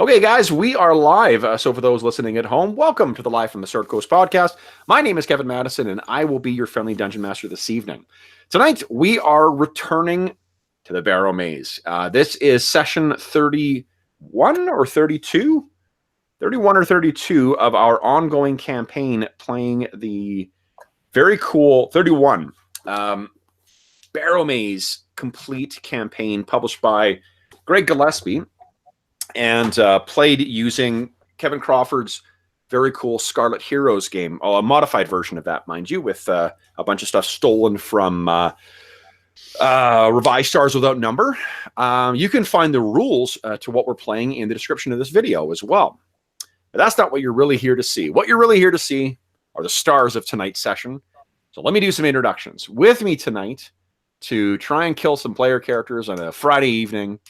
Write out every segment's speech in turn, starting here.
Okay, guys, we are live. So for those listening at home, welcome to the Live from the Sword Coast podcast. My name is Kevin Madison, and I will be your friendly dungeon master this evening. Tonight, we are returning to the Barrowmaze. This is session 31 or 32? 31 or 32 of our ongoing campaign playing the very cool 31 Barrowmaze complete campaign published by Greg Gillespie and played using Kevin Crawford's very cool Scarlet Heroes game, a modified version of that, mind you, with a bunch of stuff stolen from Revised Stars Without Number. You can find the rules to what we're playing in the description of this video as well. But that's not what you're really here to see. What you're really here to see are the stars of tonight's session. So let me do some introductions. With me tonight to try and kill some player characters on a Friday evening,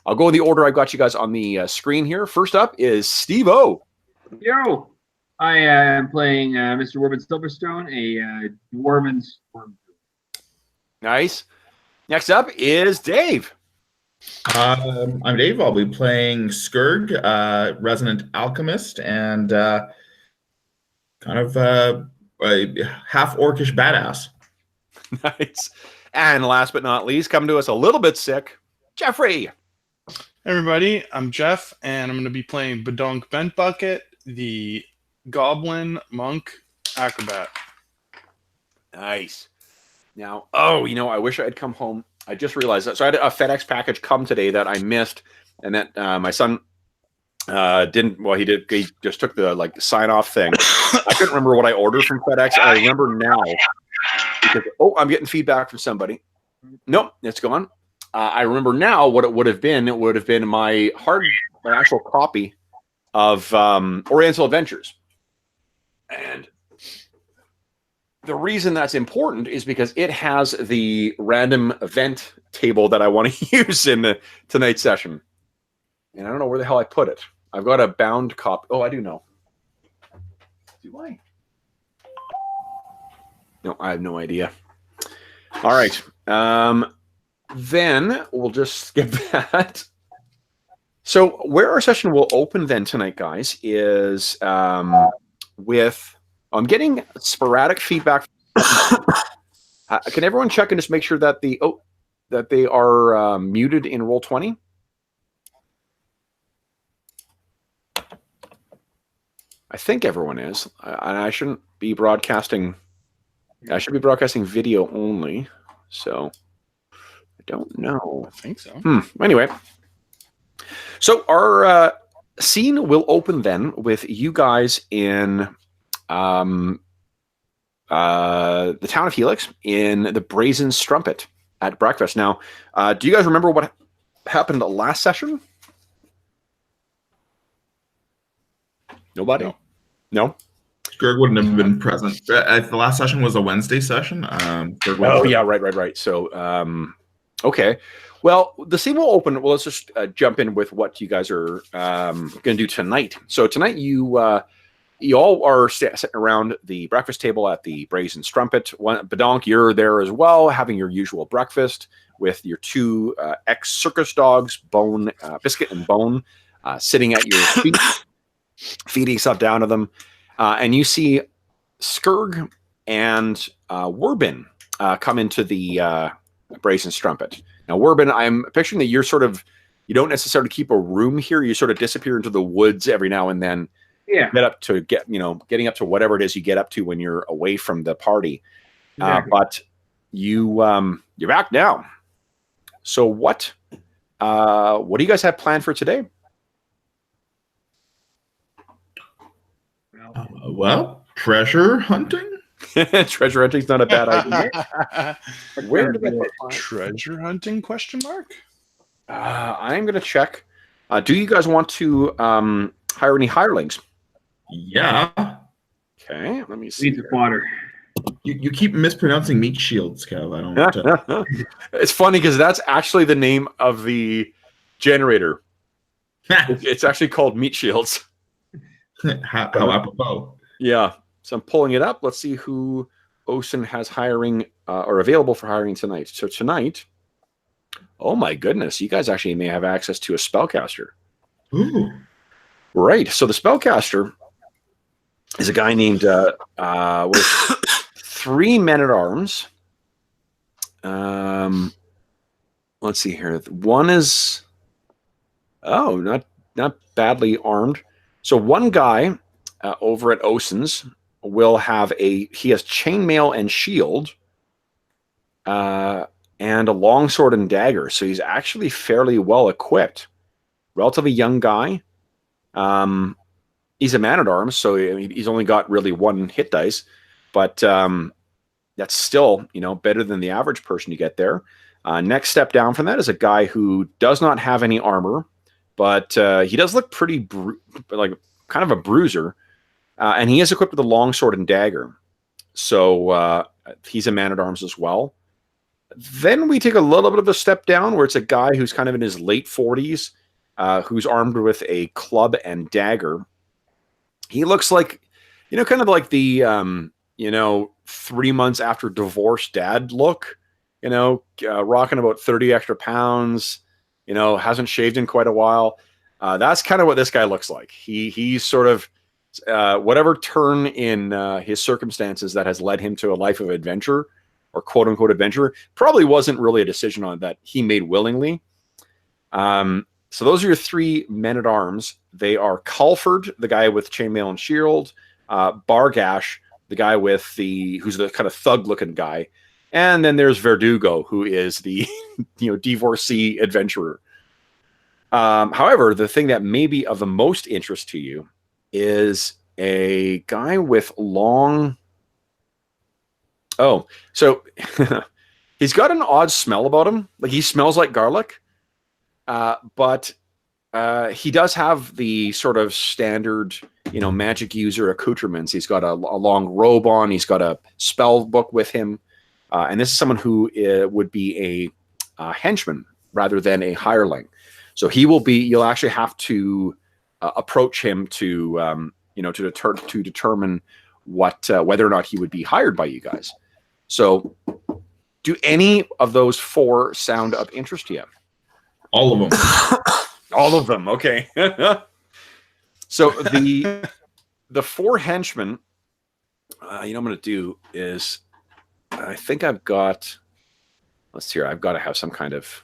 I'll go in the order I've got you guys on the screen here. First up is Steve-O. Yo! I am playing Mr. Warben Silverstone, a Dwarven Storm. Nice. Next up is Dave. I'm Dave. I'll be playing Skurg, Resident Alchemist, and kind of a half-orcish badass. Nice. And last but not least, coming to us a little bit sick, Jeffrey. Hey everybody, I'm Jeff, and I'm going to be playing Badonk Bent Bucket, the Goblin Monk Acrobat. Nice. Now, I wish I had come home. I just realized that. So I had a FedEx package come today that I missed, and that my son didn't. Well, he did. He just took the sign-off thing. I couldn't remember what I ordered from FedEx. I remember now because I'm getting feedback from somebody. Nope, it's gone. I remember now what it would have been. It would have been my actual copy of Oriental Adventures. And the reason that's important is because it has the random event table that I want to use in tonight's session. And I don't know where the hell I put it. I've got a bound copy. Oh, I do know. Do I? No, I have no idea. All right. Then we'll just skip that. So where our session will open then tonight, guys, is with... I'm getting sporadic feedback. Can everyone check and just make sure that they are muted in Roll20? I think everyone is. And I shouldn't be broadcasting... I should be broadcasting video only, so... I don't know. I think so. Anyway, so our scene will open then with you guys in the town of Helix in the Brazen Strumpet at breakfast. Now, do you guys remember what happened last session? Nobody? No? Skurg wouldn't have been present. The last session was a Wednesday session. Yeah, right. So, okay. Well, the scene will open. Well, let's just jump in with what you guys are going to do tonight. So tonight you all are sitting around the breakfast table at the Brazen Strumpet. Badonk, you're there as well, having your usual breakfast with your two ex-circus dogs, Biscuit and Bone, sitting at your feet, feeding stuff down to them. And you see Skurg and Warben come into the Brazen Strumpet. Now, Warben, I'm picturing that you don't necessarily keep a room here. You sort of disappear into the woods every now and then. Yeah. Getting up to whatever it is you get up to when you're away from the party. Exactly. But you're back now. So what do you guys have planned for today? Well, treasure hunting? Treasure hunting's not a bad idea. Where did I put Treasure hunting? Question mark. I'm going to check. Do you guys want to hire any hirelings? Yeah. Okay, let me see. Needs a water. You keep mispronouncing meat shields, Kev. I don't. It's funny because that's actually the name of the generator. It's actually called Meat Shields. How apropos. Yeah. So I'm pulling it up. Let's see who Osen has hiring or available for hiring tonight. So tonight, oh my goodness, you guys actually may have access to a spellcaster. Ooh. Right. So the spellcaster is a guy named with 3 men-at-arms. Let's see here. One is not badly armed. So one guy over at Osen's will have he has chainmail and shield, and a longsword and dagger. So he's actually fairly well equipped. Relatively young guy. He's a man-at-arms, so he's only got really 1 hit dice, but that's still, better than the average person you get there. Next step down from that is a guy who does not have any armor, but he does look pretty like kind of a bruiser, and he is equipped with a longsword and dagger. So he's a man-at-arms as well. Then we take a little bit of a step down where it's a guy who's kind of in his late 40s, who's armed with a club and dagger. He looks like, kind of like the, 3 months after divorce dad look, rocking about 30 extra pounds, hasn't shaved in quite a while. That's kind of what this guy looks like. He's sort of whatever turn in his circumstances that has led him to a life of adventure, or quote unquote adventure, probably wasn't really a decision on that he made willingly. So those are your 3 men-at-arms. They are Culford, the guy with chainmail and shield, Bargash, the guy who's the kind of thug-looking guy, and then there's Verdugo, who is the divorcee adventurer. However, the thing that may be of the most interest to you is a guy with long. Oh, so he's got an odd smell about him. Like he smells like garlic. But he does have the sort of standard, magic user accoutrements. He's got a long robe on. He's got a spell book with him. And this is someone who would be a henchman rather than a hireling. So you'll actually have to approach him to determine whether or not he would be hired by you guys. So do any of those 4 sound of interest to you? All of them. All of them. Okay. So the 4 henchmen, I'm going to do is, I think I've got. Let's see here. I've got to have some kind of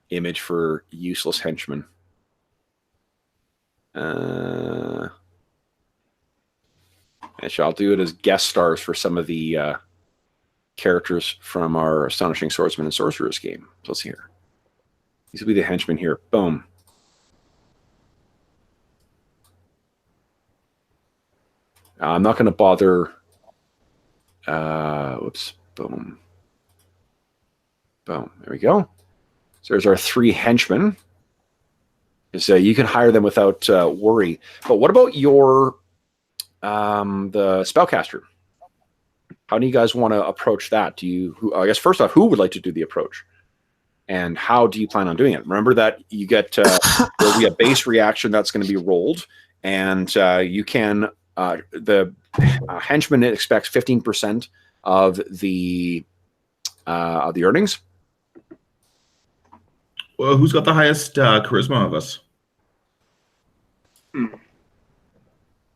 image for useless henchmen. Actually, I'll do it as guest stars for some of the characters from our Astonishing Swordsman and Sorcerers game. So let's see here. These will be the henchmen here. Boom. I'm not going to bother. Whoops. Boom. Boom. There we go. So there's our 3 henchmen. So you can hire them without worry. But what about the spellcaster? How do you guys want to approach that? I guess first off, who would like to do the approach? And how do you plan on doing it? Remember that you get there'll be a base reaction that's going to be rolled, and you can the henchman expects 15% of the earnings. Well, who's got the highest charisma of us?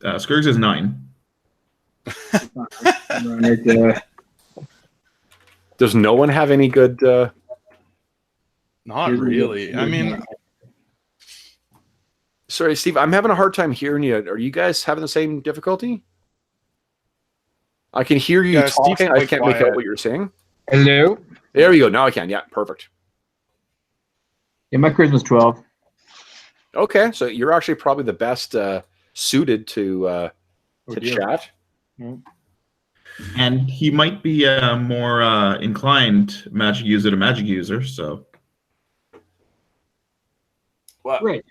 Skirgs is 9. Does no one have any good? Not really. I mean, sorry, Steve, I'm having a hard time hearing you. Are you guys having the same difficulty? I can hear you talking. I can't make out what you're saying. Hello? There we go. Now I can. Yeah, perfect. Yeah, my charisma's 12. Okay, so you're actually probably the best suited to chat. And he might be more inclined magic user to magic user, so. Well, Right.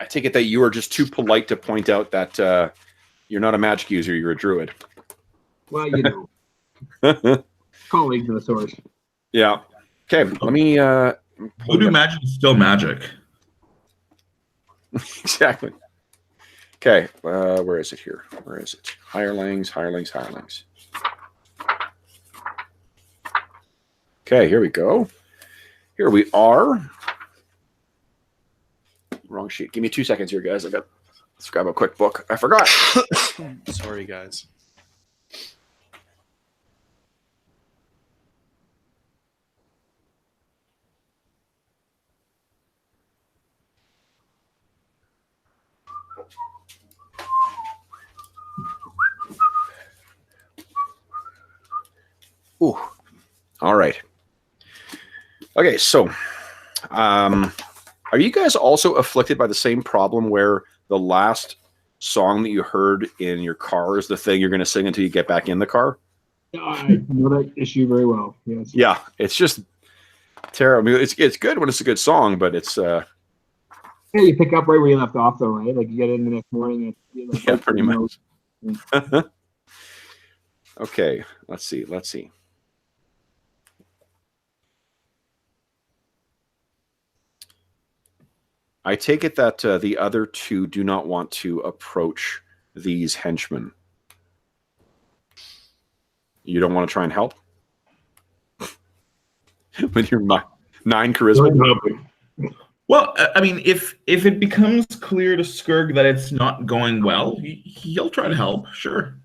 I take it that you are just too polite to point out that you're not a magic user, you're a druid. Well, colleagues of the source. Yeah. Okay, let me... Voodoo magic is still magic. Exactly. Okay, where is it here? Where is it? Hirelings. Okay, here we go. Here we are. wrong sheet. Give me 2 seconds here, guys. Let's grab a quick book. I forgot. Sorry, guys. Ooh. All right. Okay, so are you guys also afflicted by the same problem where the last song that you heard in your car is the thing you're going to sing until you get back in the car? I know that issue very well. Yes. Yeah, it's just terrible. I mean, it's good when it's a good song, but it's Yeah, you pick up right where you left off, though, right? Like you get in the next morning. And yeah, pretty much. Yeah. Okay, let's see. I take it that the other two do not want to approach these henchmen. You don't want to try and help? With your 9 charisma? Well, I mean, if it becomes clear to Skurg that it's not going well, he'll try to help, sure.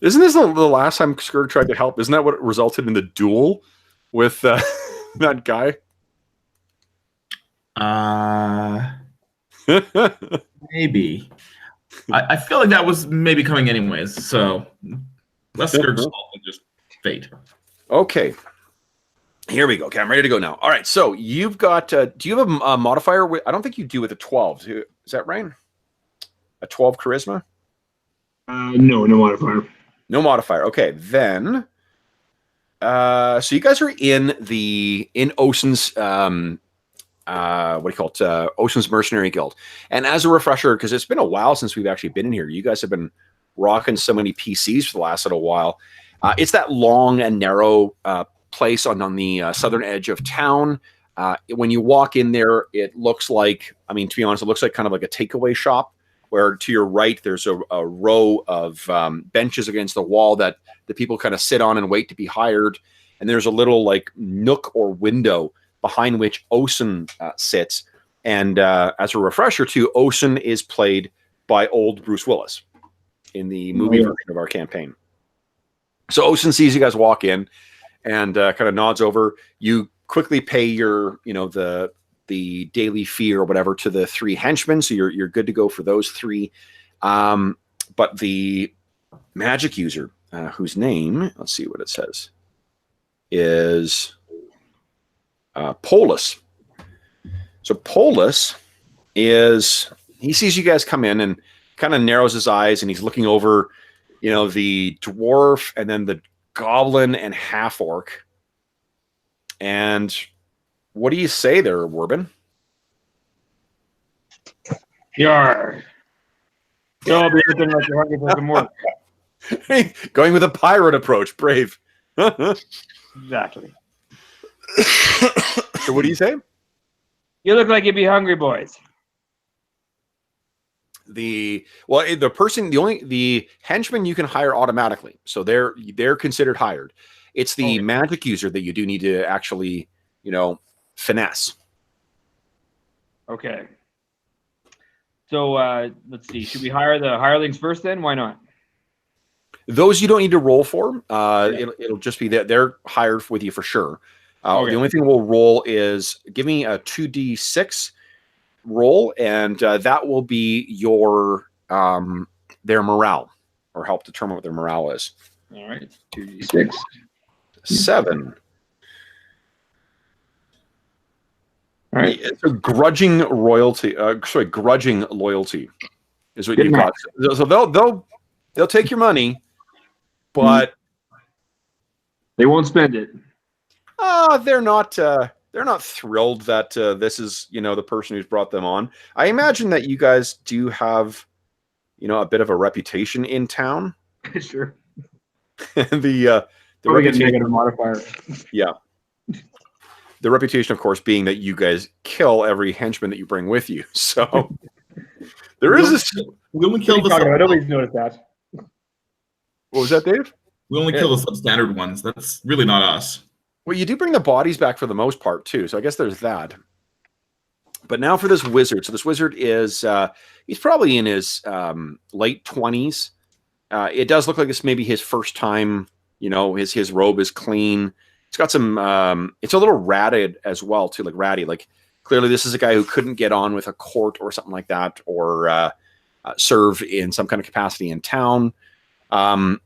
Isn't this the last time Skurg tried to help? Isn't that what resulted in the duel with that guy? Maybe. I feel like that was maybe coming anyways, so less Skurg's fault than just fate. Okay. Here we go. Okay, I'm ready to go now. All right, so you've got... do you have a modifier? I don't think you do with a 12. Is that right? A 12 charisma? No modifier. No modifier. Okay, then... so you guys are in Ocean's... what do you call it? Ocean's Mercenary Guild. And as a refresher, because it's been a while since we've actually been in here, you guys have been rocking so many PCs for the last little while. It's that long and narrow place on the southern edge of town. When you walk in there, it looks like, I mean, to be honest, it looks like kind of like a takeaway shop, where to your right, there's a row of benches against the wall that the people kind of sit on and wait to be hired. And there's a little like nook or window behind which Ocean sits. And as a refresher too, Ocean is played by old Bruce Willis in the movie version of our campaign. So Ocean sees you guys walk in and kind of nods over. You quickly pay your, the daily fee or whatever to the 3 henchmen. So you're good to go for those 3. But the magic user, whose name, let's see what it says, is Polus. So Polus he sees you guys come in and kind of narrows his eyes, and he's looking over, the dwarf and then the goblin and half orc. And what do you say there, Warbin? You're all be looking like you're hungry for some more. Going with a pirate approach, brave. Exactly. So what do you say? You look like you'd be hungry, boys. The henchmen you can hire automatically, so they're considered hired. It's the magic user that you do need to actually, finesse. Okay. So let's see. Should we hire the hirelings first then? Why not? Those you don't need to roll for. It'll just be that they're hired with you for sure. The only thing we'll roll is give me a 2d6 roll, and that will be your their morale, or help determine what their morale is. All right, 2d6. 7. All right. It's a grudging royalty. Grudging loyalty is what you've got. So they'll take your money, but they won't spend it. They're not thrilled that this is the person who's brought them on. I imagine that you guys do have a bit of a reputation in town. Sure. the reputation, negative modifier. Yeah. The reputation, of course, being that you guys kill every henchman that you bring with you. So there is this. We only kill the. Nobody's noticed that. What was that, Dave? We only kill the substandard ones. That's really not us. Well, you do bring the bodies back for the most part too, so I guess there's that. But now for this wizard. So this wizard is he's probably in his late 20s. It does look like it's maybe his first time. You know, his robe is clean. It's got some. It's a little ratted as well too, like ratty. Like clearly, this is a guy who couldn't get on with a court or something like that, or serve in some kind of capacity in town. And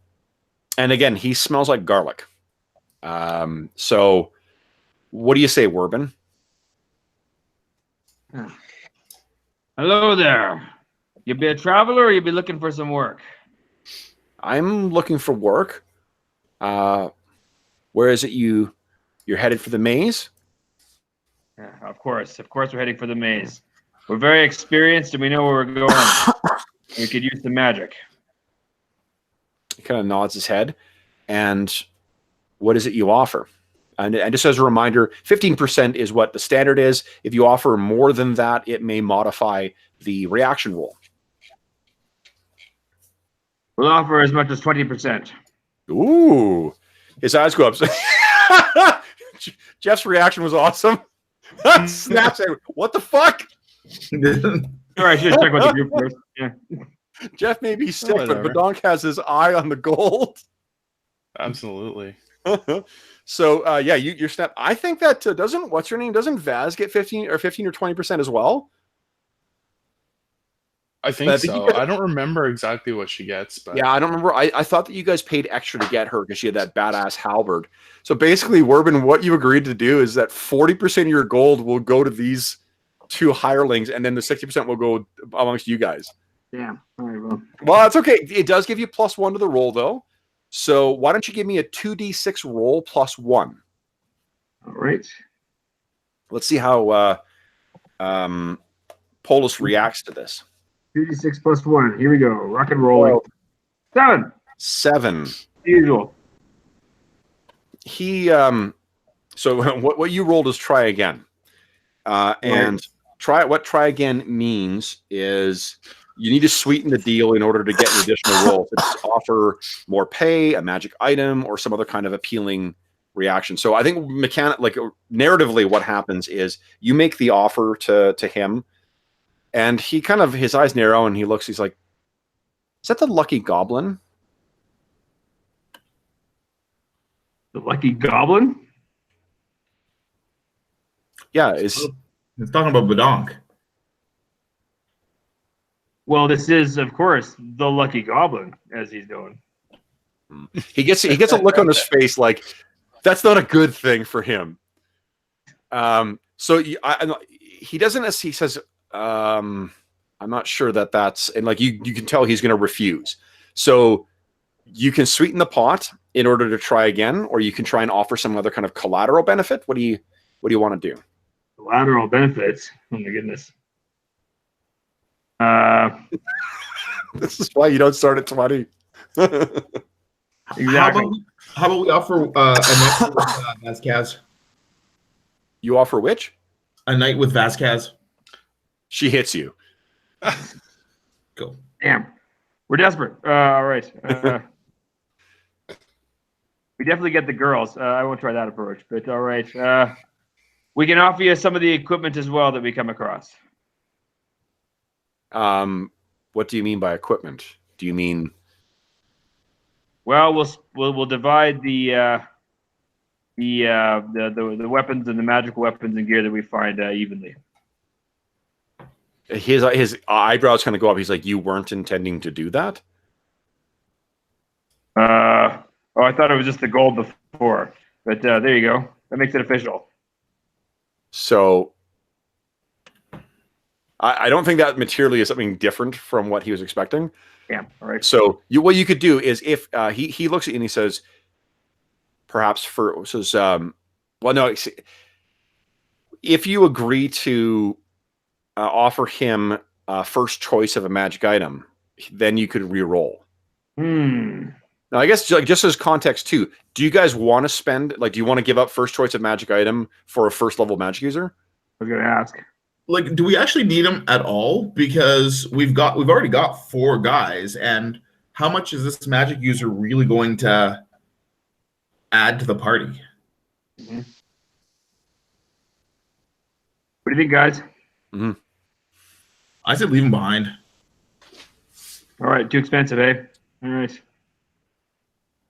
again, he smells like garlic. So, what do you say, Werbin? Hello there. You be a traveler or you be looking for some work? I'm looking for work. Where is it you're headed for the maze? Yeah, of course we're heading for the maze. We're very experienced and we know where we're going. We could use the magic. He kind of nods his head. And what is it you offer? And just as a reminder, 15% is what the standard is. If you offer more than that, it may modify the reaction roll. We'll offer as much as 20%. Ooh. His eyes go up. Jeff's reaction was awesome. Snaps at, what the fuck? All right, I should check with the group first. Yeah. Jeff may be sick, but Whatever. Badonk has his eye on the gold. Absolutely. So yeah, you snap. I think that doesn't what's her name? Doesn't Vaz get 15 or 20% as well? I think But I think so. you guys- I don't remember exactly what she gets, but Yeah, I don't remember. I thought that you guys paid extra to get her because she had that badass halberd. So basically, Werbin, what you agreed to do is that 40% of your gold will go to these two hirelings, and then the 60% will go amongst you guys. Yeah. All right, well. Well, that's okay. It does give you +1 to the roll, though. So why don't you give me a 2d6 roll +1? All right. Let's see how Polus reacts to this. 2d6 plus 1. Here we go. Rock and rolling. 7. 7. Usual. He so what you rolled is try again. And what try again means is you need to sweeten the deal in order to get an additional roll. To offer more pay, a magic item, or some other kind of appealing reaction. So I think narratively, what happens is you make the offer to him, and he kind of his eyes narrow and he looks. He's like, "Is that the lucky goblin?" The lucky goblin? Yeah, is It's talking about Badonk. Well, this is, of course, the lucky goblin, as he's doing. he gets a look on his face like that's not a good thing for him. So he doesn't. He says, "I'm not sure that's," and like you can tell he's going to refuse. So you can sweeten the pot in order to try again, or you can try and offer some other kind of collateral benefit. What do you want to do? Collateral benefits. Oh my goodness. This is why you don't start at 20. Exactly. How about we offer a night with Vasquez? You offer which? A night with Vasquez. She hits you. Cool. Damn. We're desperate. All right. We definitely get the girls. I won't try that approach, but all right. We can offer you some of the equipment as well that we come across. What do you mean by equipment? Do you mean? Well, we'll divide the weapons and the magical weapons and gear that we find evenly. His eyebrows kind of go up. He's like, "You weren't intending to do that?" I thought it was just the gold before, but there you go. That makes it official. So I don't think that materially is something different from what he was expecting. Yeah. All right. So what you could do is if he looks at you and he says, perhaps if you agree to offer him first choice of a magic item, then you could re-roll. Now, I guess just as context too, do you guys want to spend, do you want to give up first choice of magic item for a first level magic user? I was going to ask. Like, do we actually need him at all? Because we've already got 4 guys, and how much is this magic user really going to add to the party? Mm-hmm. What do you think, guys? Mhm. I said leave him behind. All right, too expensive, eh? All right.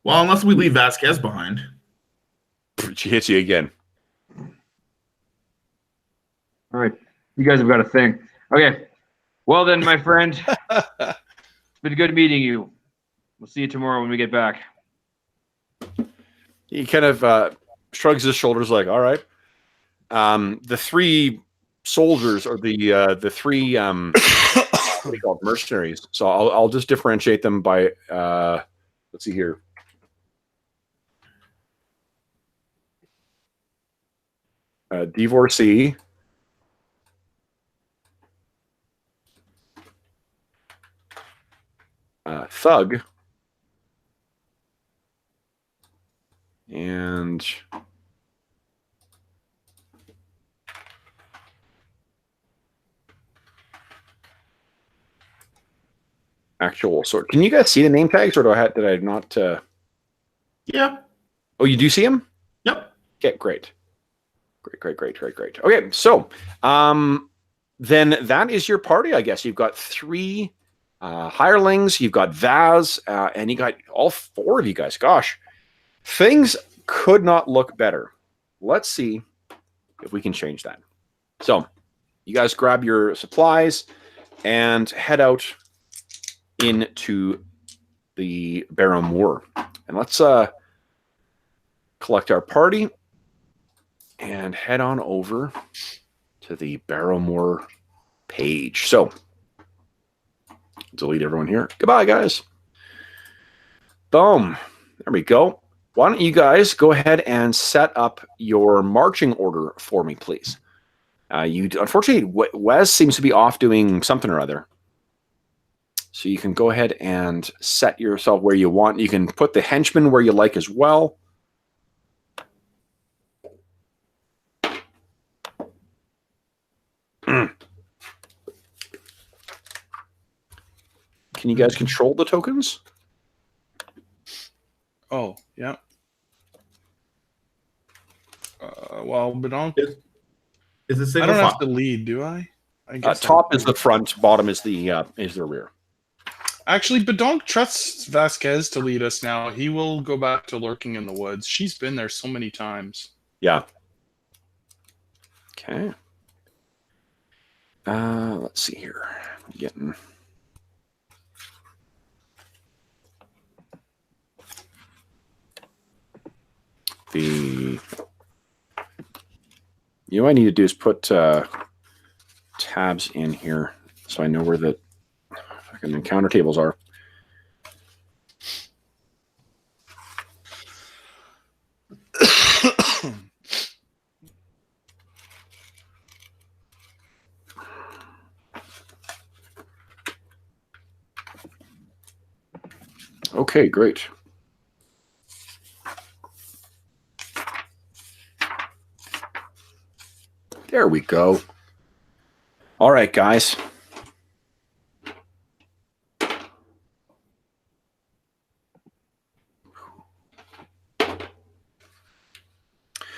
Well, unless we leave Vasquez behind. She hits you again. All right. You guys have got a thing. Okay. Well then, my friend, it's been good meeting you. We'll see you tomorrow when we get back. He kind of shrugs his shoulders, like, "All right." The three soldiers, or the three what do you call it, mercenaries. So I'll just differentiate them by let's see here. Divorcee, thug, and actual sword. Can you guys see the name tags, or did I not? Yeah. Oh, you do see them? Yep. Okay, great. Okay, so then that is your party, I guess. You've got 3 hirelings, you've got Vaz, and you got all 4 of you guys. Gosh, things could not look better. Let's see if we can change that. So you guys grab your supplies and head out into the Barrowmoor. And let's collect our party and head on over to the Barrowmoor page. So, delete everyone here. Goodbye, guys. Boom. There we go. Why don't you guys go ahead and set up your marching order for me, please? Unfortunately, Wes seems to be off doing something or other. So you can go ahead and set yourself where you want. You can put the henchmen where you like as well. Can you guys control the tokens? Oh, yeah. Well, Bedonk, Is it I single don't have file? to lead, do I? I guess Top is the front, bottom is the rear. Actually, Bedonk trusts Vasquez to lead us now. He will go back to lurking in the woods. She's been there so many times. Yeah. Okay. Let's see here. I'm getting the. You know what I need to do is put tabs in here so I know where the fucking encounter tables are. Okay, great. There we go. All right, guys.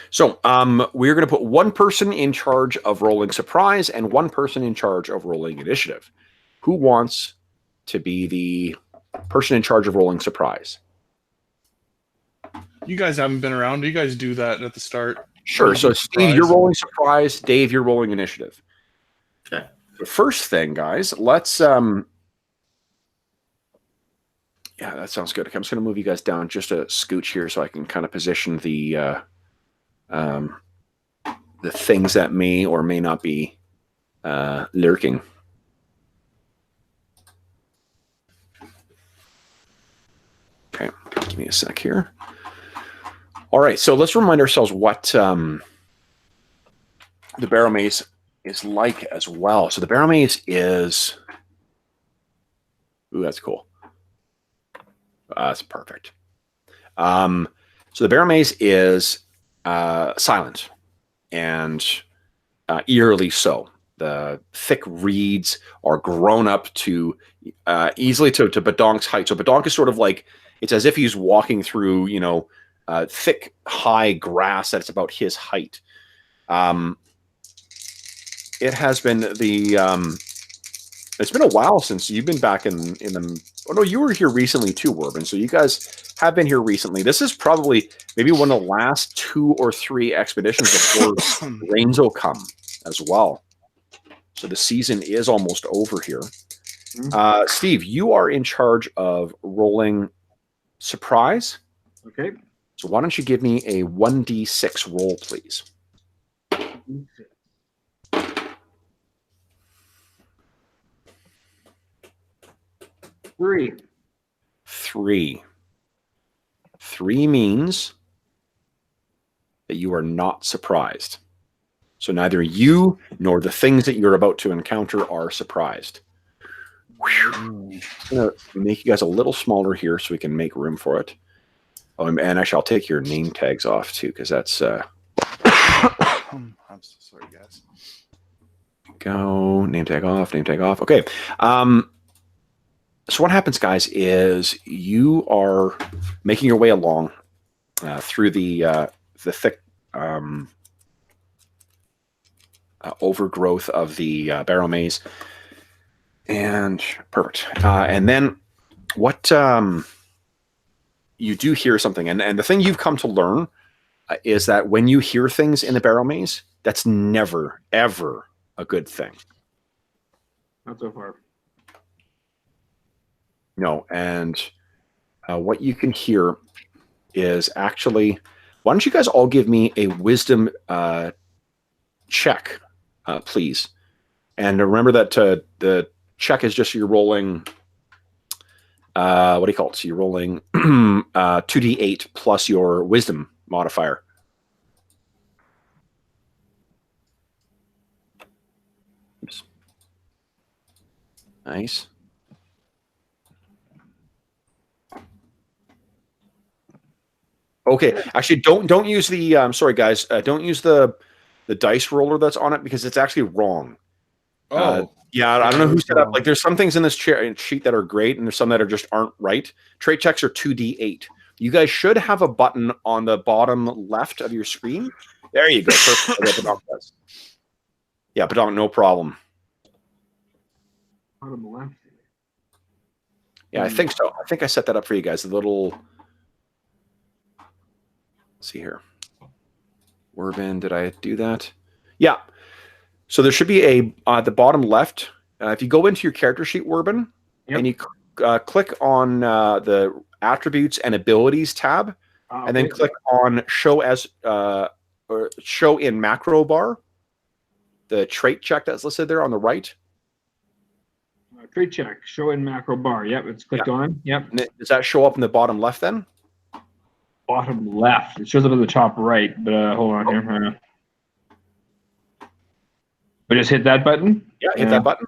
So we're going to put one person in charge of rolling surprise and one person in charge of rolling initiative. Who wants to be the person in charge of rolling surprise? You guys haven't been around. Do you guys do that at the start? Sure. So Steve, you're rolling surprise. Dave, you're rolling initiative. Okay. The first thing, guys, let's yeah, that sounds good. Okay, I'm just going to move you guys down just a scooch here so I can kind of position the things that may or may not be lurking. Okay, give me a sec here. All right, so let's remind ourselves what the Barrowmaze is like as well. So the Barrowmaze is... Ooh, that's cool. That's perfect. So the Barrowmaze is silent and eerily so. The thick reeds are grown up to easily to Bedonk's height. So Bedonk is sort of like, it's as if he's walking through, you know, thick, high grass that's about his height. It it has been the it's been a while since you've been back in the. Oh no, you were here recently too, Werben. So you guys have been here recently. This is probably maybe one of the last 2 or 3 expeditions before rains will come as well. So the season is almost over here. Steve, you are in charge of rolling surprise. Okay. So why don't you give me a 1d6 roll, please? 3. 3. 3 means that you are not surprised. So neither you nor the things that you're about to encounter are surprised. I'm going to make you guys a little smaller here so we can make room for it. Oh, and actually, I'll take your name tags off too, because that's... I'm so sorry, guys. Go, name tag off, name tag off. Okay. So what happens, guys, is you are making your way along through the thick overgrowth of the Barrowmaze, and perfect. And then what you do hear something, and the thing you've come to learn is that when you hear things in the Barrowmaze, that's never ever a good thing. Not so far. No, and what you can hear is actually, why don't you guys all give me a wisdom check, please? And remember that the check is just you're rolling, what do you call it? So you're rolling 2d8 plus your wisdom modifier. Oops. Nice. Okay, actually, don't use the. Sorry, guys, don't use the dice roller that's on it because it's actually wrong. Oh, yeah, I don't know who set up. Like, there's some things in this sheet that are great, and there's some that are just aren't right. Trait checks are 2d8. You guys should have a button on the bottom left of your screen. There you go. Perfect. Yeah, Badonk, no problem. Bottom left. Yeah, I think so. I think I set that up for you guys. A little. Let's see here. Werben, did I do that? Yeah. So there should be a at the bottom left. If you go into your character sheet, Werben, and you click on the attributes and abilities tab, and then click on show as or show in macro bar, the trait check that's listed there on the right. Trait check, show in macro bar. Yep, it's clicked on. Yep. And does that show up in the bottom left then? Bottom left. It shows up at the top right, but hold on here. But just hit that button. Yeah, hit that button.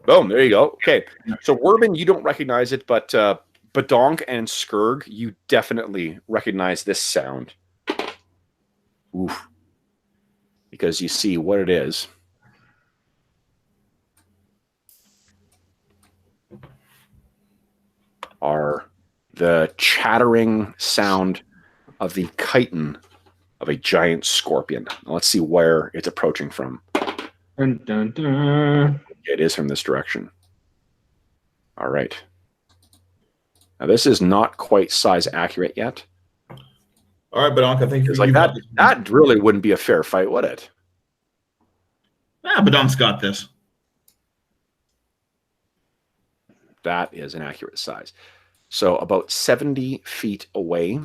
Boom, there you go. Okay, so Werben, you don't recognize it, but Badonk and Skurg, you definitely recognize this sound. Oof. Because you see what it is. Are the chattering sound of the chitin of a giant scorpion. Now let's see where it's approaching from. Dun, dun, dun. It is from this direction. All right. Now this is not quite size accurate yet. All right, Badonk, I think It's like that really wouldn't be a fair fight, would it? Badonk's got this. That is an accurate size. So about 70 feet away,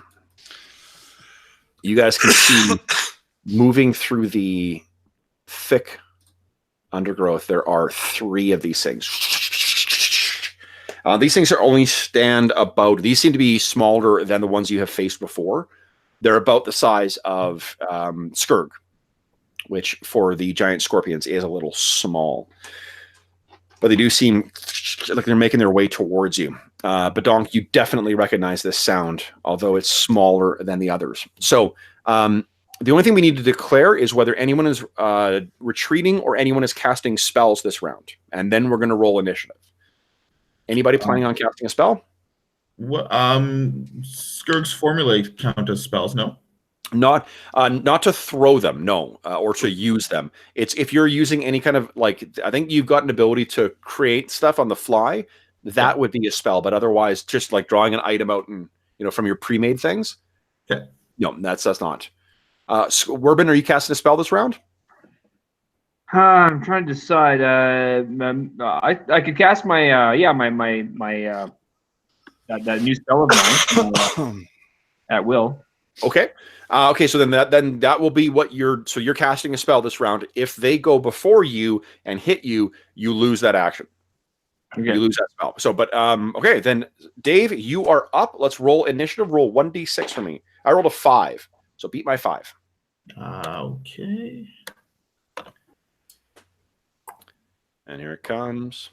you guys can see moving through the thick undergrowth, there are 3 of these things. These things are only stand about, these seem to be smaller than the ones you have faced before. They're about the size of Skurg, which for the giant scorpions is a little small. But they do seem like they're making their way towards you. Badonk, you definitely recognize this sound, although it's smaller than the others. So the only thing we need to declare is whether anyone is retreating or anyone is casting spells this round. And then we're going to roll initiative. Anybody planning on casting a spell? What, Skurg's formulae count as spells, no? Not to throw them, no, or to use them. It's if you're using any kind of like, I think you've got an ability to create stuff on the fly. That would be a spell, but otherwise, just like drawing an item out and from your pre-made things. Okay. No, that's not. Werbin, are you casting a spell this round? I'm trying to decide. I could cast my that new spell of mine at will. Okay. Okay, so then that will be what you're casting a spell this round. If they go before you and hit you, you lose that action. Okay. You lose that spell. So, but okay, then Dave, you are up. Let's roll initiative. Roll 1d6 for me. I rolled a 5, so beat my 5. Okay. And here it comes.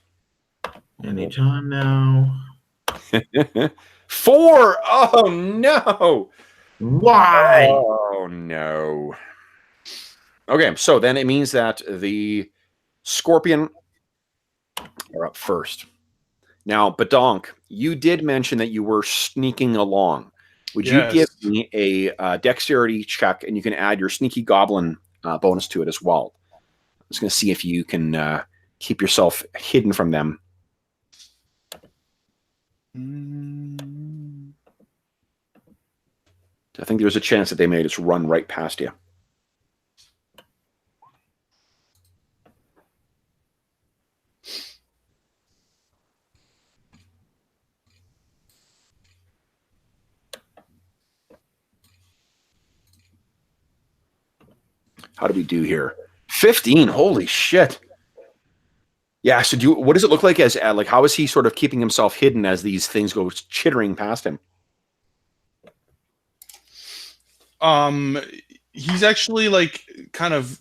Anytime now. 4. Oh no. Why? Oh no. Okay, so then it means that the Scorpion are up first. Now, Badonk, you did mention that you were sneaking along. Would you give me a dexterity check, and you can add your sneaky goblin bonus to it as well? I'm just going to see if you can keep yourself hidden from them. I think there's a chance that they may just run right past you. How do we do here? 15. Holy shit. Yeah. So what does it look like as like, how is he sort of keeping himself hidden as these things go chittering past him? He's actually like kind of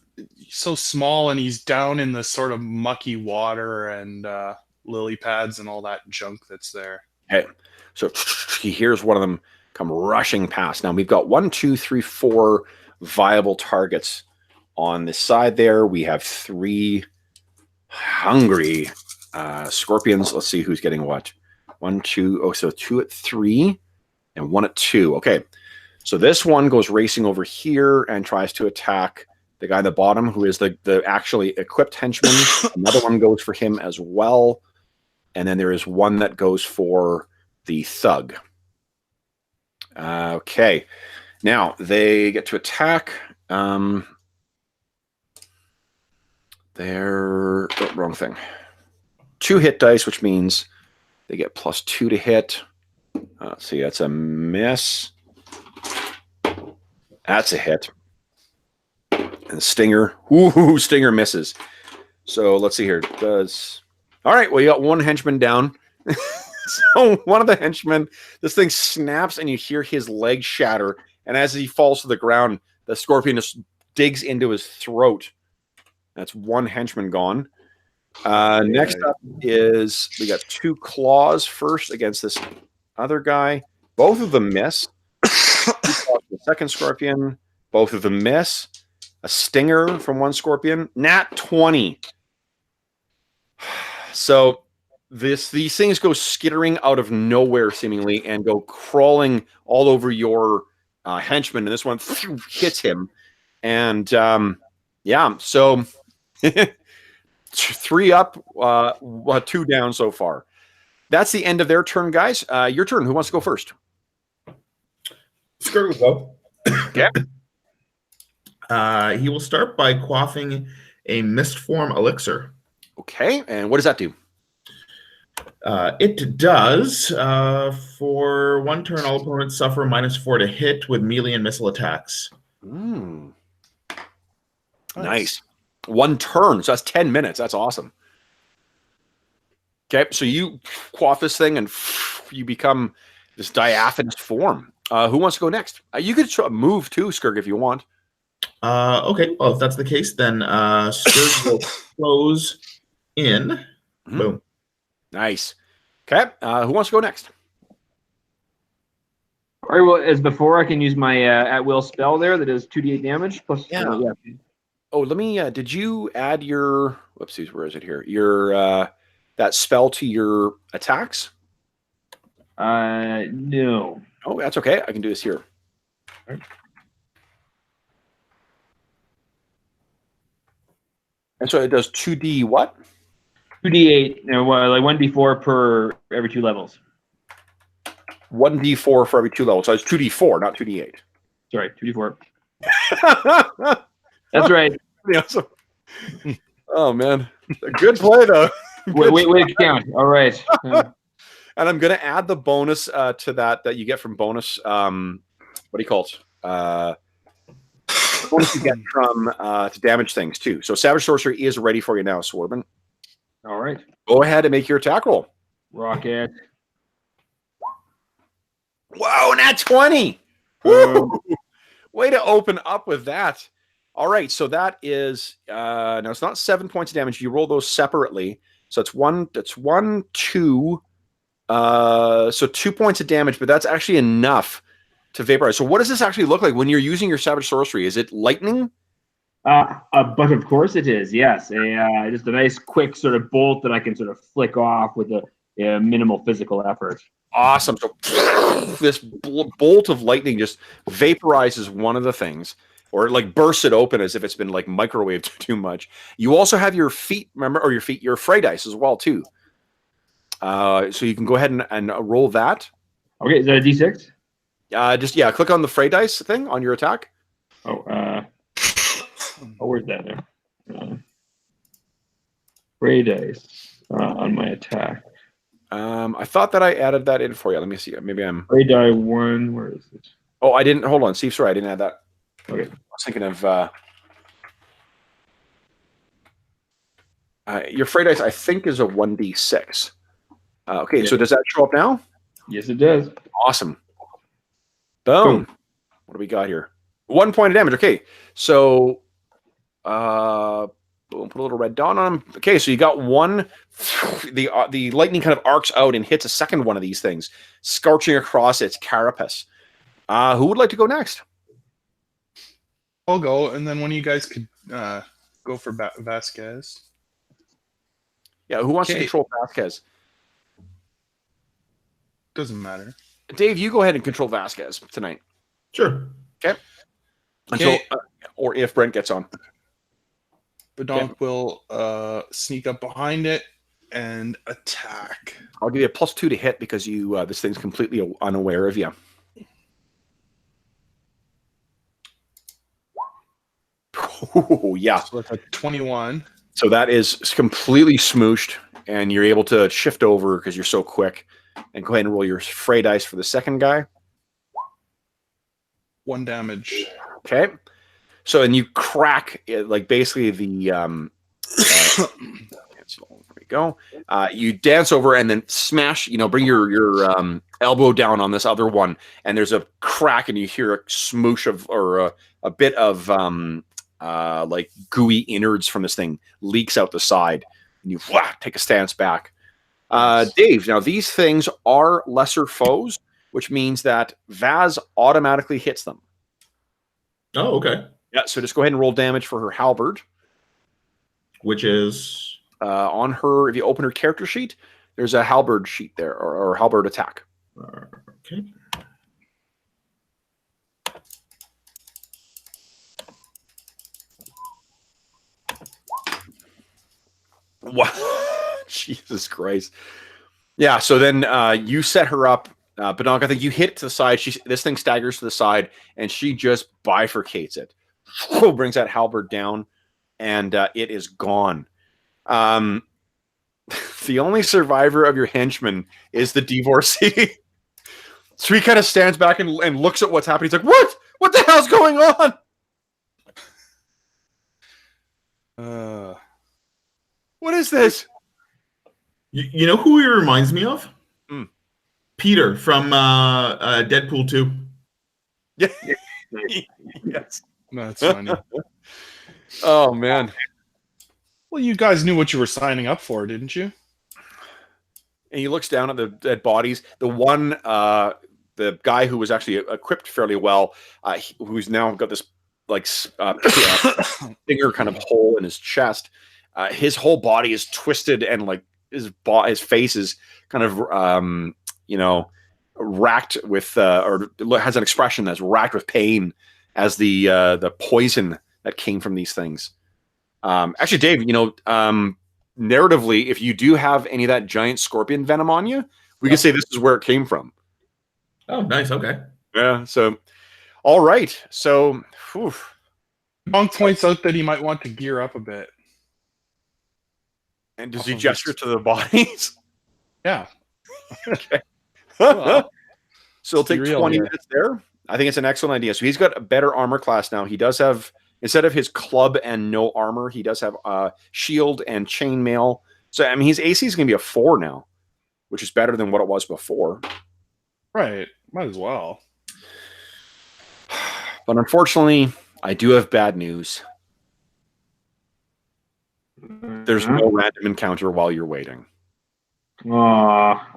so small, and he's down in the sort of mucky water and lily pads and all that junk that's there. Okay. So he hears one of them come rushing past. Now we've got 1, 2, 3, 4 viable targets on this side there. We have 3 hungry scorpions. Let's see who's getting what. 1, 2. Oh, so 2 at 3 and 1 at 2. Okay. So this one goes racing over here and tries to attack the guy at the bottom, who is the actually equipped henchman. Another one goes for him as well. And then there is one that goes for the thug. Okay. Now they get to attack. They're wrong thing. 2 hit dice, which means they get +2 to hit. Let's see, that's a miss. That's a hit. And Stinger. Ooh, Stinger misses. So let's see here. All right, well, you got 1 henchman down. So one of the henchmen, this thing snaps and you hear his leg shatter. And as he falls to the ground, the scorpion just digs into his throat. That's 1 henchman gone. Next up is we got 2 claws first against this other guy. Both of them miss. The second scorpion, both of them miss. A stinger from 1 scorpion. Nat 20. So these things go skittering out of nowhere seemingly and go crawling all over your henchman, and this one hits him. And yeah, so 3 up, 2 down so far. That's the end of their turn, guys. Your turn. Who wants to go first? Scarlet will go. Okay. He will start by quaffing a mist form elixir. Okay, and what does that do? It does, for 1 turn, all opponents suffer -4 to hit with melee and missile attacks. Nice. 1 turn, so that's 10 minutes. That's awesome. Okay, so you quaff this thing and you become this diaphanous form. Who wants to go next? You could move too, Skirg, if you want. Okay, well, if that's the case, then Skirg will close in. Boom. Nice. Okay, who wants to go next? All right, well, as before, I can use my at-will spell there that does 2d8 damage. Plus, Yeah. Oh, let me, did you add your, whoopsies, where is it here? Your, that spell to your attacks? No. Oh, that's okay. I can do this here. Right. And so it does 2d what? 2d8, like 1d4 per every 2 levels. 1d4 for every 2 levels. So it's 2d4, not 2d8. Sorry, 2d4. That's right. Awesome. Oh man, good play though. Wait to count. All right. And I'm gonna add the bonus to that you get from bonus. What do you call it? Bonus you get from to damage things too. So Savage Sorcery is ready for you now, Swarben. All right. Go ahead and make your attack roll. Rocket. Wow, nat 20. Woo! Way to open up with that. All right, so that is now it's not 7 points of damage. You roll those separately. So it's one, 2. So 2 points of damage, but that's actually enough to vaporize. So what does this actually look like when you're using your Savage Sorcery? Is it lightning? But of course it is. Yes, just a nice, quick sort of bolt that I can sort of flick off with a minimal physical effort. Awesome. So this bolt of lightning just vaporizes one of the things, or like bursts it open as if it's been like microwaved too much. You also have your feet, remember, or your fray dice as well too. So you can go ahead and roll that. Okay, is that a d6? Click on the fray dice thing on your attack. Where's that there? Fray dice on my attack. I thought that I added that in for you. Let me see. Maybe I'm. Fray die 1. Where is it? Oh, I didn't. Hold on, Steve. Sorry, I didn't add that. Okay. I was thinking of your fray dice. I think is a 1d6. Okay, so does that show up now? Yes, it does. Awesome. Boom. What do we got here? 1 point of damage. Okay, so boom, put a little red dot on him. Okay, so you got one. The lightning kind of arcs out and hits a second one of these things, scorching across its carapace. Who would like to go next? I'll go, and then one of you guys could go for Vasquez. Yeah, who wants to control Vasquez? Doesn't matter. Dave, you go ahead and control Vasquez tonight. Sure. Okay. Until or if Brent gets on. Badonk will sneak up behind it and attack. I'll give you a +2 to hit because you this thing's completely unaware of you. Oh, yeah. So that's a 21. So that is completely smooshed, and you're able to shift over because you're so quick. And go ahead and roll your fray dice for the second guy. 1 damage. Okay. So, and you crack like basically the there we go. You dance over and then smash. Bring your elbow down on this other one, and there's a crack, and you hear a smoosh of or a bit of like gooey innards from this thing leaks out the side, and you take a stance back. Dave, now these things are lesser foes, which means that Vaz automatically hits them. Oh, okay. Yeah, so just go ahead and roll damage for her halberd. Which is on her, if you open her character sheet, there's a halberd sheet there, or halberd attack. okay. Wow. Jesus Christ. Yeah, so then you set her up. Badonk, I think you hit it to the side. This thing staggers to the side, and she just bifurcates it. Brings that halberd down, and it is gone. The only survivor of your henchman is the divorcee. So he kind of stands back and looks at what's happening. He's like, "What? What the hell's going on? What is this?" You know who he reminds me of? Mm. Peter from Deadpool 2. Yeah. Yes. That's funny. Oh, man. Well, you guys knew what you were signing up for, didn't you? And he looks down at the dead bodies. The one, the guy who was actually equipped fairly well, who's now got this like finger kind of hole in his chest. His whole body is twisted, and like his face is kind of racked with or has an expression that's racked with pain as the poison that came from these things. Actually, Dave, narratively, if you do have any of that giant scorpion venom on you, we can say this is where it came from. Oh, nice. Okay. Yeah. So, all right. So, whew. Monk points out that he might want to gear up a bit. And does he gesture to the bodies? Yeah. Okay. Well, So it'll take 20 here. minutes there. I think it's an excellent idea. So he's got a better armor class now. He does have, instead of his club and no armor, he does have shield and chainmail. So, I mean, his AC is going to be a 4 now, which is better than what it was before. Right. Might as well. But unfortunately, I do have bad news. There's no random encounter while you're waiting. Aw.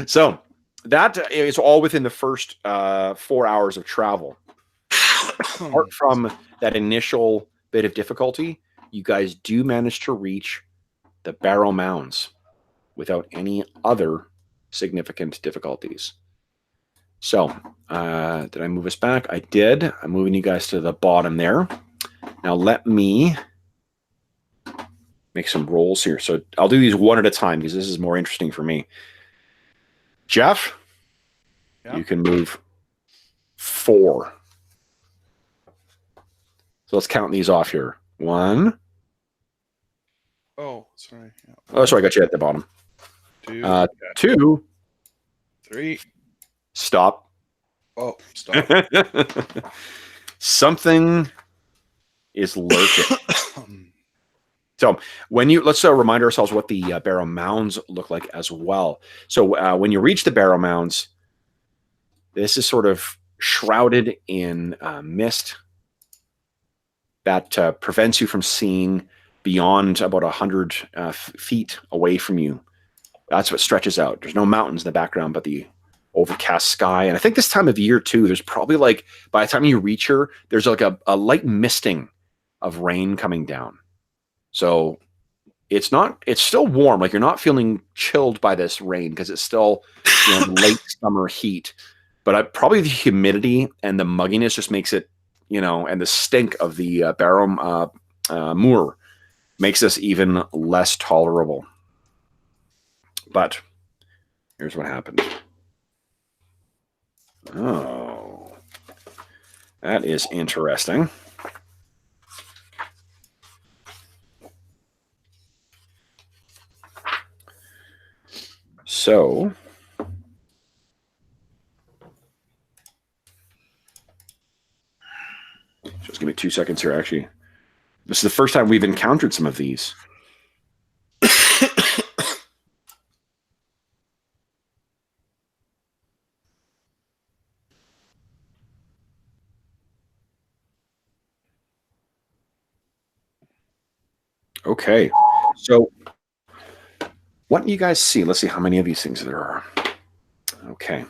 So that is all within the first 4 hours of travel. Apart from that initial bit of difficulty, you guys do manage to reach the Barrow Mounds without any other significant difficulties. So, did I move us back? I did. I'm moving you guys to the bottom there. Now let me make some rolls here. So I'll do these one at a time because this is more interesting for me. Jeff, you can move 4. So let's count these off here. 1. Oh, sorry. Yeah. Oh, sorry, I got you at the bottom. 2. 2. 3. Stop. Oh, stop. Something is lurking. So when you, let's remind ourselves what the Barrow Mounds look like as well. So when you reach the Barrow Mounds, this is sort of shrouded in mist that prevents you from seeing beyond about 100 feet away from you. That's what stretches out. There's no mountains in the background, but the overcast sky. And I think this time of year too, there's probably like, by the time you reach her, there's like a light misting of rain coming down. So it's still warm. Like you're not feeling chilled by this rain because it's still late summer heat. But probably the humidity and the mugginess just makes it, and the stink of the Barrowmoor makes this even less tolerable. But here's what happened. Oh, that is interesting. So, just give me 2 seconds here, actually. This is the first time we've encountered some of these. Okay, so what do you guys see? Let's see how many of these things there are. Okay.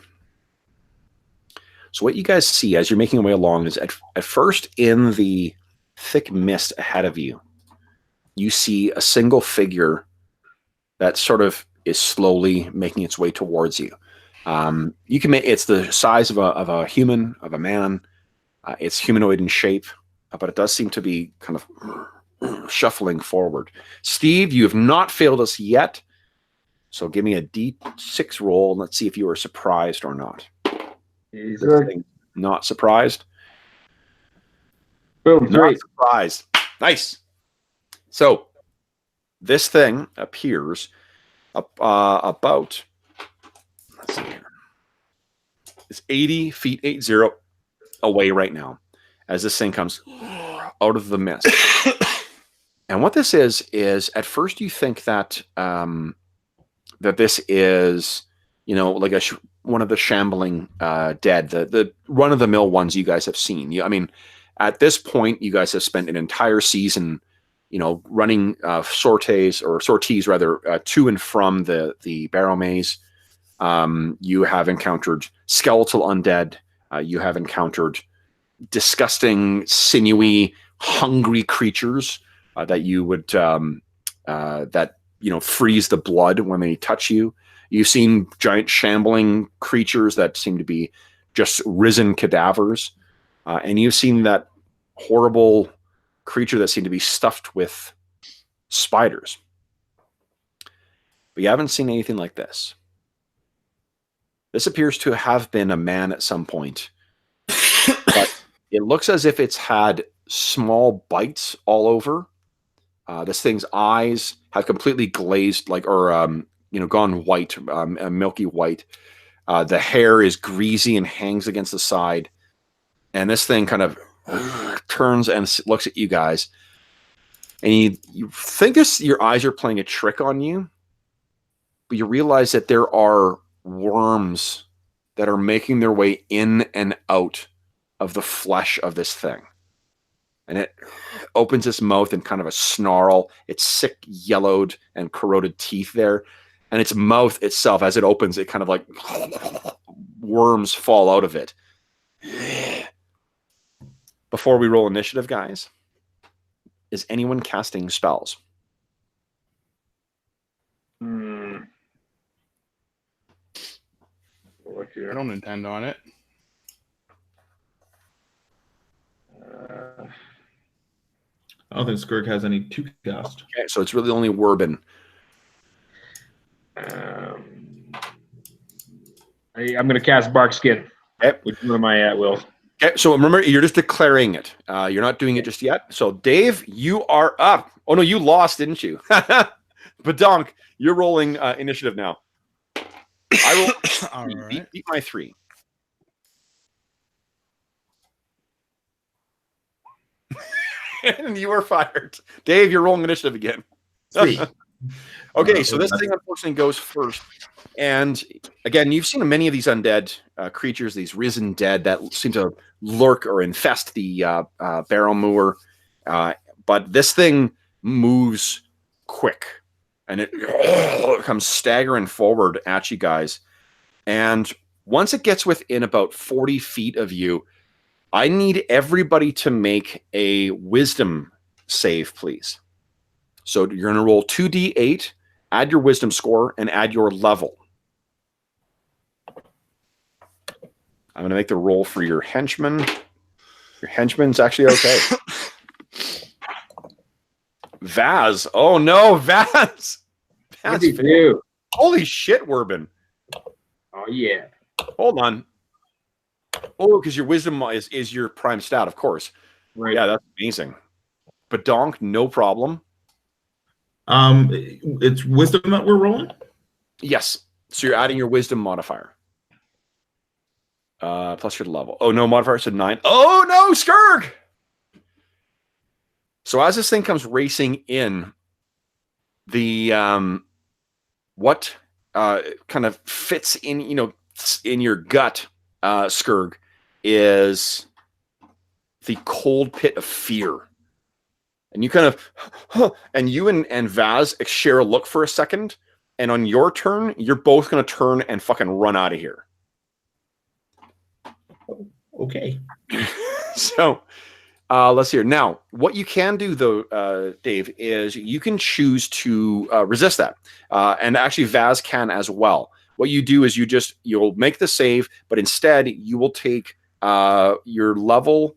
So what you guys see as you're making your way along is at first in the thick mist ahead of you, you see a single figure that sort of is slowly making its way towards you. You can make it's the size of a human, of a man. It's humanoid in shape, but it does seem to be kind of shuffling forward. Steve, you have not failed us yet. So give me a D6 roll and let's see if you are surprised or not. Not surprised. Boom, not surprised. Nice. So this thing appears about, let's see here. It's 80 feet, 80 away right now as this thing comes out of the mist. And what this is at first you think that that this is, like one of the shambling dead, the run-of-the-mill ones you guys have seen. I mean, at this point, you guys have spent an entire season, running sorties to and from the Barrowmaze. You have encountered skeletal undead. You have encountered disgusting, sinewy, hungry creatures that you would freeze the blood when they touch you. You've seen giant shambling creatures that seem to be just risen cadavers. And you've seen that horrible creature that seemed to be stuffed with spiders. But you haven't seen anything like this. This appears to have been a man at some point. But it looks as if it's had small bites all over. This thing's eyes have completely glazed, gone white, a milky white. The hair is greasy and hangs against the side. And this thing kind of turns and looks at you guys. And you think your eyes are playing a trick on you. But you realize that there are worms that are making their way in and out of the flesh of this thing. And it opens its mouth in kind of a snarl. It's sick, yellowed, and corroded teeth there. And its mouth itself, as it opens, it kind of like worms fall out of it. Before we roll initiative, guys, is anyone casting spells? I I don't intend on it. I don't think Skirk has any to cast. Okay, so it's really only Werbin. I'm going to cast Bark Skin. Okay. Which one of my wills? Okay, so remember, you're just declaring it. You're not doing it just yet. So, Dave, you are up. Oh, no, you lost, didn't you? Badonk, you're rolling initiative now. I roll. All right. Beat my 3. And you are fired. Dave, you're rolling initiative again. Sweet. Okay, so this thing unfortunately goes first. And again, you've seen many of these undead creatures, these risen dead that seem to lurk or infest the Barrowmoor. But this thing moves quick. And it comes staggering forward at you guys. And once it gets within about 40 feet of you, I need everybody to make a wisdom save, please. So you're going to roll 2d8, add your wisdom score, and add your level. I'm going to make the roll for your henchman. Your henchman's actually okay. Vaz. Oh, no, Vaz. What did you do? Holy shit, Werbin. Oh, yeah. Hold on. Oh, because your wisdom is your prime stat, of course. Right. Yeah, that's amazing. But Donk, no problem. It's wisdom that we're rolling? Yes. So you're adding your wisdom modifier. Plus your level. Oh, no modifier, so 9. Oh, no, Skurg! So as this thing comes racing in, the what kind of fits in, in your gut, Skurg, is the cold pit of fear. And you kind of, and you and Vaz share a look for a second, and on your turn, you're both going to turn and fucking run out of here. Okay. So, let's hear. Now, what you can do, though, Dave, is you can choose to resist that. And actually, Vaz can as well. What you do is you'll make the save, but instead you will take your level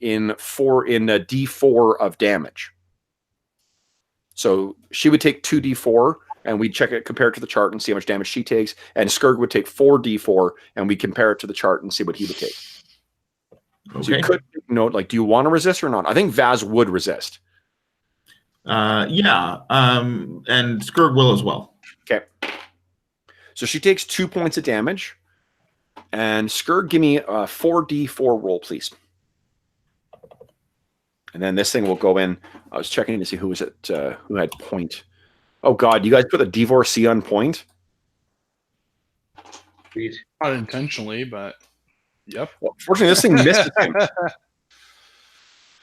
in a D4 of damage. So she would take 2d4, and we'd check it, compare it to the chart, and see how much damage she takes. And Skurg would take 4d4, and we compare it to the chart and see what he would take. Okay. So you could note, do you want to resist or not? I think Vaz would resist. Yeah. And Skirg will as well. Okay. So she takes 2 points of damage. And Skurg, give me a 4d4 roll, please. And then this thing will go in. I was checking to see who was at who had point. Oh God, you guys put the divorcee on point? Please. Not intentionally, but yep. Well, fortunately, this thing missed him.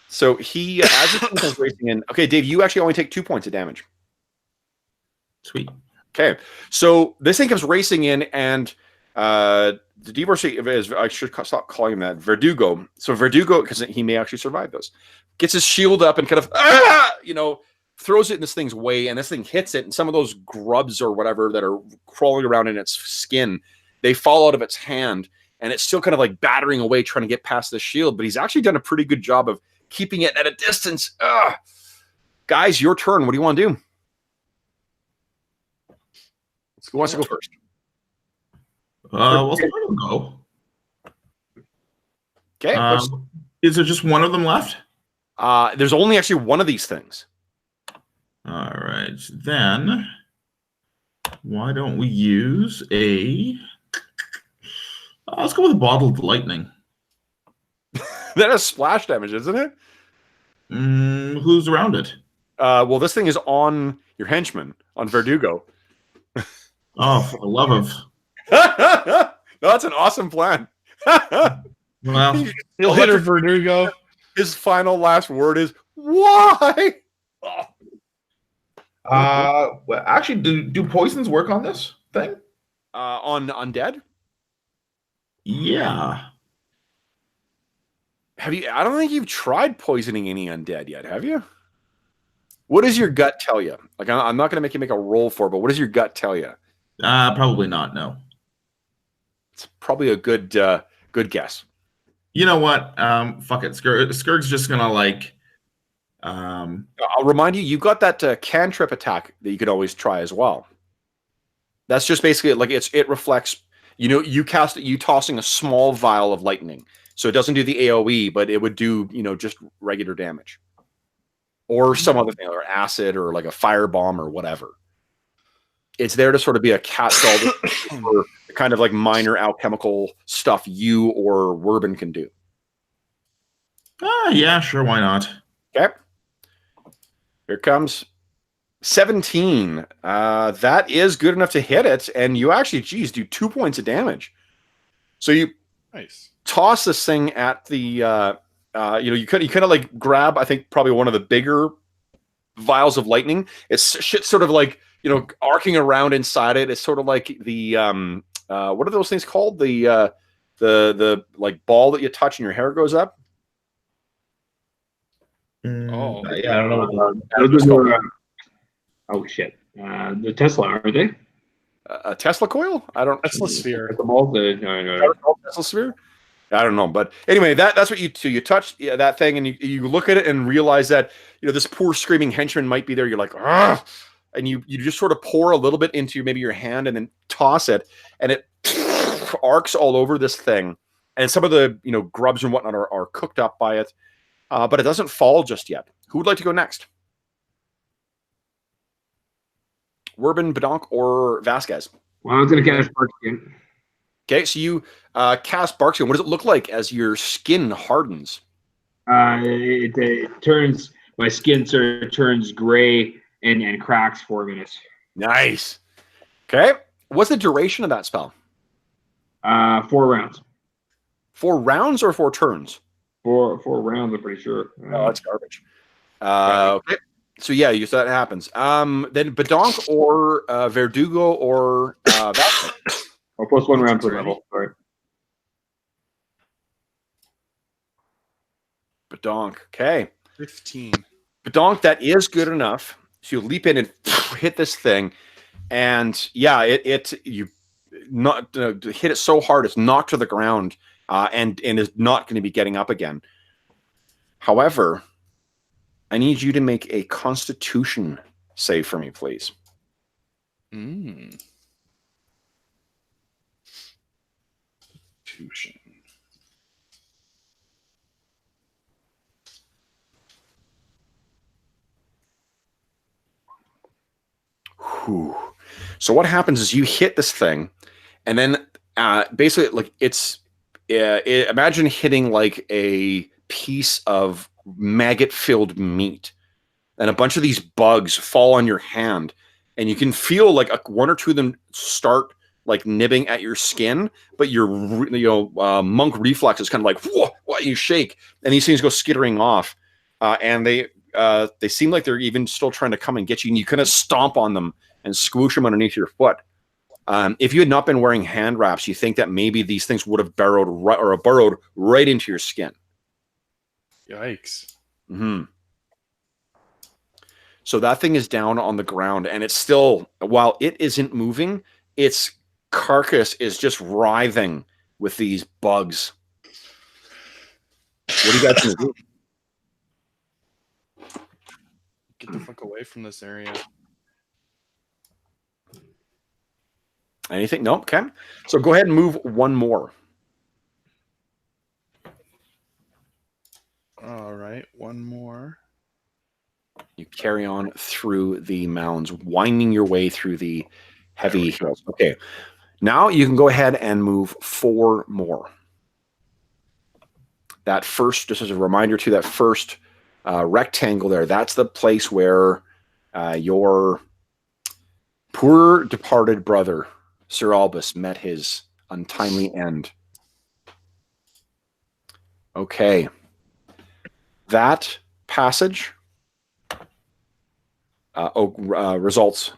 So he, as the thing comes racing in. Okay, Dave, you actually only take 2 points of damage. Sweet. Okay, so this thing comes racing in, and the divorcee is, I should stop calling him that, Verdugo. So Verdugo, because he may actually survive those, gets his shield up and kind of, throws it in this thing's way, and this thing hits it, and some of those grubs or whatever that are crawling around in its skin, they fall out of its hand, and it's still kind of like battering away trying to get past the shield, but he's actually done a pretty good job of keeping it at a distance. Ugh. Guys, your turn. What do you want to do? Who wants to go first? Well, Scarlet will go. Okay. Is there just one of them left? There's only actually one of these things. All right, then why don't we use a? Let's go with bottled lightning. That has splash damage, isn't it? Who's around it? Well, this thing is on your henchman, on Verdugo. Oh, for the love of! No, that's an awesome plan. Well, He'll hit her Verdugo. His final last word is why. well, actually, do poisons work on this thing? On Undead? Yeah. Have you? I don't think you've tried poisoning any Undead yet, have you? What does your gut tell you? Like, I'm not going to make you make a roll for it, but what does your gut tell you? Probably not. No. It's probably a good guess. You know what? Fuck it. Skirg's just gonna like. I'll remind you, you've got that cantrip attack that you could always try as well. That's just basically like it reflects. You know, you cast it, you tossing a small vial of lightning, so it doesn't do the AOE, but it would do just regular damage, or some other thing, or acid, or like a firebomb, or whatever. It's there to sort of be a catch-all for kind of like minor alchemical stuff you or Werbin can do. Yeah, sure, why not? Okay. Here comes 17. That is good enough to hit it, and you actually, do 2 points of damage. So you toss this thing at the, you kind of like grab, I think, probably one of the bigger vials of lightning. It's shit sort of like, arcing around inside it. It's sort of like the what are those things called? The like ball that you touch and your hair goes up. Oh, yeah, I don't know what oh shit! The Tesla, aren't they? A Tesla coil? I don't. Tesla sphere. The ball, Tesla sphere. I don't know, but anyway, that's what you do. You touch that thing, and you look at it and realize that this poor screaming henchman might be there. You're like, ah. And you just sort of pour a little bit into maybe your hand and then toss it, and it arcs all over this thing. And some of the grubs and whatnot are cooked up by it, but it doesn't fall just yet. Who would like to go next? Werbin, Bedonk, or Vasquez? Well, I was going to cast Barkskin. Okay, so you cast Barkskin. What does it look like as your skin hardens? It turns, my skin sort of turns gray and cracks 4 minutes. Nice. Okay. What's the duration of that spell? 4 rounds. 4 rounds or 4 turns? 4 rounds, I'm pretty sure. Oh, that's garbage. Okay. So yeah, so that happens. Then Bedonk or Verdugo or Vasquez. Oh, plus 1 round per level. Sorry. Bedonk. Okay. 15. Bedonk, that is good enough. So you leap in and hit this thing, and yeah, you not hit it so hard it's knocked to the ground, and is not going to be getting up again. However, I need you to make a Constitution save for me, please. Constitution. Whew. So what happens is you hit this thing, and then basically, like imagine hitting like a piece of maggot-filled meat, and a bunch of these bugs fall on your hand, and you can feel like one or two of them start like nibbing at your skin, but your monk reflex is kind of like whoa, you shake, and these things go skittering off, and they seem like they're even still trying to come and get you, and you kind of stomp on them and squoosh them underneath your foot. If you had not been wearing hand wraps, you think that maybe these things would have burrowed right into your skin. Yikes. Mm-hmm. So that thing is down on the ground, and it's still, while it isn't moving, its carcass is just writhing with these bugs. What do you guys do? Get the fuck away from this area. Anything? Nope. Okay. So go ahead and move one more. All right, one more. You carry on through the mounds, winding your way through the heavy hills. Okay. Now you can go ahead and move 4 more. That first, just as a reminder to that first rectangle there, that's the place where your poor departed brother, Sir Albus, met his untimely end. Okay. That passage results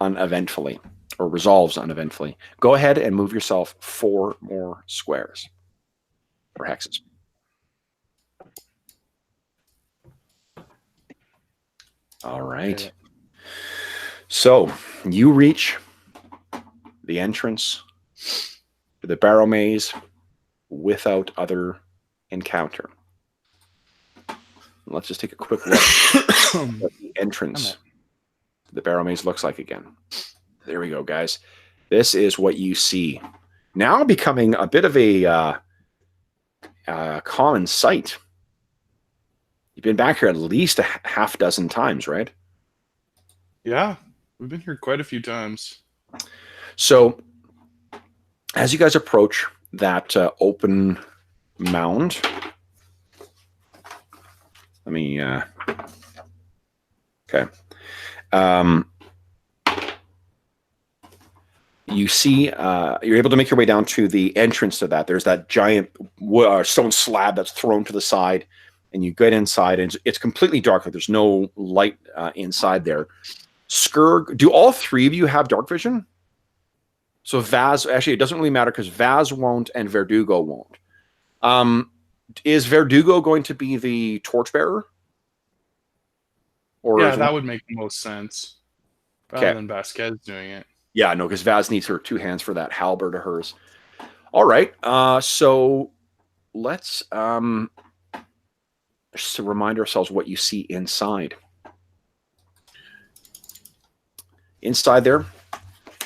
uneventfully, or resolves uneventfully. Go ahead and move yourself 4 more squares, or hexes. All right. Okay. So you reach the entrance to the Barrowmaze without other encounter. Let's just take a quick look at what the entrance to the Barrowmaze looks like again. There we go, guys. This is what you see. Now becoming a bit of a common sight. You've been back here at least a half dozen times, right? Yeah, we've been here quite a few times. So as you guys approach that open mound, let me, okay. You see, you're able to make your way down to the entrance to that. There's that giant stone slab that's thrown to the side, and you get inside, and it's completely dark. There's no light inside there. Skurg, do all 3 of you have dark vision? So Vaz, actually, it doesn't really matter because Vaz won't and Verdugo won't. Is Verdugo going to be the torchbearer? Or Yeah, that would make the most sense. Rather Okay. than Vasquez doing it. Yeah, no, because Vaz needs her 2 hands for that halberd of hers. All right, so let's just remind ourselves what you see inside. Inside there,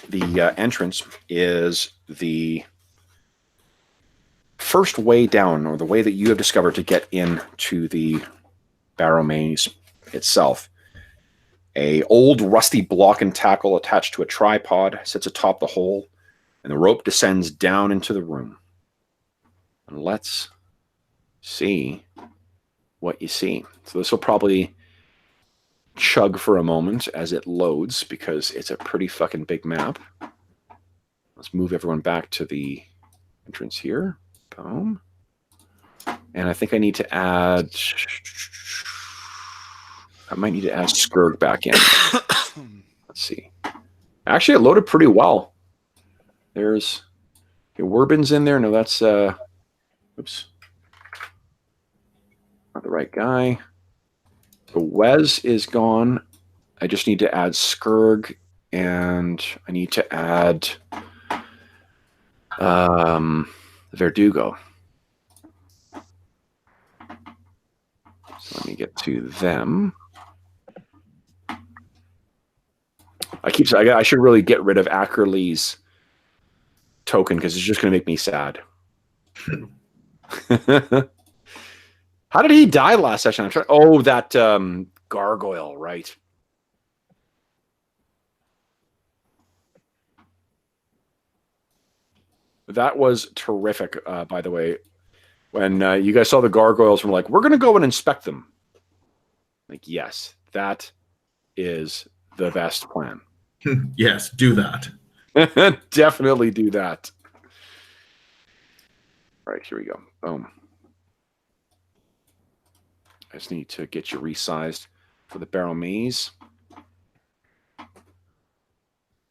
the entrance is the first way down, or the way that you have discovered to get into the Barrowmaze itself. A old rusty block and tackle attached to a tripod sits atop the hole, and the rope descends down into the room. And let's see what you see. So this will probably chug for a moment as it loads, because it's a pretty fucking big map. Let's move everyone back to the entrance here. Boom. And I think I need to add... I might need to add Skurg back in. Let's see. Actually, it loaded pretty well. There's... Okay, Werbin's in there. No, that's... oops. Not the right guy. So Wes is gone. I just need to add Skurg, and I need to add Verdugo. So let me get to them. I should really get rid of Ackerley's token, because it's just going to make me sad. How did he die last session? I'm trying. Oh, that gargoyle, right? That was terrific, by the way. When you guys saw the gargoyles, we're like, we're going to go and inspect them. Like, yes, that is the best plan. Yes, do that. Definitely do that. All right, here we go. Boom. I just need to get you resized for the Barrowmaze.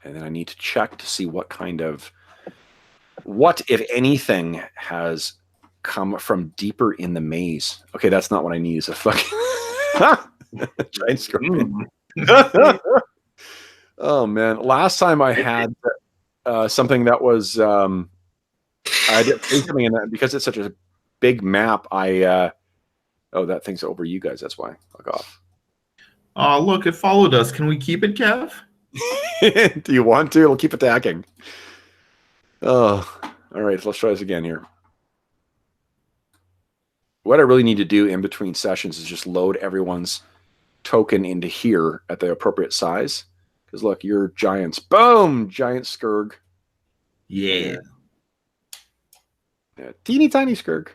And then I need to check to see what kind of... What, if anything, has come from deeper in the maze. Okay, that's not what I need. Is a fucking giant scorpion. Oh man! Last time I had something that was I did something in that, because it's such a big map. Oh, that thing's over you guys. That's why. Fuck off. Oh, look, it followed us. Can we keep it, Kev? Do you want to? It'll keep attacking. Oh, all right. Let's try this again here. What I really need to do in between sessions is just load everyone's token into here at the appropriate size. Because look, you're giants. Boom! Giant Scourg. Yeah. Yeah, teeny tiny Scourg.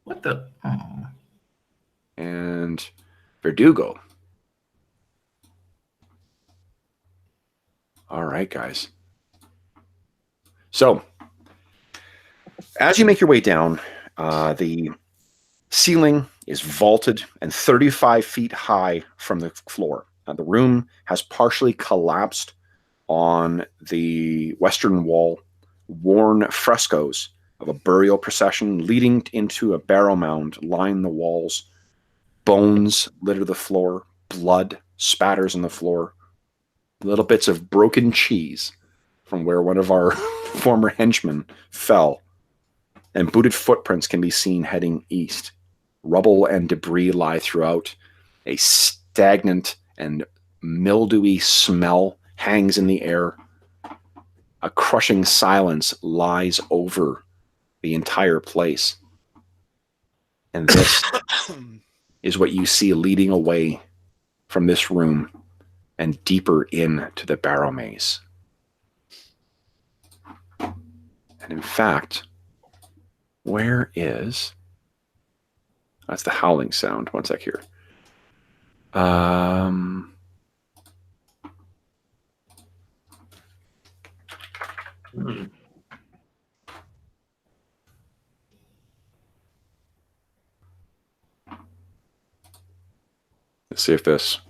What the? Oh. And Verdugo. All right, guys. So, as you make your way down, the ceiling is vaulted and 35 feet high from the floor. The room has partially collapsed on the western wall. Worn frescoes of a burial procession leading into a barrow mound line the walls. Bones litter the floor. Blood spatters on the floor. Little bits of broken cheese from where one of our former henchmen fell. And booted footprints can be seen heading east. Rubble and debris lie throughout. A stagnant and mildewy smell hangs in the air. A crushing silence lies over the entire place. And this is what you see leading away from this room and deeper into the Barrowmaze. And in fact, where is... That's the howling sound. One sec here. Let's see if this...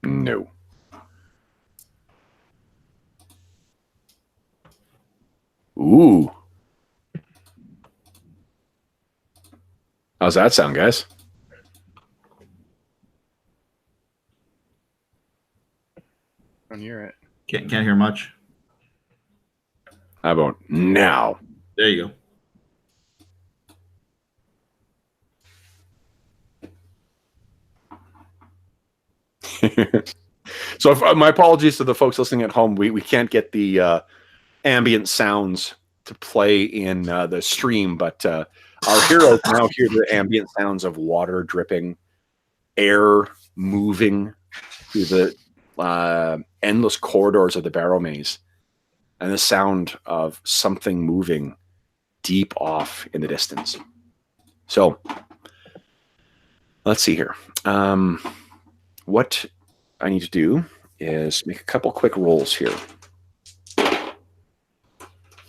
No. Ooh. How's that sound, guys? I don't hear it. Can't hear much. How about now? There you go. So my apologies to the folks listening at home. We can't get the ambient sounds to play in the stream, but our heroes now hear the ambient sounds of water dripping, air moving through the endless corridors of the Barrowmaze, and the sound of something moving deep off in the distance. So let's see here. What I need to do is make a couple quick rolls here.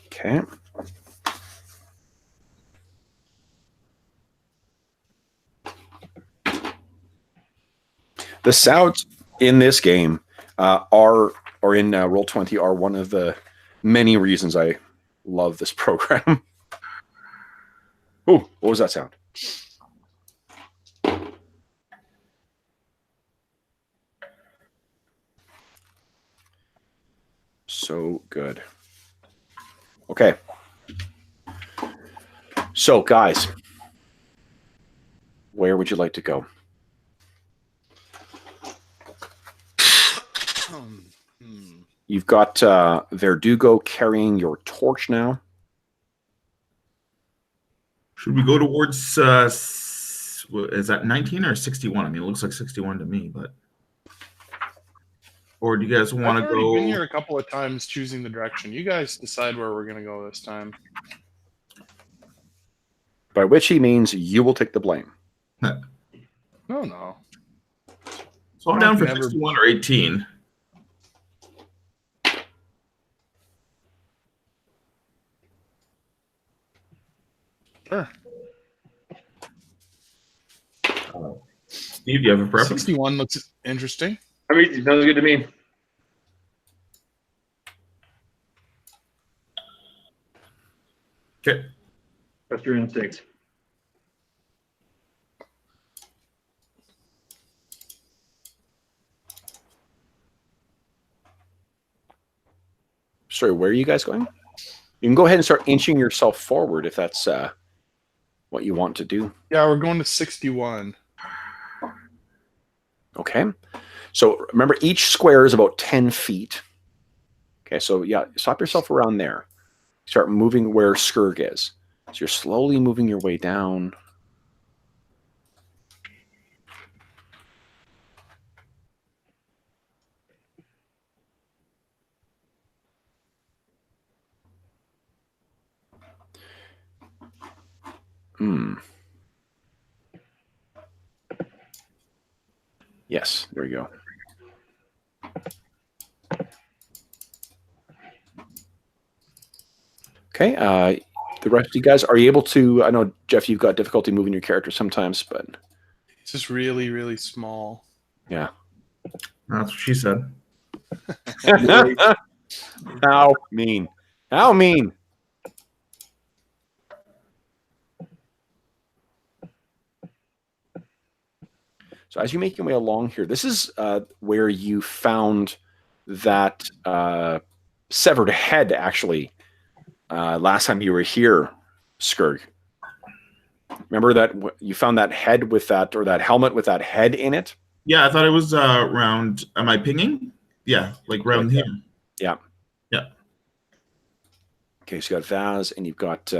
Okay. The sounds in this game or in Roll20 are one of the many reasons I love this program. Oh, what was that sound? So good. Okay. So, guys, where would you like to go? You've got Verdugo carrying your torch now. Should we go towards, is that 19 or 61? I mean, it looks like 61 to me, but... Or do you guys want to go... I've been here a couple of times choosing the direction. You guys decide where we're going to go this time. By which he means you will take the blame. No. So I'm down for 61 or 18. Sure. Steve, do you have a preference? 61 looks interesting. I mean, sounds good to me. Okay. Trust your instincts. Sorry, where are you guys going? You can go ahead and start inching yourself forward if that's what you want to do. Yeah, we're going to 61. Okay. So remember, each square is about 10 feet. Okay, so yeah, stop yourself around there. Start moving where Skurg is. So you're slowly moving your way down. Yes, there you go. Okay, the rest of you guys, are you able to, I know, Jeff, you've got difficulty moving your character sometimes, but... It's just really, really small. Yeah. That's what she said. How mean. How mean. So as you make your way along here, this is where you found that severed head, actually, last time you were here, Skurg. Remember that you found that head with that, or that helmet with that head in it? Yeah, I thought it was round. Am I pinging? Yeah, like round here. Yeah. Yeah. Okay, so you got Vaz and you've got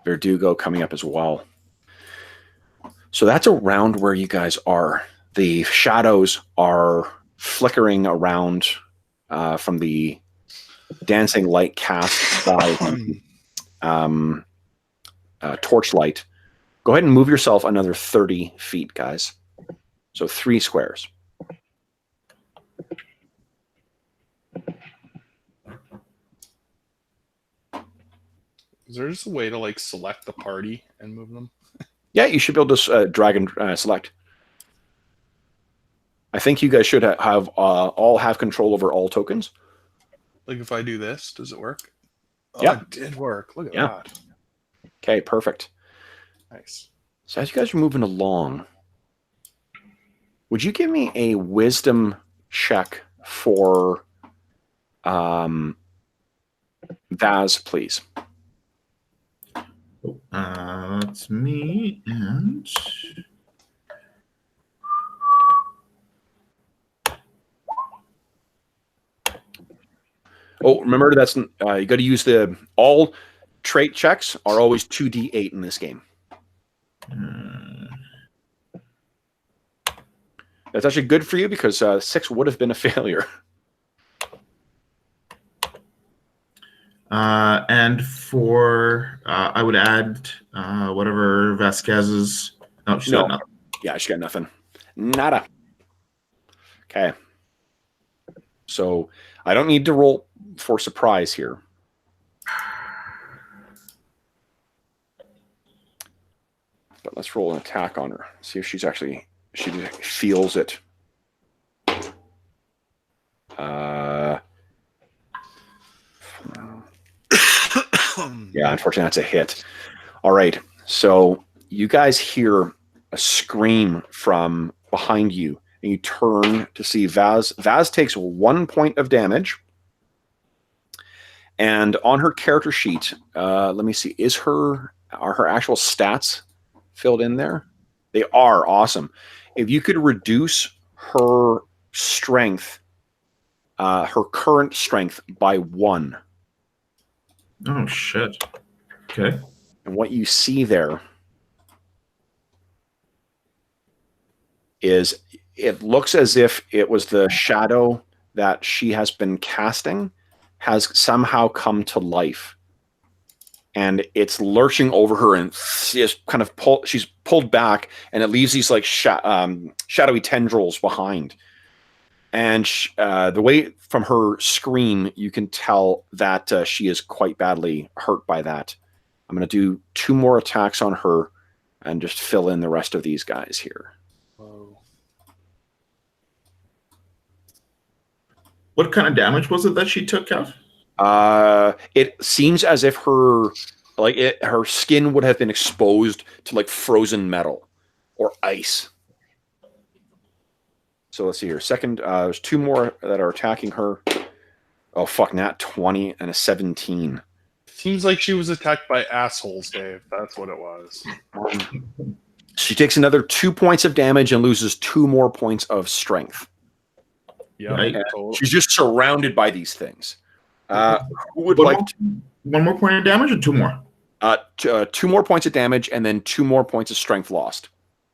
Verdugo coming up as well. So that's around where you guys are. The shadows are flickering around from the dancing light cast by torchlight. Go ahead and move yourself another 30 feet, guys. So 3 squares. Is there just a way to like select the party and move them? Yeah, you should be able to drag and select. I think you guys should have all have control over all tokens. Like if I do this, does it work? Yeah, it did work. Look at that. Okay, perfect. Nice. So as you guys are moving along, would you give me a wisdom check for Vaz, please? That's me, and oh, remember that's you got to use the all trait checks are always 2d8 in this game. That's actually good for you because 6 would have been a failure. and for I would add whatever Vasquez's. Oh, she's got nothing. Yeah, she got nothing. Nada. Okay. So I don't need to roll for surprise here. But let's roll an attack on her. See if she's actually, she feels it. Yeah, unfortunately, that's a hit. All right. So you guys hear a scream from behind you, and you turn to see Vaz. Vaz takes 1 point of damage. And on her character sheet, let me see, are her actual stats filled in there? They are. Awesome. If you could reduce her strength, her current strength by 1. Oh, shit. Okay. And what you see there is it looks as if it was the shadow that she has been casting has somehow come to life. And it's lurching over her and she's kind of she's pulled back, and it leaves these like shadowy tendrils behind. And the way from her scream, you can tell that she is quite badly hurt by that. I'm going to do 2 more attacks on her and just fill in the rest of these guys here. Whoa. What kind of damage was it that she took out? It seems as if her skin would have been exposed to like frozen metal or ice. So let's see here. Second, there's 2 more that are attacking her. Oh, fuck, nat 20 and a 17. Seems like she was attacked by assholes, Dave. That's what it was. She takes another 2 points of damage and loses 2 more points of strength. Yeah, Right. She's just surrounded by these things. Who would like one more point of damage or 2 more? 2 more points of damage and then 2 more points of strength lost.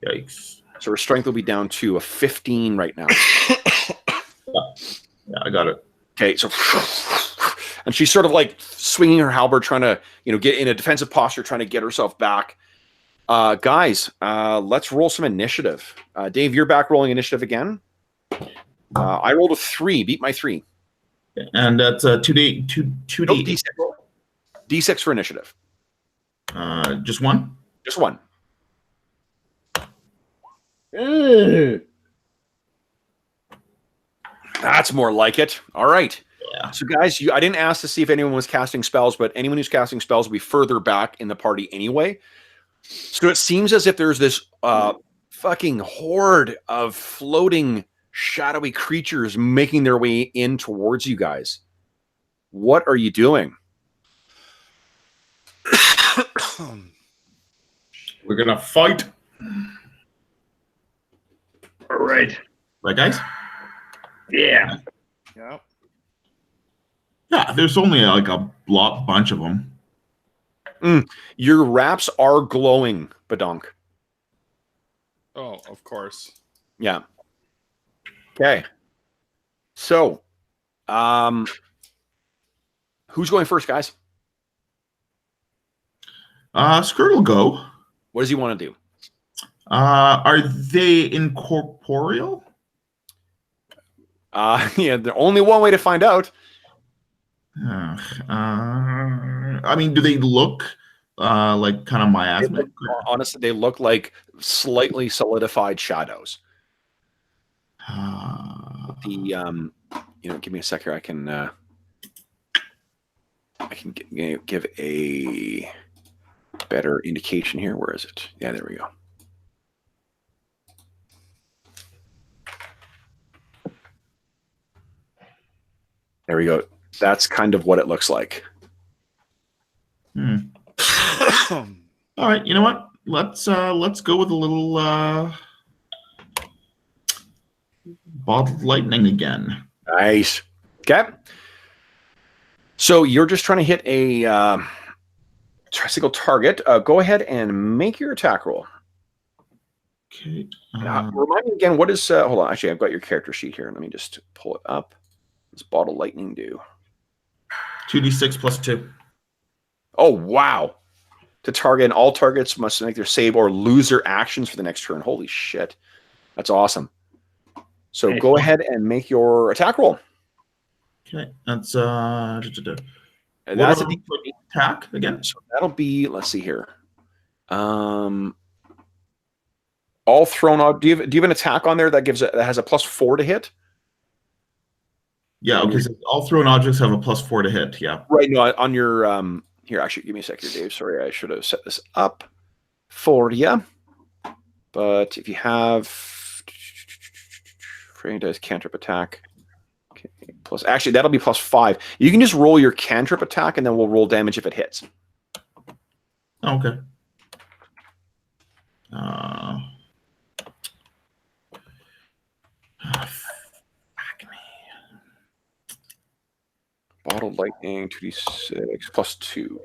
Yikes. So her strength will be down to a 15 right now. Yeah, I got it. Okay, so and she's sort of like swinging her halberd, trying to get in a defensive posture, trying to get herself back. Guys, let's roll some initiative. Dave, you're back rolling initiative again. I rolled a 3, beat my 3. And that's 2D. Nope, D6. D6 for initiative. Just one? Just one. That's more like it. All right. Yeah. So, guys, I didn't ask to see if anyone was casting spells, but anyone who's casting spells will be further back in the party anyway. So it seems as if there's this fucking horde of floating, shadowy creatures making their way in towards you guys. What are you doing? We're going to fight. All right. Right, guys? Yeah. Yeah. Yeah, there's only like a bunch of them. Your wraps are glowing, Badonk. Oh, of course. Yeah. Okay. So, who's going first, guys? Skirt will go. What does he want to do? Are they incorporeal? Yeah, there's only one way to find out. I mean, do they look like kind of miasmic? Honestly, they look like slightly solidified shadows. Give me a sec here. I can give a better indication here. Where is it? Yeah, there we go. There we go. That's kind of what it looks like. All right, you know what? Let's go with a little bottled lightning again. Nice. Okay. So you're just trying to hit a single target. Go ahead and make your attack roll. Okay. Remind me again, what is... hold on. Actually, I've got your character sheet here. Let me just pull it up. What's bottle lightning do? 2d6 plus 2. Oh, wow. To target, and all targets must make their save or lose their actions for the next turn. Holy shit. That's awesome. So go ahead and make your attack roll. Okay. That's And that's a attack again. So that'll be, let's see here. All thrown out. Do you have an attack on there that has a +4 to hit? Yeah, okay. So all thrown objects have a +4 to hit. Yeah. Right. No, on your here, actually, give me a second, Dave. Sorry, I should have set this up for you. But if you have Frame does cantrip attack. Okay, plus actually that'll be +5. You can just roll your cantrip attack and then we'll roll damage if it hits. Okay. Bottled lightning, 2d6 +2.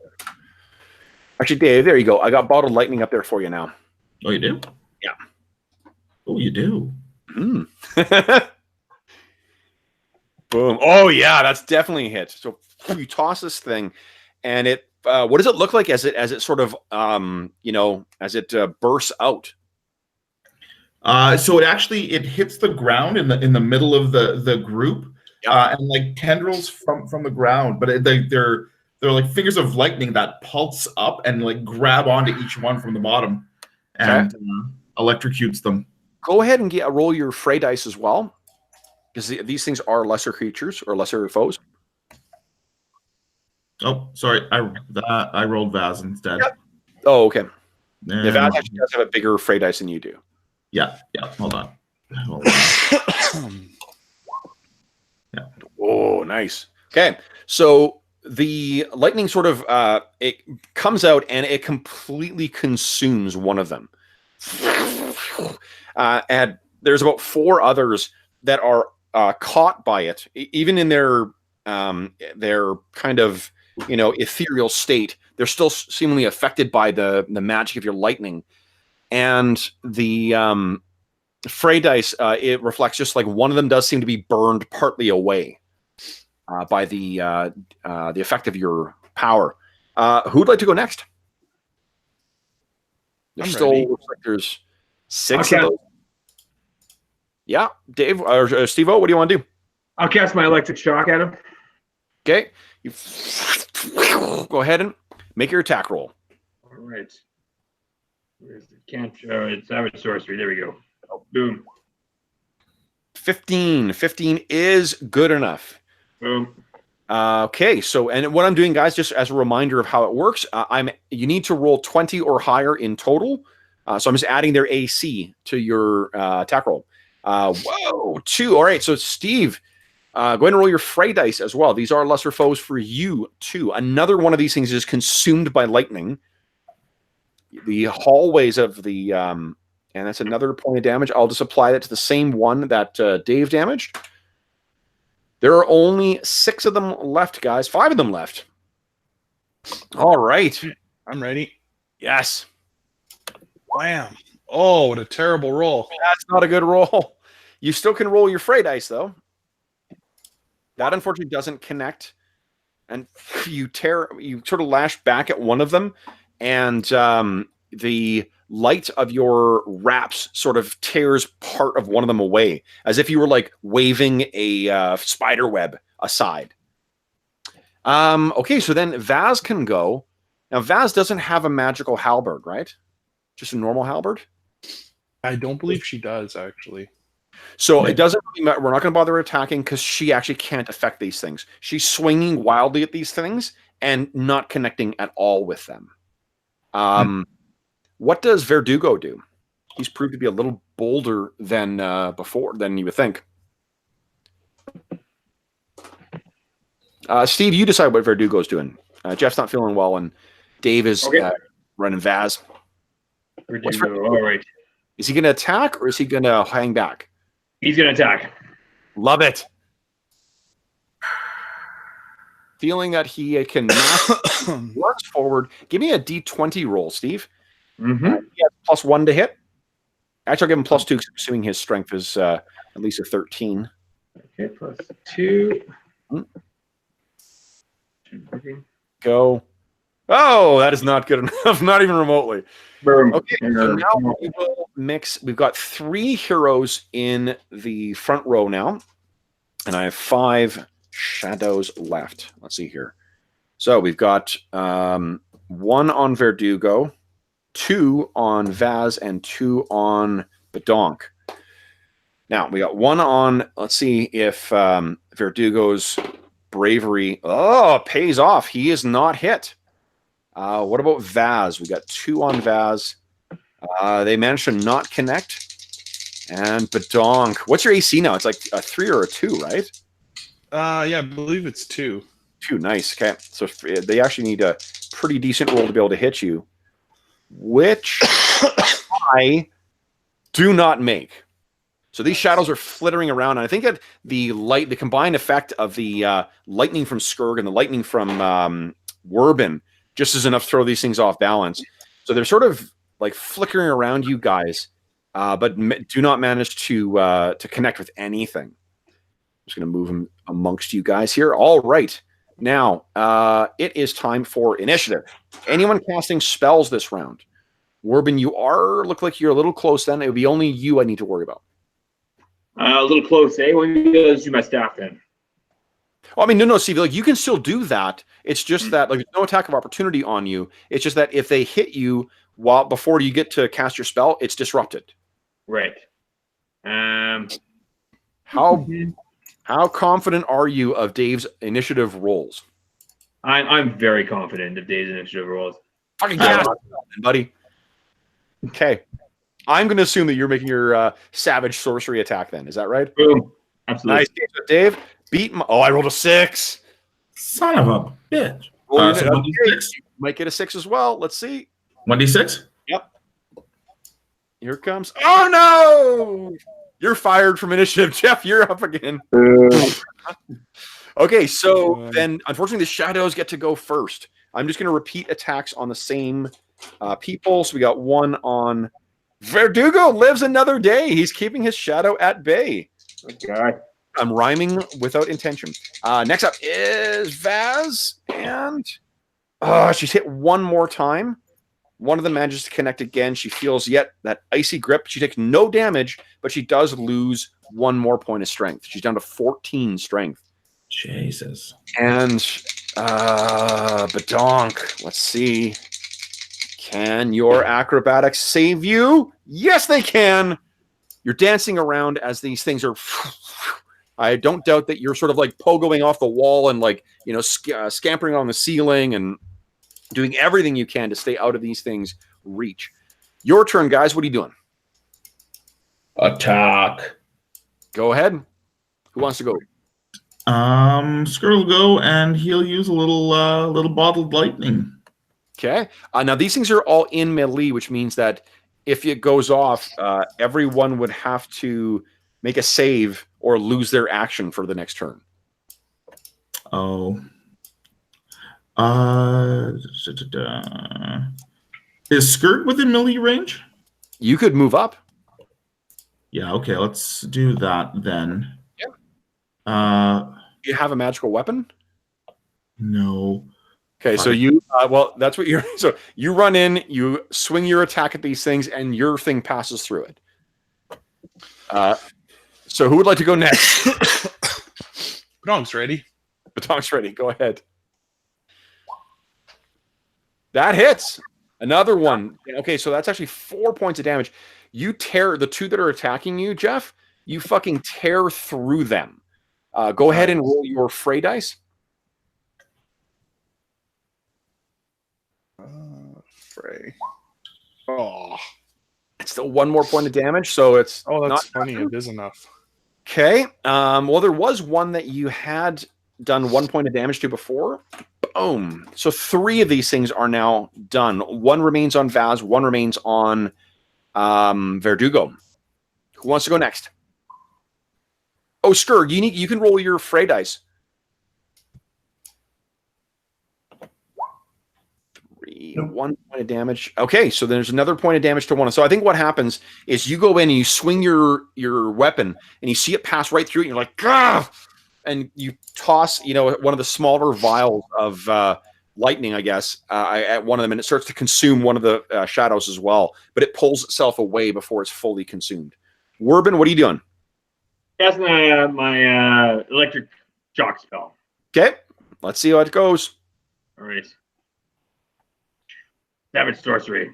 Actually, Dave, there you go. I got bottled lightning up there for you now. Oh, you do? Yeah. Oh, you do? Boom. Oh, yeah, that's definitely a hit. So you toss this thing, and it. What does it look like as it sort of as it bursts out? So it hits the ground in the middle of the group. And like tendrils from the ground, but they're like fingers of lightning that pulse up and like grab onto each one from the bottom and electrocutes them. Go ahead and roll your fray dice as well, because these things are lesser creatures or lesser foes. Oh, sorry, I rolled Vaz instead. Yep. Oh, okay. Yeah, Vaz actually does have a bigger fray dice than you do. Yeah. Hold on. Yeah. Oh, nice. Okay, so the lightning sort of it comes out and it completely consumes one of them. and there's about 4 others that are caught by it, even in their kind of ethereal state. They're still seemingly affected by the magic of your lightning, and the fray dice. It reflects just like one of them does seem to be burned partly away by the effect of your power. Who'd like to go next? There's I'm still ready. looks like there's 6 Okay. of those. Yeah, Dave or Steve-O, what do you want to do? I'll cast my electric shock at him. Okay, you go ahead and make your attack roll. All right. Where's the can't show? It's Savage Sorcery. There we go. Oh, boom. 15. 15 is good enough. Boom. Okay, so and what I'm doing, guys, just as a reminder of how it works, you need to roll 20 or higher in total. So I'm just adding their AC to your attack roll. Whoa, 2. All right, so Steve, go ahead and roll your fray dice as well. These are lesser foes for you too. Another one of these things is consumed by lightning. The hallways of the and that's another point of damage. I'll just apply that to the same one that Dave damaged. There are only 6 of them left, guys. 5 of them left. All right. I'm ready. Yes. Wham. Oh, what a terrible roll. That's not a good roll. You still can roll your fray dice, though. That unfortunately doesn't connect. And you sort of lash back at one of them, and the light of your wraps sort of tears part of one of them away, as if you were like waving a spider web aside. Okay, so then Vaz can go. Now, Vaz doesn't have a magical halberd, right? Just a normal halberd? I don't believe she does, actually. So it doesn't really matter. We're not going to bother attacking because she actually can't affect these things. She's swinging wildly at these things and not connecting at all with them. What does Verdugo do? He's proved to be a little bolder than than you would think. Steve, you decide what Verdugo's doing. Jeff's not feeling well, and Dave is running Vaz. Verdugo. All right. Is he going to attack or is he going to hang back? He's going to attack. Love it. Feeling that he can runs forward. Give me a D20 roll, Steve. Mm-hmm. He has +1 to hit. Actually, I'll give him +2 because I'm assuming his strength is at least a 13. Okay, +2. Go. Oh, that is not good enough. Not even remotely. Boom. Okay, so now we will mix. We've got 3 heroes in the front row now, and I have 5 shadows left. Let's see here. So we've got 1 on Verdugo, 2 on Vaz, and 2 on Badonk. Now we got 1 on. Let's see if Verdugo's bravery pays off. He is not hit. What about Vaz? We got 2 on Vaz. They managed to not connect. And Badonk. What's your AC now? It's like a 3 or a 2, right? Yeah, I believe it's 2. 2, nice. Okay, so they actually need a pretty decent roll to be able to hit you, which I do not make. So these shadows are flittering around, and I think that the combined effect of the lightning from Skurg and the lightning from Wurbin just is enough to throw these things off balance. So they're sort of like flickering around you guys, but do not manage to connect with anything. I'm just going to move them amongst you guys here. All right. Now, it is time for initiative. Anyone casting spells this round? Wurbin, look like you're a little close then. It would be only you I need to worry about. A little close, eh? Well, let's do my staff then. Well, I mean, no, Steve. Like you can still do that. It's just that like there's no attack of opportunity on you. It's just that if they hit you before you get to cast your spell, it's disrupted. Right. How confident are you of Dave's initiative rolls? I'm very confident of Dave's initiative rolls. Fucking gas, buddy. Okay, I'm going to assume that you're making your savage sorcery attack. Then is that right? Boom. Absolutely. Nice, Dave. Beat my. Oh, I rolled a 6. Son of a bitch. So 1d6? You might get a 6 as well. Let's see. 1d6? Yep. Here comes. Oh no! You're fired from initiative, Jeff. You're up again. Okay, so then unfortunately the shadows get to go first. I'm just going to repeat attacks on the same people. So we got one on Verdugo. Lives another day. He's keeping his shadow at bay. Okay. I'm rhyming without intention. Next up is Vaz, and she's hit one more time. One of them manages to connect again. She feels yet that icy grip. She takes no damage, but she does lose one more point of strength. She's down to 14 strength. Jesus. And Badonk, let's see. Can your acrobatics save you? Yes, they can. You're dancing around as these things are. I don't doubt that you're sort of like pogoing off the wall and like, scampering on the ceiling and doing everything you can to stay out of these things' reach. Your turn, guys. What are you doing? Attack. Go ahead. Who wants to go? Skirt will go and he'll use a little bottled lightning. Okay. Now these things are all in melee, which means that if it goes off, everyone would have to make a save or lose their action for the next turn. Oh. Is Skirt within melee range? You could move up. Yeah, okay, let's do that then. Yeah. You have a magical weapon? No. Okay, so you that's what you're so you run in, you swing your attack at these things, and your thing passes through it. So who would like to go next? Badonk's ready. Badonk's ready. Go ahead. That hits. Another one. Okay, so that's actually 4 points of damage. You tear the two that are attacking you, Jeff. You fucking tear through them. Go ahead and roll your fray dice. Fray. Oh. It's still one more point of damage, so it's that's not funny. nothing. It is enough. Okay. Well, there was one that you had done 1 point of damage to before. Boom. So 3 of these things are now done. One remains on Vaz. One remains on Verdugo. Who wants to go next? Oh, Skur, you can roll your fray dice. 3, 1 point of damage. Okay, so there's another point of damage to one. So I think what happens is you go in and you swing your weapon and you see it pass right through it. And you're like, ah! And you toss, one of the smaller vials of lightning, I guess, at one of them, and it starts to consume one of the shadows as well. But it pulls itself away before it's fully consumed. Werbin, what are you doing? That's my electric shock spell. Okay, let's see how it goes. All right. Savage sorcery.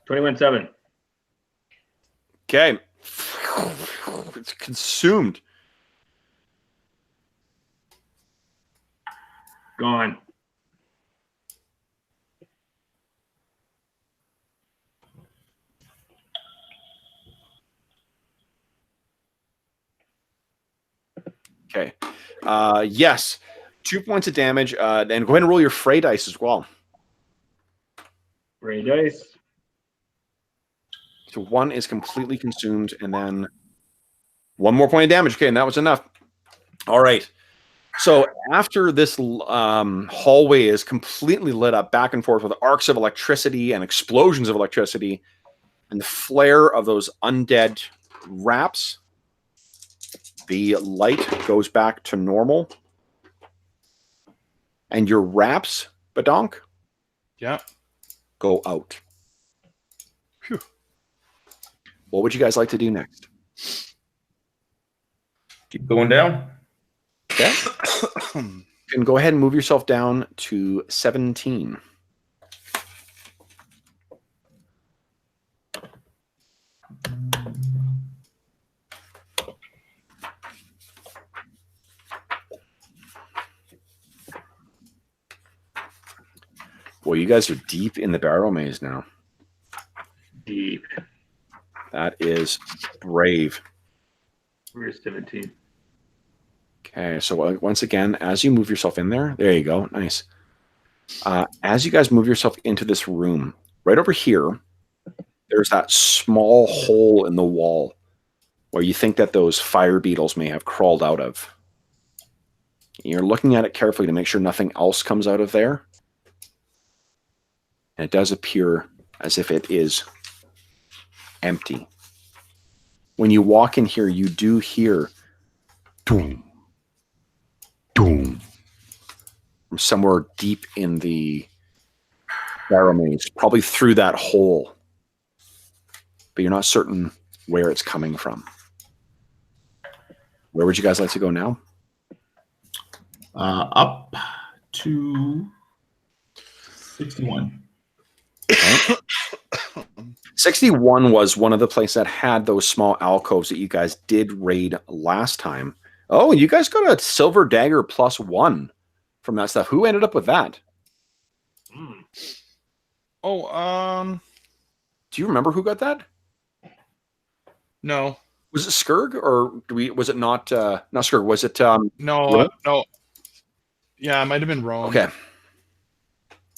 21-7. Okay. It's consumed. Gone. Okay. Yes. 2 points of damage. And go ahead and roll your fray dice as well. Fray dice. So 1 is completely consumed, and then 1 more point of damage. Okay, and that was enough. All right. So after this hallway is completely lit up back and forth with arcs of electricity and explosions of electricity, and the flare of those undead wraps, the light goes back to normal. And your wraps, Badonk, go out. Whew. What would you guys like to do next? Keep going down. Okay. You can go ahead and move yourself down to 17. Well, you guys are deep in the Barrowmaze now. Deep. That is brave. We're 17. Okay, so once again, as you move yourself in there you go, nice. As you guys move yourself into this room, right over here, there's that small hole in the wall where you think that those fire beetles may have crawled out of. You're looking at it carefully to make sure nothing else comes out of there. And it does appear as if it is empty. When you walk in here, you do hear doom, doom, from somewhere deep in the Barrowmaze, probably through that hole. But you're not certain where it's coming from. Where would you guys like to go now? Up to 61. Okay. 61 was one of the places that had those small alcoves that you guys did raid last time. Oh, you guys got a silver dagger +1 from that stuff. Who ended up with that? Oh, Do you remember who got that? no. Was it Skurg or was it not Skurg? Was it No, Rowan? no. Yeah, it might have been Rowan. Okay.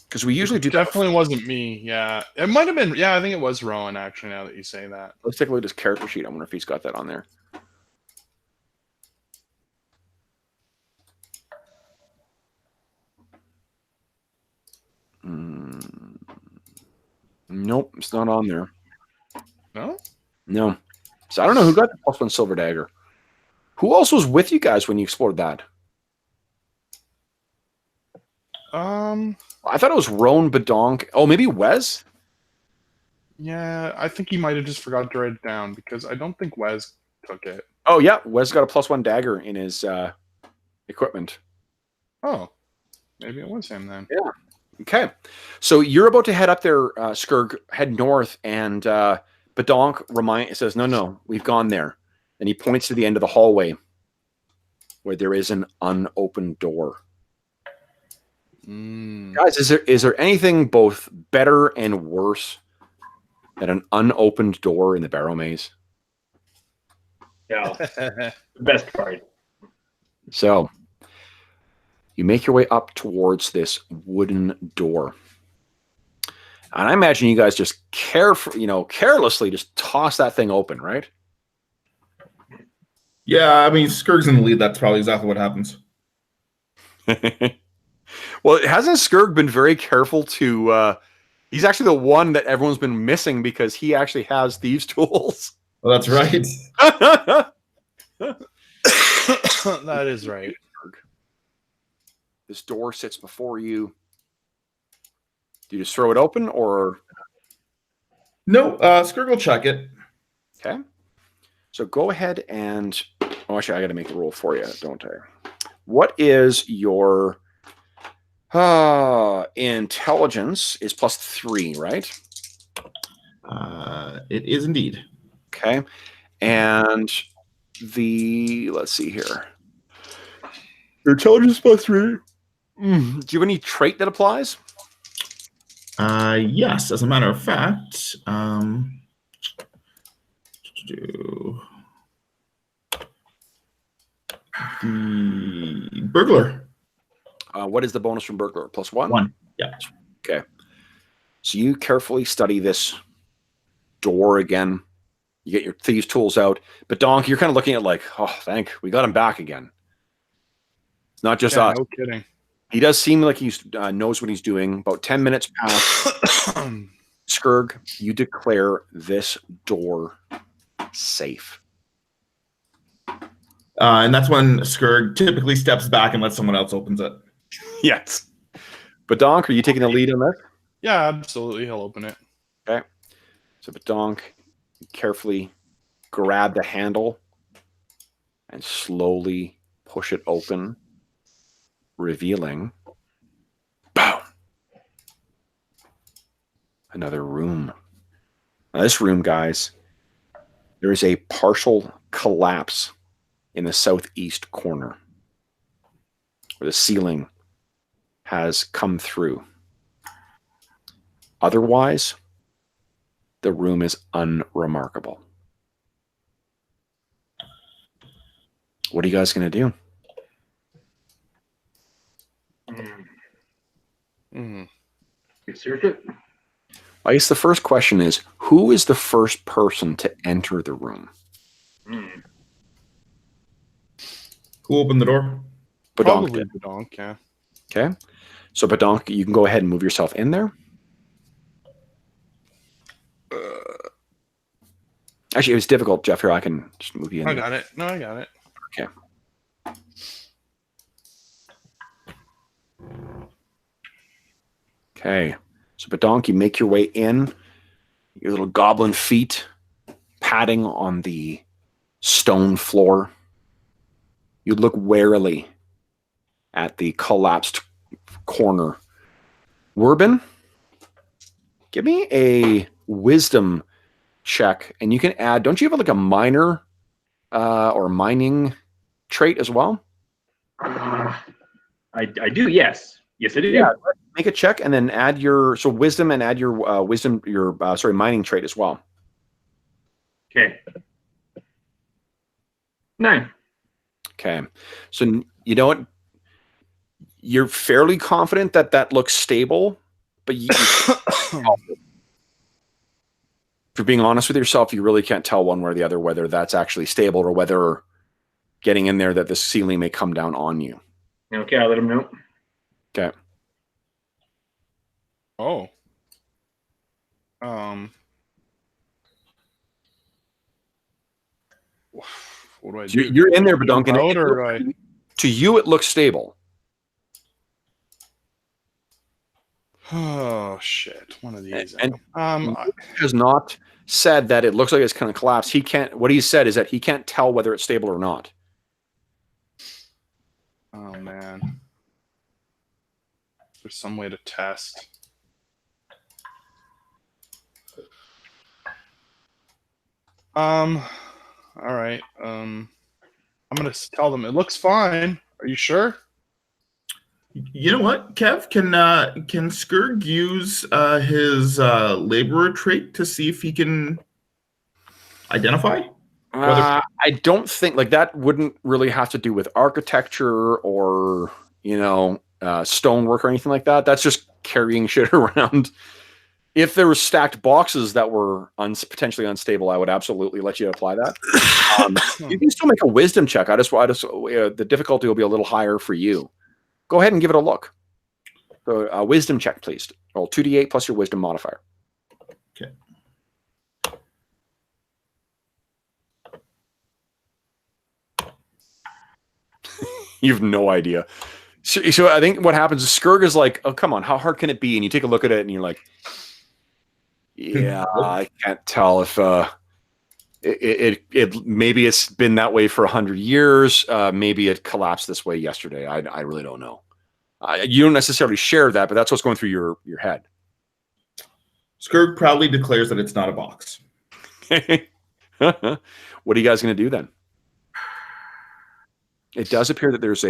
Because we usually do Definitely wasn't me. Yeah, it might have been. Yeah, I think it was Rowan. Actually, now that you say that. Let's take a look at his character sheet. I wonder if he's got that on there. Nope, it's not on there. No. No. So I don't know who got the +1 silver dagger. Who else was with you guys when you explored that? I thought it was Roan, Badonk. Oh, maybe Wes? Yeah, I think he might have just forgot to write it down because I don't think Wes took it. Oh, yeah. Wes got a +1 dagger in his equipment. Oh, maybe it was him then. Yeah. Okay. So you're about to head up there, Skurg, head north, and Badonk says, no, we've gone there. And he points to the end of the hallway where there is an unopened door. Guys, is there anything both better and worse than an unopened door in the Barrowmaze? Yeah, the best part. So you make your way up towards this wooden door. And I imagine you guys just carelessly just toss that thing open, right? Yeah, I mean, Skurg's in the lead. That's probably exactly what happens. Well, hasn't Skurg been very careful to... he's actually the one that everyone's been missing because he actually has thieves' tools. Well, that's right. That is right. This door sits before you. Do you just throw it open, or... No, Skurg will check it. Okay. So go ahead and... Oh, actually, I got to make the roll for you, don't I? What is your... intelligence is +3, right? It is indeed. Okay. And let's see here. Your intelligence +3. Do you have any trait that applies? Yes, as a matter of fact, the burglar. What is the bonus from burglar? +1? 1. Yeah. Okay. So you carefully study this door again. You get your thieves' tools out. But Donk, you're kind of looking at like, oh, we got him back again. It's not just us. No kidding. He does seem like he knows what he's doing. About 10 minutes pass. Skurg, you declare this door safe. And that's when Skurg typically steps back and lets someone else opens it. Yes. Badonk, are you taking the lead on that? Yeah, absolutely. He'll open it. Okay. So Badonk, carefully grab the handle and slowly push it open, revealing boom, another room. Now this room, guys, there is a partial collapse in the southeast corner where the ceiling has come through. Otherwise, the room is unremarkable. What are you guys going to do? You search it? I guess the first question is, who is the first person to enter the room? Who opened the door? Badonk Probably did. Badonk, yeah. Okay. So Badonk, you can go ahead and move yourself in there. Actually, it was difficult, Jeff. Here, I can just move you in I there. got it. No, I got it. Okay. Okay. So Badonk, you make your way in. Your little goblin feet padding on the stone floor. You look warily at the collapsed corner. Wurbin, give me a wisdom check, and you can add. Don't you have like a miner or mining trait as well? I do. Yes. Yes, I do. Yeah. Make a check, and then add your wisdom, and add your wisdom, your mining trait as well. Okay. 9. Okay. So you know what? You're fairly confident that that looks stable, but if you're being honest with yourself, you really can't tell one way or the other whether that's actually stable or whether getting in there that the ceiling may come down on you. Okay, I'll let him know. Okay. Oh. What do I do? You're in there, Badonk. To you, it looks stable. Oh shit! One of these. And has not said that it looks like it's kind of collapsed. He can't. What he said is that he can't tell whether it's stable or not. Oh man. There's some way to test. All right. I'm gonna tell them it looks fine. Are you sure? You know what, Kev? Can Skurg use his laborer trait to see if he can identify? I don't think like that wouldn't really have to do with architecture or stonework or anything like that. That's just carrying shit around. If there were stacked boxes that were potentially unstable, I would absolutely let you apply that. You can still make a wisdom check. The difficulty will be a little higher for you. Go ahead and give it a look. So, a wisdom check, please. Roll 2d8 plus your wisdom modifier. Okay. You have no idea. So I think what happens is Skurg is like, oh, come on, how hard can it be? And you take a look at it and you're like, yeah, I can't tell if it maybe it's been that way for 100 years. Maybe it collapsed this way yesterday. I really don't know. You don't necessarily share that, but that's what's going through your head. Skurg proudly declares that it's not a box. What are you guys going to do then? It does appear that there's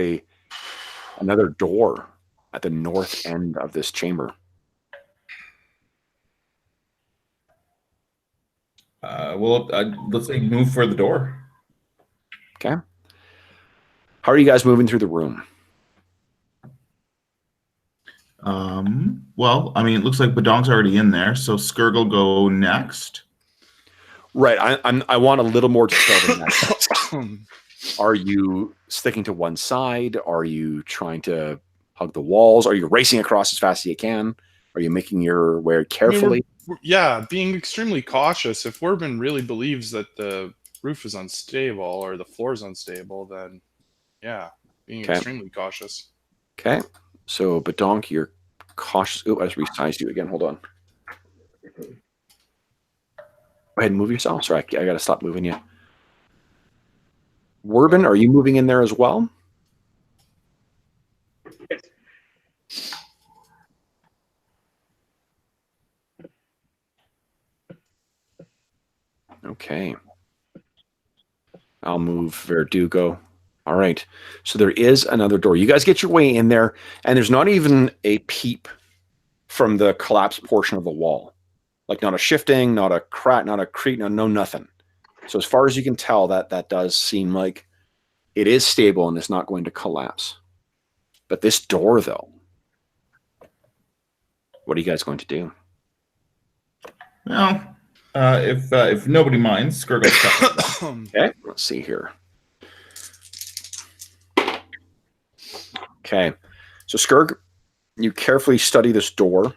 another door at the north end of this chamber. Let's say move for the door. Okay. How are you guys moving through the room? Well, I mean, it looks like Badonk's already in there, so Skurg will go next. Right. I want a little more detail than that. Are you sticking to one side? Are you trying to hug the walls? Are you racing across as fast as you can? Are you making your way carefully? Being extremely cautious. If Wurbin really believes that the roof is unstable or the floor is unstable, then being extremely cautious. Okay. So, Badonk, you're cautious. Oh, I just resized you again. Hold on. Go ahead and move yourself. Sorry, I got to stop moving you. Wurbin, are you moving in there as well? Yes. Okay. I'll move Verdugo. All right. So there is another door. You guys get your way in there, and there's not even a peep from the collapsed portion of the wall. Like not a shifting, not a crack, not a creak, no nothing. So as far as you can tell, that does seem like it is stable and it's not going to collapse. But this door, though, what are you guys going to do? Well, if nobody minds, Skurg will step. Okay, let's see here. Okay, so Skurg, you carefully study this door,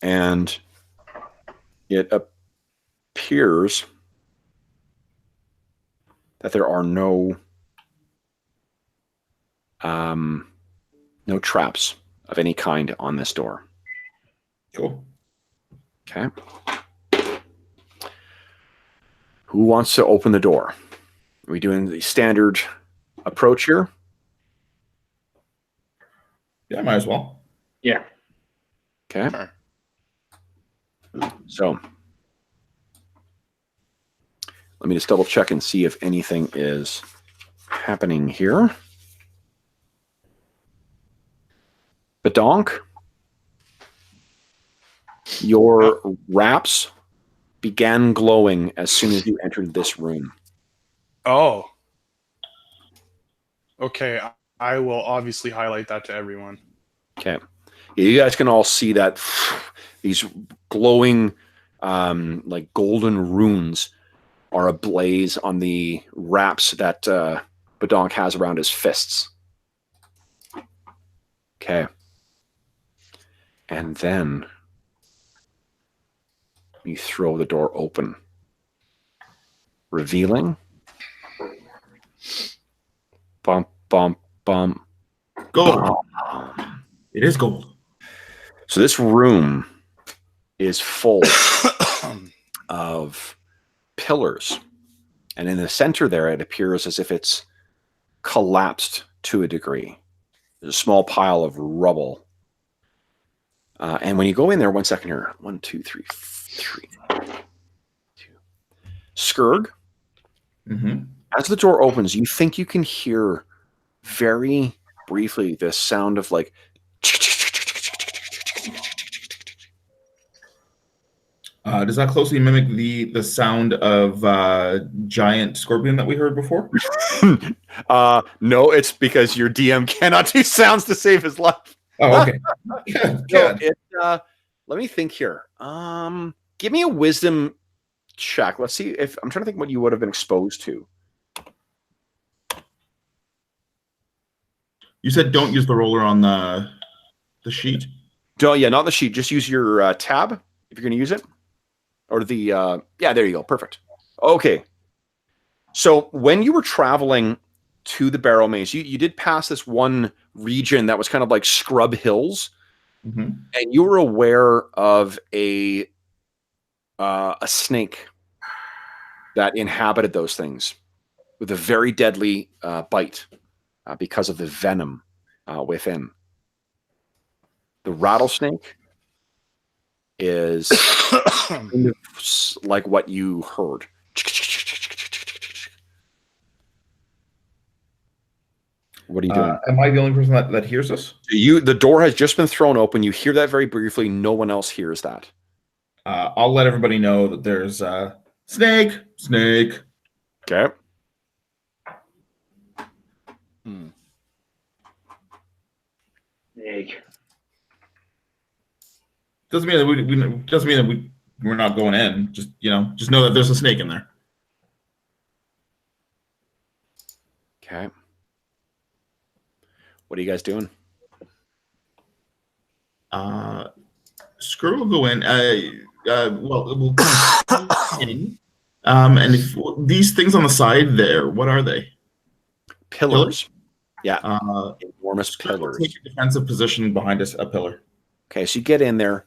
and it appears that there are no traps of any kind on this door. Cool. Okay. Who wants to open the door? Are we doing the standard approach here? Yeah, might as well. Yeah. Okay. Sure. So let me just double check and see if anything is happening here. Badonk, your wraps began glowing as soon as you entered this room. Oh. Okay, I will obviously highlight that to everyone. Okay. Yeah, you guys can all see that these glowing like golden runes are ablaze on the wraps that Badonk has around his fists. Okay. And then you throw the door open, revealing bump, bump, bump. Gold. It is gold. So this room is full of pillars. And in the center there, it appears as if it's collapsed to a degree. There's a small pile of rubble. And when you go in there, 1 second here. 1, 2, 3, 3. 2. Skurg, as the door opens, you think you can hear very briefly this sound of like. Does that closely mimic the sound of giant scorpion that we heard before? No, it's because your DM cannot do sounds to save his life. Oh, okay. Good. Let me think here. Give me a wisdom check. Let's see if I'm trying to think what you would have been exposed to. You said don't use the roller on the sheet. Yeah, not the sheet. Just use your tab if you're going to use it. Or the yeah, there you go. Perfect. Okay. So when you were traveling to the Barrowmaze, you did pass this one region that was kind of like scrub hills, and you were aware of a snake that inhabited those things with a very deadly bite because of the venom within. The rattlesnake is kind of like what you heard. What are you doing? Am I the only person that hears this? The door has just been thrown open. You hear that very briefly. No one else hears that. I'll let everybody know that there's snake. Okay. Snake. Doesn't mean that we're not going in. Just know that there's a snake in there. Okay. What are you guys doing? Screw will go in. We'll in. And if these things on the side there, what are they? Pillars. Yeah. Enormous Screw will pillars. take a defensive position behind us, a pillar. Okay, so you get in there.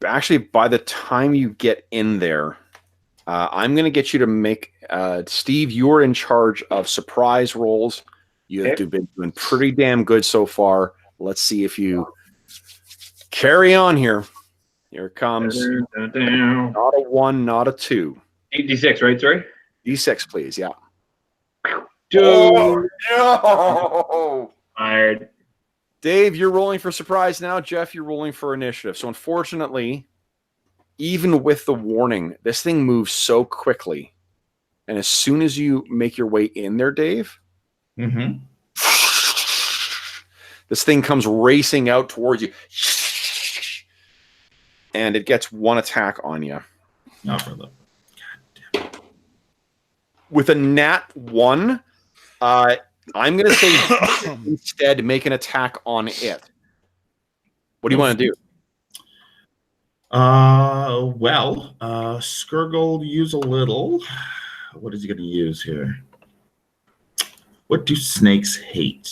Actually, by the time you get in there, I'm going to get you to make Steve. You're in charge of surprise rolls. You have been doing pretty damn good so far. Let's see if you carry on here. Here it comes. Not a 1, not a 2. 8d6, right? Sorry. D6, please. Yeah. Dude. Oh, no! Fired. Dave, you're rolling for surprise now. Jeff, you're rolling for initiative. So unfortunately, even with the warning, this thing moves so quickly. And as soon as you make your way in there, Dave, This thing comes racing out towards you. And it gets one attack on you. Not for them. With a nat 1, I'm going to say instead make an attack on it. What do you want to do? Well, Skirgle use a little. What is he going to use here? What do snakes hate?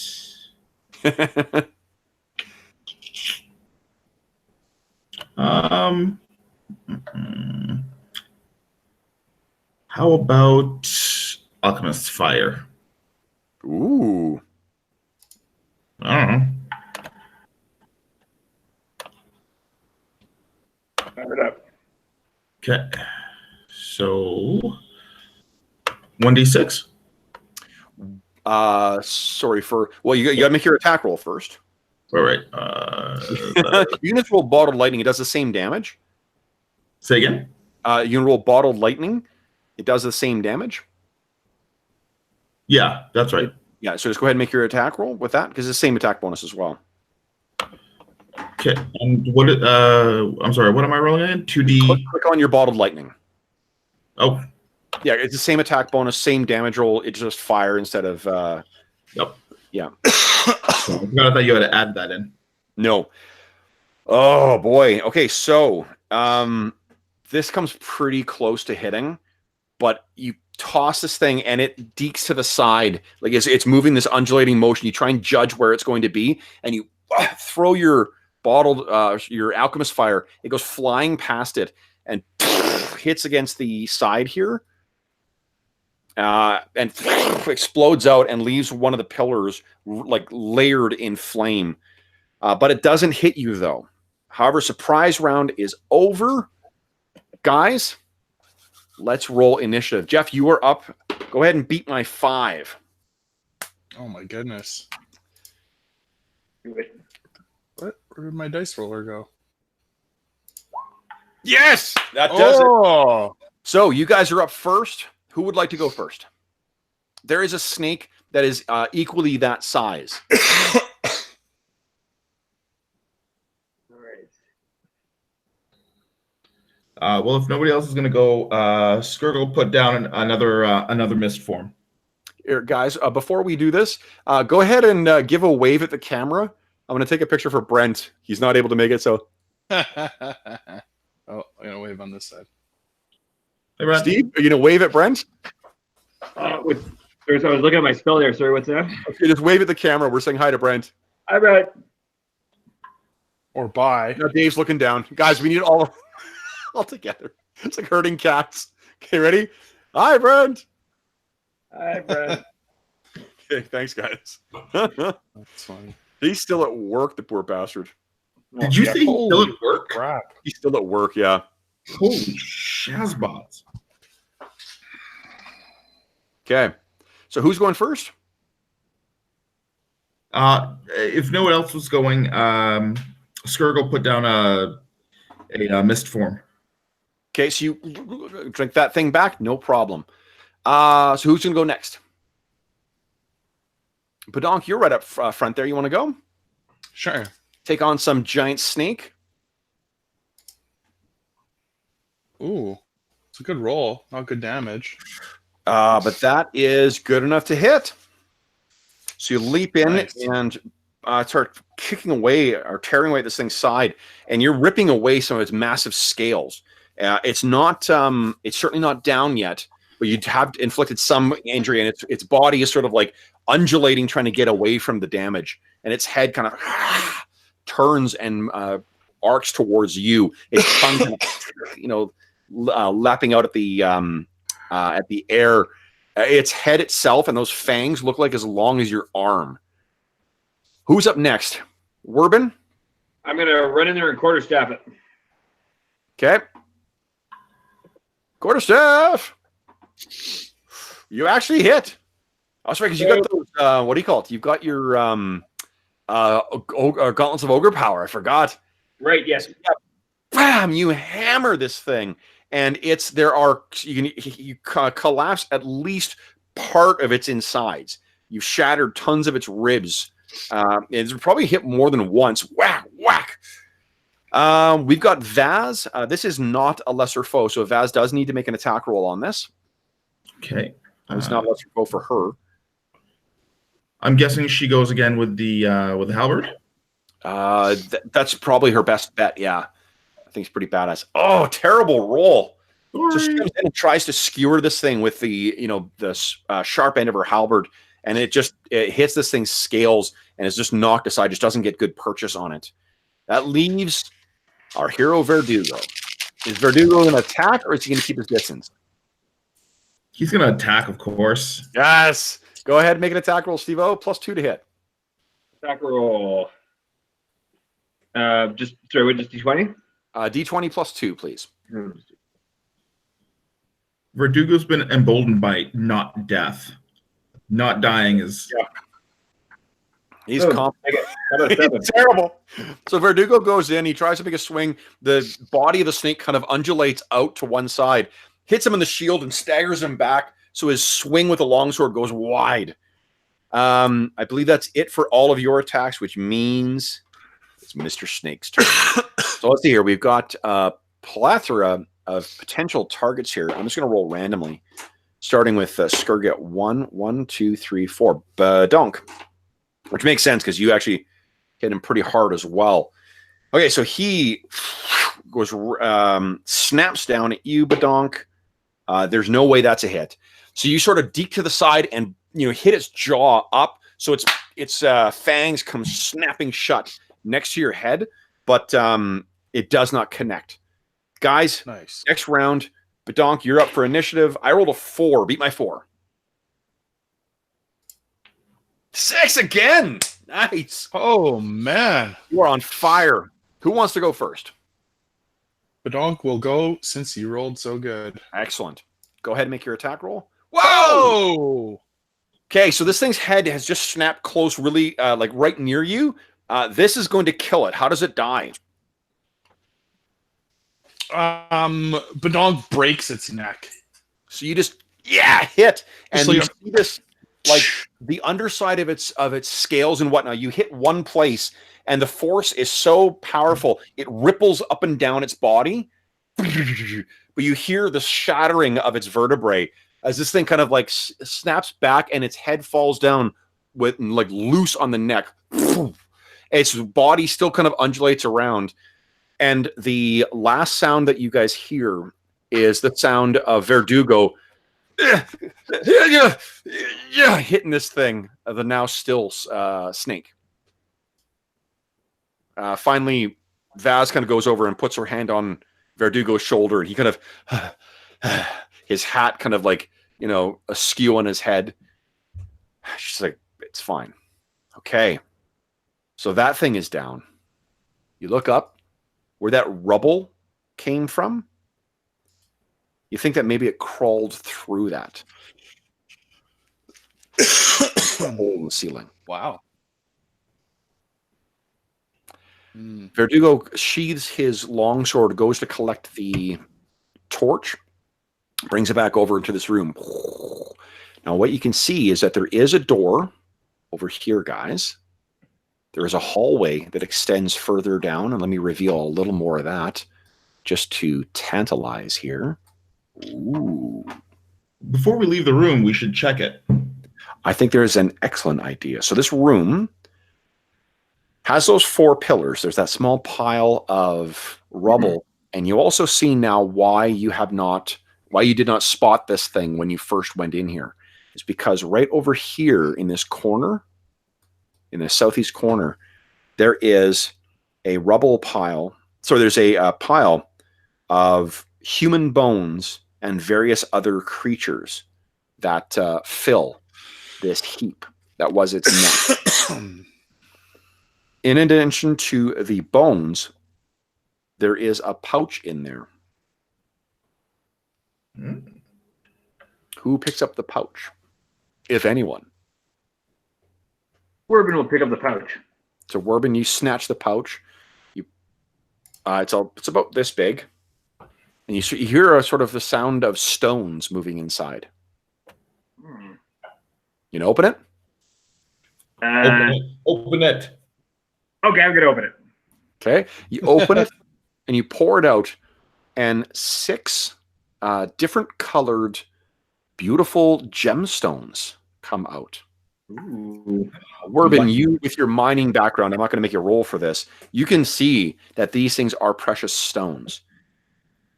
How about Alchemist's fire? Ooh. I don't know. Fire it up. Okay. So 1d6? Sorry for... Well, you got to make your attack roll first. All right. Units roll bottled lightning. It does the same damage. Say again? You can roll bottled lightning. It does the same damage. Yeah, that's right. Yeah, so just go ahead and make your attack roll with that, because it's the same attack bonus as well. Okay. And what? I'm sorry. What am I rolling again? 2d. Click on your bottled lightning. Oh. Yeah, it's the same attack bonus, same damage roll. It's just fire instead of. Yep. Yeah. I thought you had to add that in. No. Oh boy. Okay, so this comes pretty close to hitting, but you toss this thing and it deeks to the side, like it's moving this undulating motion. You try and judge where it's going to be, and you throw your bottled your alchemist fire. It goes flying past it and hits against the side here, and explodes out and leaves one of the pillars like layered in flame. But it doesn't hit you though. However, surprise round is over, guys. Let's roll initiative. Jeff, you are up. Go ahead and beat my 5. Oh my goodness. Do it. What? Where did my dice roller go? Yes, that does it. Oh, So you guys are up first. Who would like to go first? There is a snake that is equally that size. All right. Well, if nobody else is going to go, Skirtle put down another mist form. Here, guys, before we do this, go ahead and give a wave at the camera. I'm going to take a picture for Brent. He's not able to make it, so. oh, I'm gonna wave on this side. Hey, Brent. Steve, are you going to wave at Brent? I was looking at my spell there. Sorry, what's that? Okay, just wave at the camera. We're saying hi to Brent. Hi, Brett. Or bye. Now Dave's looking down. Guys, we need it all together. It's like herding cats. Okay, ready? Hi, Brent. Hi, Brett. Okay, thanks, guys. That's funny. He's still at work, the poor bastard. Did you say he's still at work? Crap. He's still at work, yeah. Holy shazbots. Okay. So who's going first? If no one else was going, Skirgle put down a mist form. Okay, so you drink that thing back, no problem. So who's going to go next? Badonk, you're right up front there. You want to go? Sure. Take on some giant snake. Ooh, it's a good roll. Not good damage. But that is good enough to hit. So you leap in Nice. and start kicking away or tearing away this thing's side, and you're ripping away some of its massive scales. It's not. It's certainly not down yet, but you have inflicted some injury, and its body is sort of like undulating, trying to get away from the damage, and its head kind of turns and arcs towards you. Its tongue, kind of, lapping out at the air. Its head itself and those fangs look like as long as your arm. Who's up next? Werbin? I'm going to run in there and quarterstaff it. Okay. Quarterstaff. You actually hit. I was because you got those, what do you call it? You've got your gauntlets of ogre power. I forgot. Right, yes. Bam! You hammer this thing. And you collapse at least part of its insides. You've shattered tons of its ribs. It's probably hit more than once. Whack, whack. We've got Vaz. This is not a lesser foe, so Vaz does need to make an attack roll on this. Okay. It's not a lesser foe for her. I'm guessing she goes again with the halberd. That's probably her best bet. Yeah, I think it's pretty badass. Oh, terrible roll! So she comes in and tries to skewer this thing with the sharp end of her halberd, and it hits this thing's scales and is just knocked aside. Just doesn't get good purchase on it. That leaves our hero Verdugo. Is Verdugo going to attack, or is he going to keep his distance? He's going to attack, of course. Yes. Go ahead and make an attack roll, Steve-O. +2 to hit. Attack roll. Just D20? D20 +2, please. Verdugo's been emboldened by not death. Not dying is... Yeah. He's confident. He's terrible. So Verdugo goes in. He tries to make a swing. The body of the snake kind of undulates out to one side, hits him in the shield, and staggers him back. So his swing with the longsword goes wide. I believe that's it for all of your attacks, which means it's Mr. Snake's turn. So let's see here. We've got a plethora of potential targets here. I'm just going to roll randomly, starting with Skirget 1, 2, 3, 4. Badonk. Which makes sense because you actually hit him pretty hard as well. Okay, so he goes snaps down at you, Badonk. There's no way that's a hit. So you sort of deke to the side and hit its jaw up, so its fangs come snapping shut next to your head, but it does not connect. Guys, nice. Next round, Badonk, you're up for initiative. I rolled a 4. Beat my 4. 6 again. Nice. Oh, man. You are on fire. Who wants to go first? Badonk will go since you rolled so good. Excellent. Go ahead and make your attack roll. Whoa! Okay, so this thing's head has just snapped close, really like right near you. This is going to kill it. How does it die? Badonk breaks its neck. So you just hit, and like you see this like the underside of its scales and whatnot. You hit one place, and the force is so powerful it ripples up and down its body. But you hear the shattering of its vertebrae as this thing kind of like snaps back, and its head falls down with like loose on the neck. Its body still kind of undulates around, and the last sound that you guys hear is the sound of Verdugo hitting this thing, the now still snake. Finally, Vaz kind of goes over and puts her hand on Verdugo's shoulder, and he kind of his hat kind of like askew on his head. She's like, it's fine. Okay, so that thing is down. You look up where that rubble came from. You think that maybe it crawled through that hole in the ceiling. Wow. Verdugo sheathes his longsword, goes to collect the torch, brings it back over into this room. Now, what you can see is that there is a door over here, guys. There is a hallway that extends further down, and let me reveal a little more of that just to tantalize here. Ooh. Before we leave the room, we should check it. I think there's an excellent idea. So this room has those 4 pillars. There's that small pile of rubble, and you also see now why you did not spot this thing when you first went in here. It's because right over here in this corner, in the southeast corner, there is a rubble pile. So there's a pile of human bones and various other creatures that fill this heap that was its neck. In addition to the bones, there is a pouch in there. Who picks up the pouch, if anyone? Werbin will pick up the pouch. So Werbin, you snatch the pouch. It's about this big, and you hear a sort of the sound of stones moving inside. You know, open it. Open it. Okay, I'm gonna open it. Okay, you open it and you pour it out, and 6 different colored, beautiful gemstones come out. Ooh. Werbin, you with your mining background, I'm not going to make you roll for this. You can see that these things are precious stones.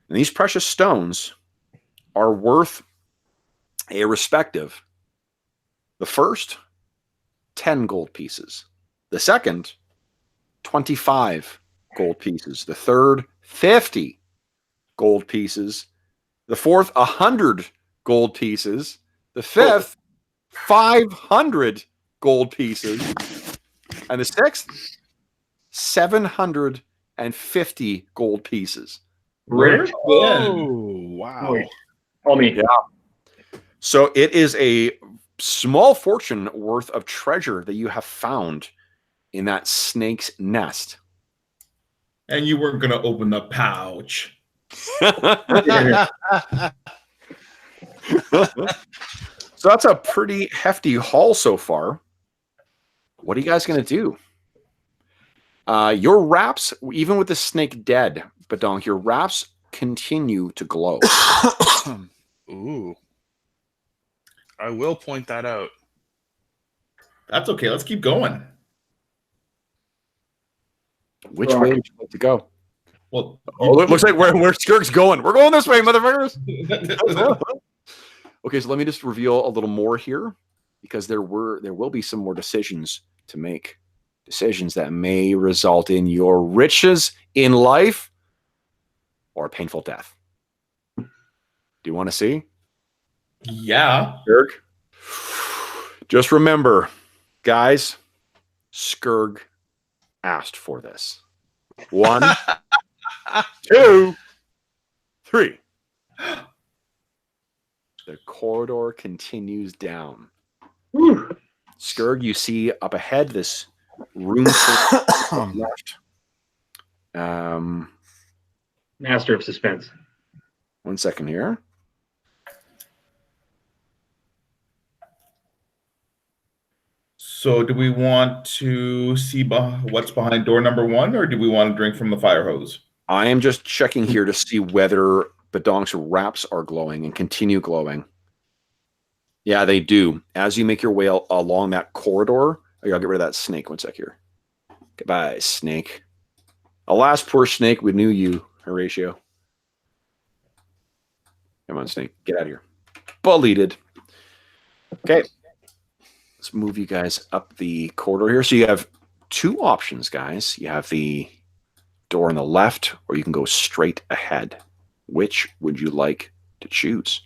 And these precious stones are worth a respective. The first, 10 gold pieces. The second, 25 gold pieces. The third, 50 gold pieces. The fourth, 100 gold pieces. The fifth, 500 gold pieces. And the sixth, 750 gold pieces. Rich. Oh, wow. Wait, call me. Yeah. So it is a small fortune worth of treasure that you have found in that snake's nest. And you weren't going to open the pouch. So that's a pretty hefty haul so far. What are you guys going to do? Your wraps, even with the snake dead, Badonk, your wraps continue to glow. Ooh. I will point that out. That's okay. Let's keep going. Which way would you like to go? Well, Oh, it looks like where Skirk's going. We're going this way, motherfuckers. Okay, so let me just reveal a little more here, because there will be some more decisions to make. Decisions that may result in your riches in life or a painful death. Do you want to see? Yeah. Skirk? Just remember, guys, Skirk asked for this. 1, 2, 3. The corridor continues down. Skirk, you see up ahead this room left. Master of suspense. 1 second here. So do we want to see what's behind door number 1, or do we want to drink from the fire hose? I am just checking here to see whether Badonk's wraps are glowing and continue glowing. Yeah, they do. As you make your way along that corridor, I'll get rid of that snake. 1 sec here. Goodbye, snake. Alas, poor snake, we knew you, Horatio. Come on, snake. Get out of here. Bullied. Okay. Let's move you guys up the corridor here. So you have 2 options, guys. You have the door on the left, or you can go straight ahead. Which would you like to choose?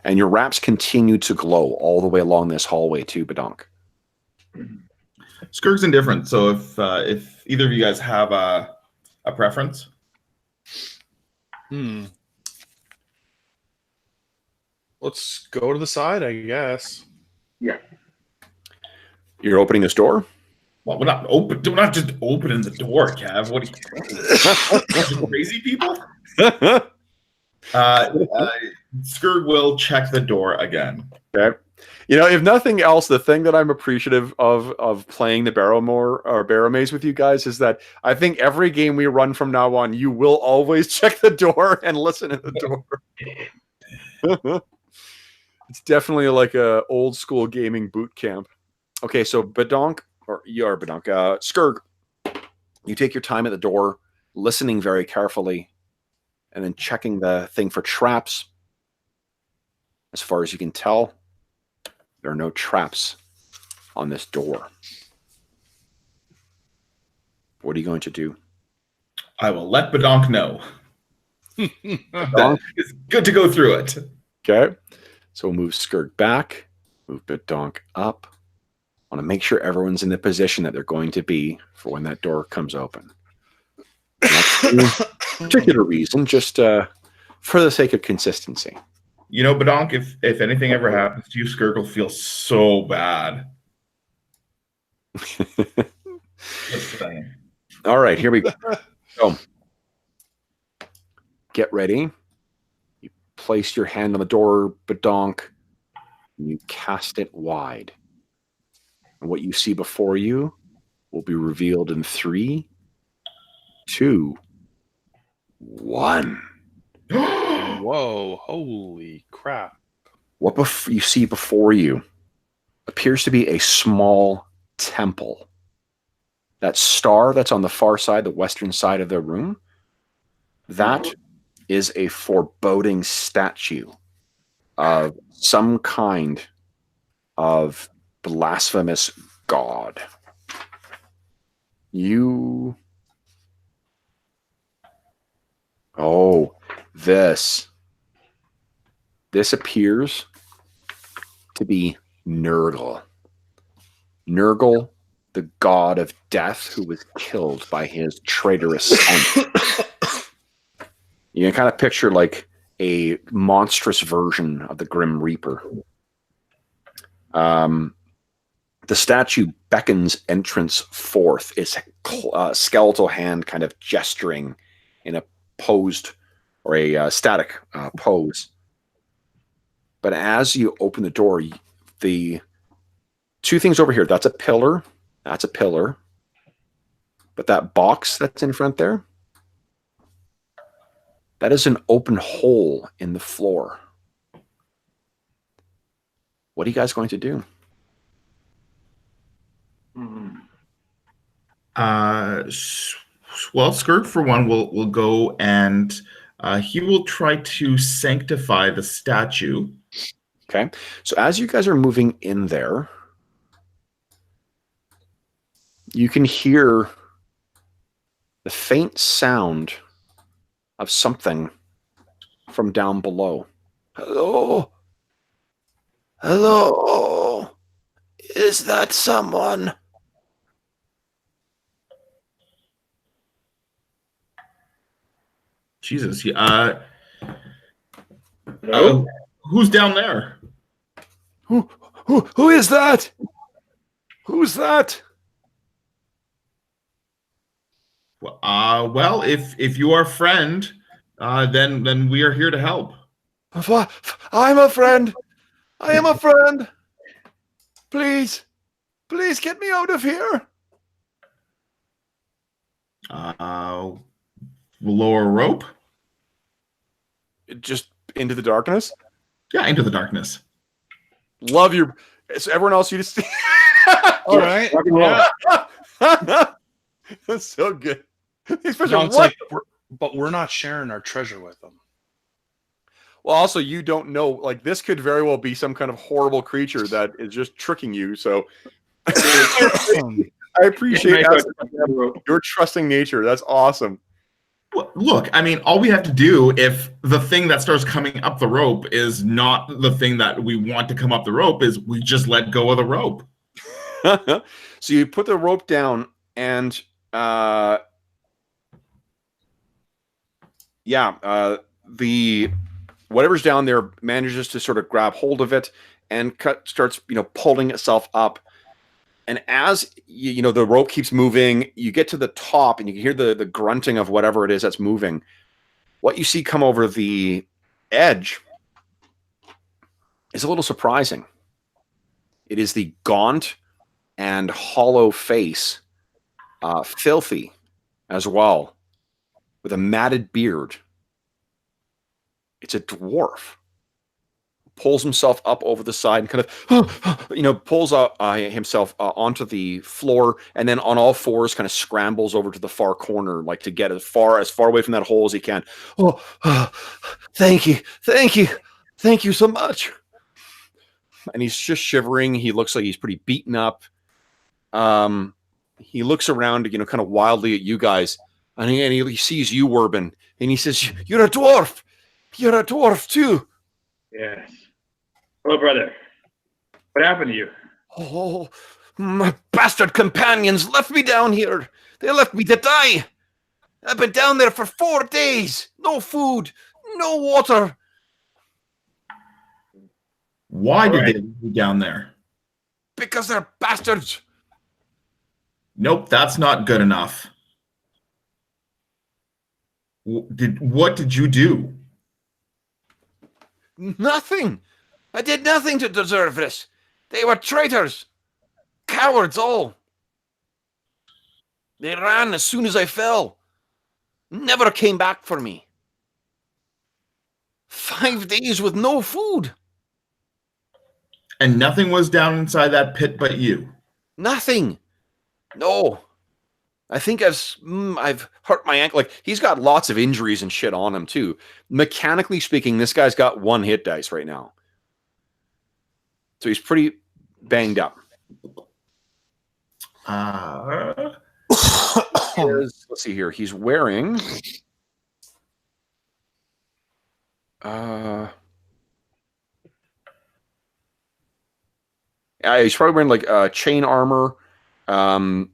And your wraps continue to glow all the way along this hallway too, Badonk. Skirk's indifferent. So if either of you guys have a preference. Let's go to the side, I guess. Yeah. You're opening this door? Well, we're not just opening the door, Cav. What are you crazy people? Skirk will check the door again. Okay. You know, if nothing else, the thing that I'm appreciative of playing the Barrowmoor or Barrowmaze with you guys is that I think every game we run from now on, you will always check the door and listen at the door. It's definitely like a old school gaming boot camp. Okay, so Badonk, or you're Badonk, Skirk, you take your time at the door, listening very carefully, and then checking the thing for traps. As far as you can tell, there are no traps on this door. What are you going to do? I will let Badonk know. Badonk? It's good to go through it. Okay. So we'll move Skirk back, move Badonk up. I want to make sure everyone's in the position that they're going to be for when that door comes open. Not for particular reason, just for the sake of consistency. You know, Badonk, if anything ever happens to you, Skirk will feel so bad. Just saying. All right, here we go. So, get ready. You place your hand on the door, Badonk, and you cast it wide. And what you see before you will be revealed in 3, 2, 1. Whoa! Holy crap! What you see before you appears to be a small temple. That star that's on the far side, the western side of the room, that is a foreboding statue of some kind of blasphemous god. This appears to be Nurgle. Nurgle, the god of death, who was killed by his traitorous son. You can kind of picture like a monstrous version of the Grim Reaper. The statue beckons entrance forth, its skeletal hand kind of gesturing in a posed or a static pose. But as you open the door, the two things over here, that's a pillar. But that box that's in front there, that is an open hole in the floor. What are you guys going to do? Well, Skirt, for one, will go and he will try to sanctify the statue. Okay. So as you guys are moving in there, you can hear the faint sound of something from down below. Hello? Hello? Is that someone? Jesus. Who's down there? Who is that? Who's that? Well, if you are a friend, then we are here to help. I'm a friend. I am a friend. Please get me out of here. Lower rope? Just into the darkness? Yeah, into the darkness. Love your... So everyone else, you just... All right. Yeah. That's so good. No, it's like but we're not sharing our treasure with them. Well, also, you don't know. Like, this could very well be some kind of horrible creature that is just tricking you. So, I appreciate your trusting nature. That's awesome. Look, I mean, all we have to do if the thing that starts coming up the rope is not the thing that we want to come up the rope is we just let go of the rope. So you put the rope down and the whatever's down there manages to sort of grab hold of it and starts pulling itself up. And as the rope keeps moving, you get to the top and you can hear the grunting of whatever it is that's moving. What you see come over the edge is a little surprising. It is the gaunt and hollow face, filthy as well, with a matted beard. It's a dwarf. Pulls himself up over the side and kind of, pulls himself onto the floor, and then on all fours kind of scrambles over to the far corner, like to get as far away from that hole as he can. Thank you so much. And he's just shivering. He looks like he's pretty beaten up. He looks around, kind of wildly at you guys, and he sees you, Werbin, and he says, "You're a dwarf. You're a dwarf too." Yes. Hello, brother. What happened to you? Oh, my bastard companions left me down here. They left me to die. I've been down there for 4 days. No food, no water. Why did they leave you down there? Because they're bastards. Nope, that's not good enough. What did you do? Nothing. I did nothing to deserve this. They were traitors. Cowards all. They ran as soon as I fell. Never came back for me. 5 days with no food. And nothing was down inside that pit but you. Nothing. No. I think I've hurt my ankle. Like, he's got lots of injuries and shit on him too. Mechanically speaking, this guy's got 1 hit dice right now. So he's pretty banged up. Let's see here. He's wearing he's probably wearing like chain armor.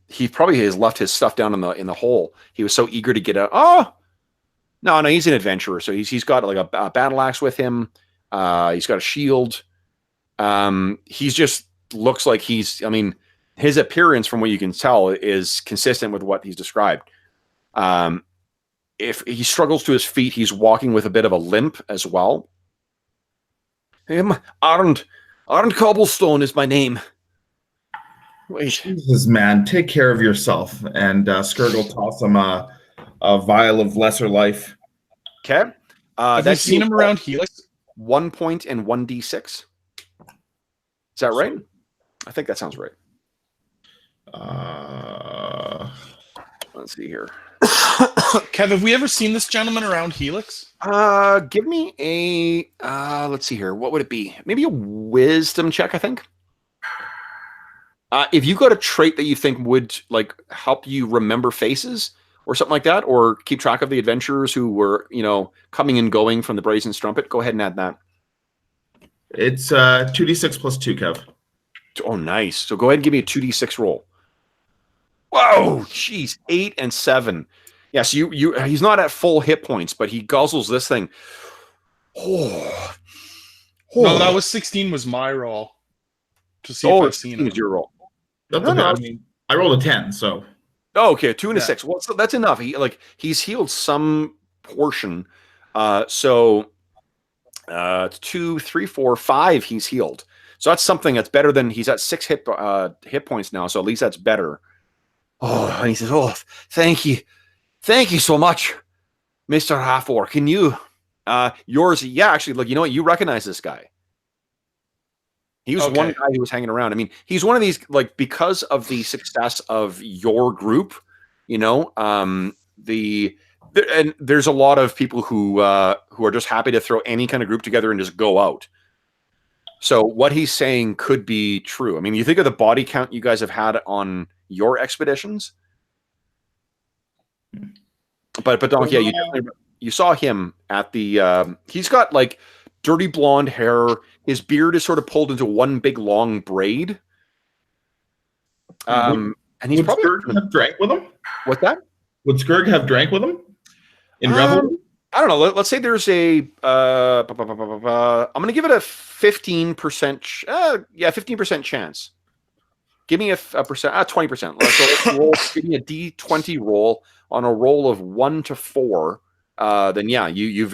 He probably has left his stuff down in the hole. He was so eager to get out. Oh no, he's an adventurer. So he's got like a battle axe with him. He's got a shield. He's just looks like he's. I mean, his appearance, from what you can tell, is consistent with what he's described. If he struggles to his feet, he's walking with a bit of a limp as well. Arnd Cobblestone is my name. Wait. Jesus, man, take care of yourself. And Scourge will toss him a vial of lesser life. Okay. Have you seen him around Helix? 1 point and 1d6. Is that right? I think that sounds right. Let's see here. Kev, have we ever seen this gentleman around Helix? Give me a let's see here. What would it be? Maybe a wisdom check, I think. If you got a trait that you think would like help you remember faces or something like that, or keep track of the adventurers who were, coming and going from the Brazen Strumpet, go ahead and add that. It's 2d6 plus 2, Kev. Oh, nice. So go ahead and give me a 2d6 roll. Whoa, jeez, 8 and 7. Yes, he's not at full hit points, but he guzzles this thing. Oh. No, that was 16 was my roll. To see if I've seen it. Is your roll. That's okay. I mean, I rolled a 10, so. Oh, okay, 2 and a 6. Well, so that's enough. He's healed some portion. So 2, 3, 4, 5. He's healed. So that's something that's better than he's at 6 hit points now. So at least that's better. Oh, and he says, "Oh, thank you so much, Mr. Half-Orc. Can you yours? Yeah, actually, look, you know what? You recognize this guy. He was one guy who was hanging around. I mean, he's one of these, like, because of the success of your group, and there's a lot of people who are just happy to throw any kind of group together and just go out. So what he's saying could be true. I mean, you think of the body count you guys have had on your expeditions, but Donk, yeah, you saw him at the. He's got like dirty blonde hair. His beard is sort of pulled into one big long braid. And he's probably Scourge have drank with him. What's that? Would Scourge have drank with him in Revel? I don't know. Let's say there's a. I'm going to give it a 15%. 15% chance. Give me a percent. 20%. Let's roll. Give me a D20 roll on a roll of 1 to 4. Then yeah, you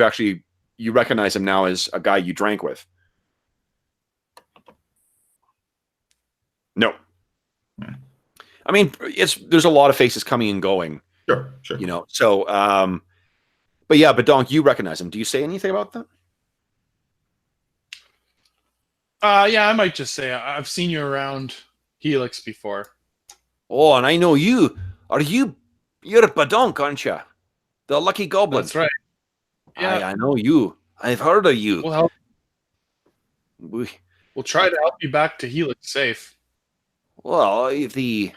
recognize him now as a guy you drank with. No. I mean, there's a lot of faces coming and going. Sure. So, but Donk, you recognize him. Do you say anything about that? Yeah, I might just say I've seen you around Helix before. Oh, and I know you. You're Badonk, aren't you? The Lucky Goblin. That's right. Yeah, I know you. I've heard of you. We'll try to help you back to Helix safe. Well, you're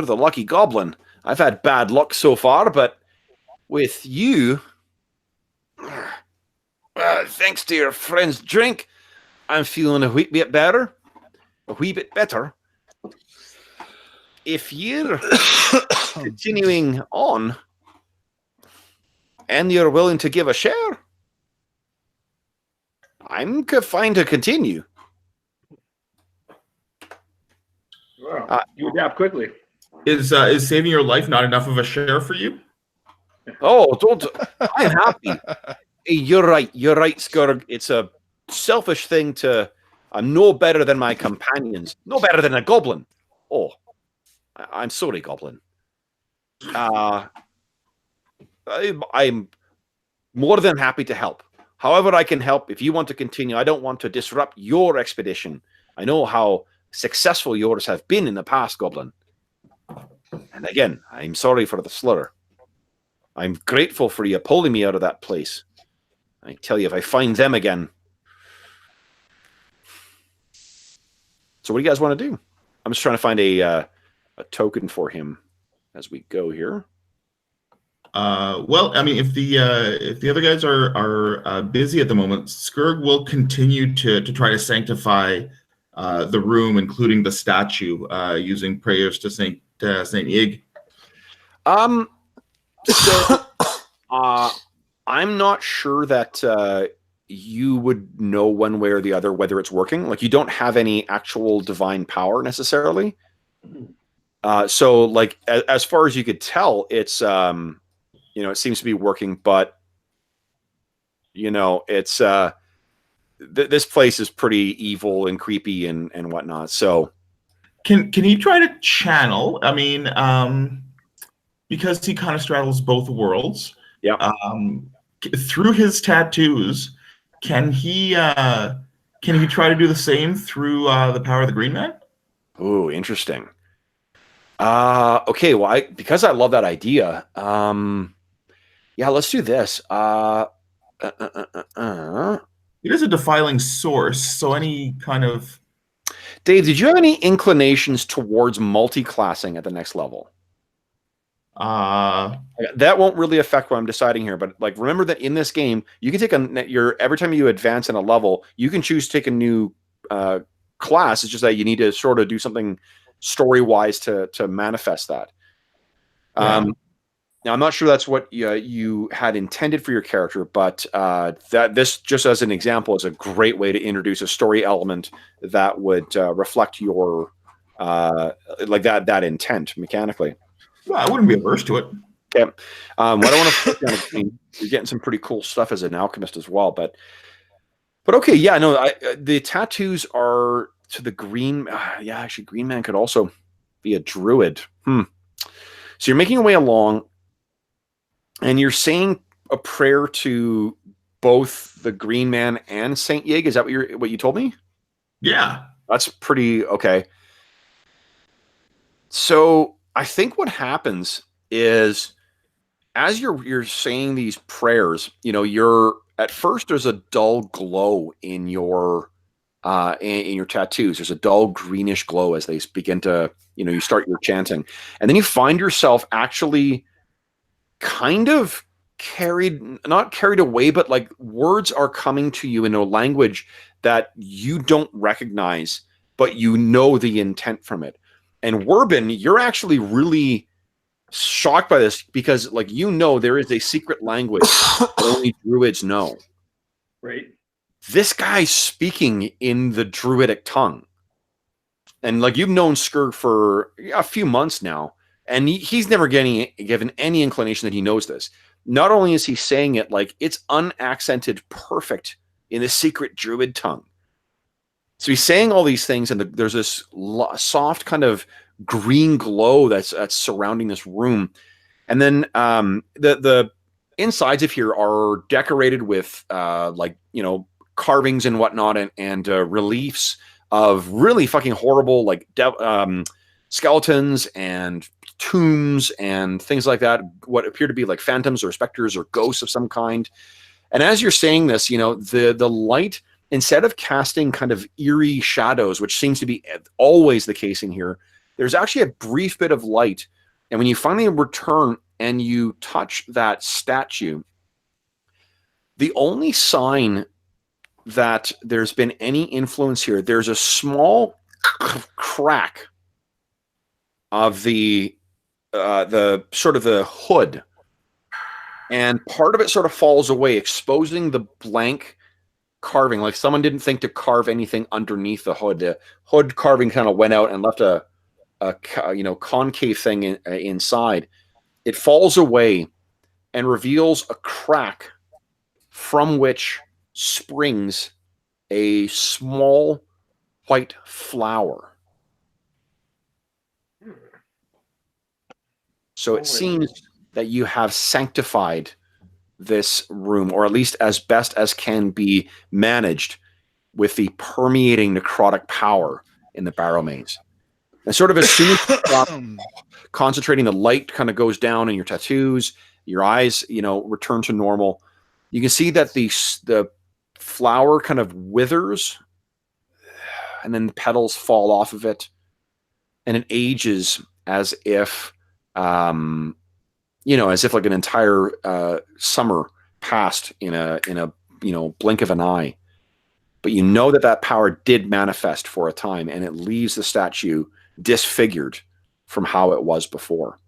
the Lucky Goblin. I've had bad luck so far, but with you, thanks to your friend's drink, I'm feeling a wee bit better. If you're continuing on and you're willing to give a share, I'm fine to continue. Wow, you adapt quickly. Is saving your life not enough of a share for you? Oh, don't! I'm happy. Hey, you're right, Skurg. It's a selfish thing to I'm no better than my companions. No better than a goblin. Oh, I'm sorry, goblin. I'm more than happy to help. However I can help, if you want to continue, I don't want to disrupt your expedition. I know how successful yours have been in the past, goblin. And again, I'm sorry for the slur. I'm grateful for you pulling me out of that place. I tell you, if I find them again. So what do you guys want to do? I'm just trying to find a token for him as we go here. Well, I mean, if the other guys are busy at the moment, Skurg will continue to try to sanctify the room, including the statue, using prayers to Saint Ig. So I'm not sure that you would know one way or the other whether it's working. Like, you don't have any actual divine power necessarily. So like as far as you could tell, it's it seems to be working, but it's this place is pretty evil and creepy and whatnot. So can he try to channel? I mean, because he kind of straddles both worlds. Yeah. Through his tattoos, can he try to do the same through the power of the Green Man? Ooh, interesting. Okay, well, because I love that idea. Yeah, let's do this. It is a defiling source, so any kind of... Dave, did you have any inclinations towards multi-classing at the next level? That won't really affect what I'm deciding here, but like, remember that in this game, you can take every time you advance in a level, you can choose to take a new class. It's just that you need to sort of do something story-wise to manifest that. Yeah. Now, I'm not sure that's what you had intended for your character, but this, just as an example, is a great way to introduce a story element that would reflect your like that intent mechanically. Well, I wouldn't be averse to it. Okay. What I want to put down, you're getting some pretty cool stuff as an alchemist as well, but okay, yeah, no, the tattoos are to the green. Yeah, actually, Green Man could also be a druid. So you're making your way along, and you're saying a prayer to both the Green Man and Saint Yig. Is that what you told me? Yeah. That's pretty okay. So I think what happens is, as you're saying these prayers, you're at first there's a dull glow in your tattoos. There's a dull greenish glow as they begin to, you start your chanting, and then you find yourself actually kind of not carried away, but like words are coming to you in a language that you don't recognize, but you know the intent from it. And Werbin, you're actually really shocked by this because, like, there is a secret language that only druids know. Right. This guy's speaking in the druidic tongue. And, like, you've known Skurg for a few months now, and he's never given any inclination that he knows this. Not only is he saying it, like, it's unaccented perfect in the secret druid tongue. So he's saying all these things, and there's this soft kind of green glow that's surrounding this room. And then the insides of here are decorated with carvings and whatnot, and reliefs of really fucking horrible, like, skeletons and tombs and things like that, what appear to be like phantoms or specters or ghosts of some kind. And as you're saying this, the light, instead of casting kind of eerie shadows, which seems to be always the case in here, there's actually a brief bit of light. And when you finally return and you touch that statue, the only sign that there's been any influence here, there's a small crack of the sort of the hood, and part of it sort of falls away, exposing the blank carving. Like someone didn't think to carve anything underneath the hood. The hood carving kind of went out and left a concave thing inside. It falls away and reveals a crack from which springs a small white flower. So it seems that you have sanctified this room, or at least as best as can be managed, with the permeating necrotic power in the Barrowmaze. And sort of as soon as you stop concentrating, the light kind of goes down in your tattoos, your eyes, return to normal. You can see that the flower kind of withers, and then the petals fall off of it, and it ages as if, as if like an entire summer passed in a blink of an eye. But you know that power did manifest for a time, and it leaves the statue disfigured from how it was before.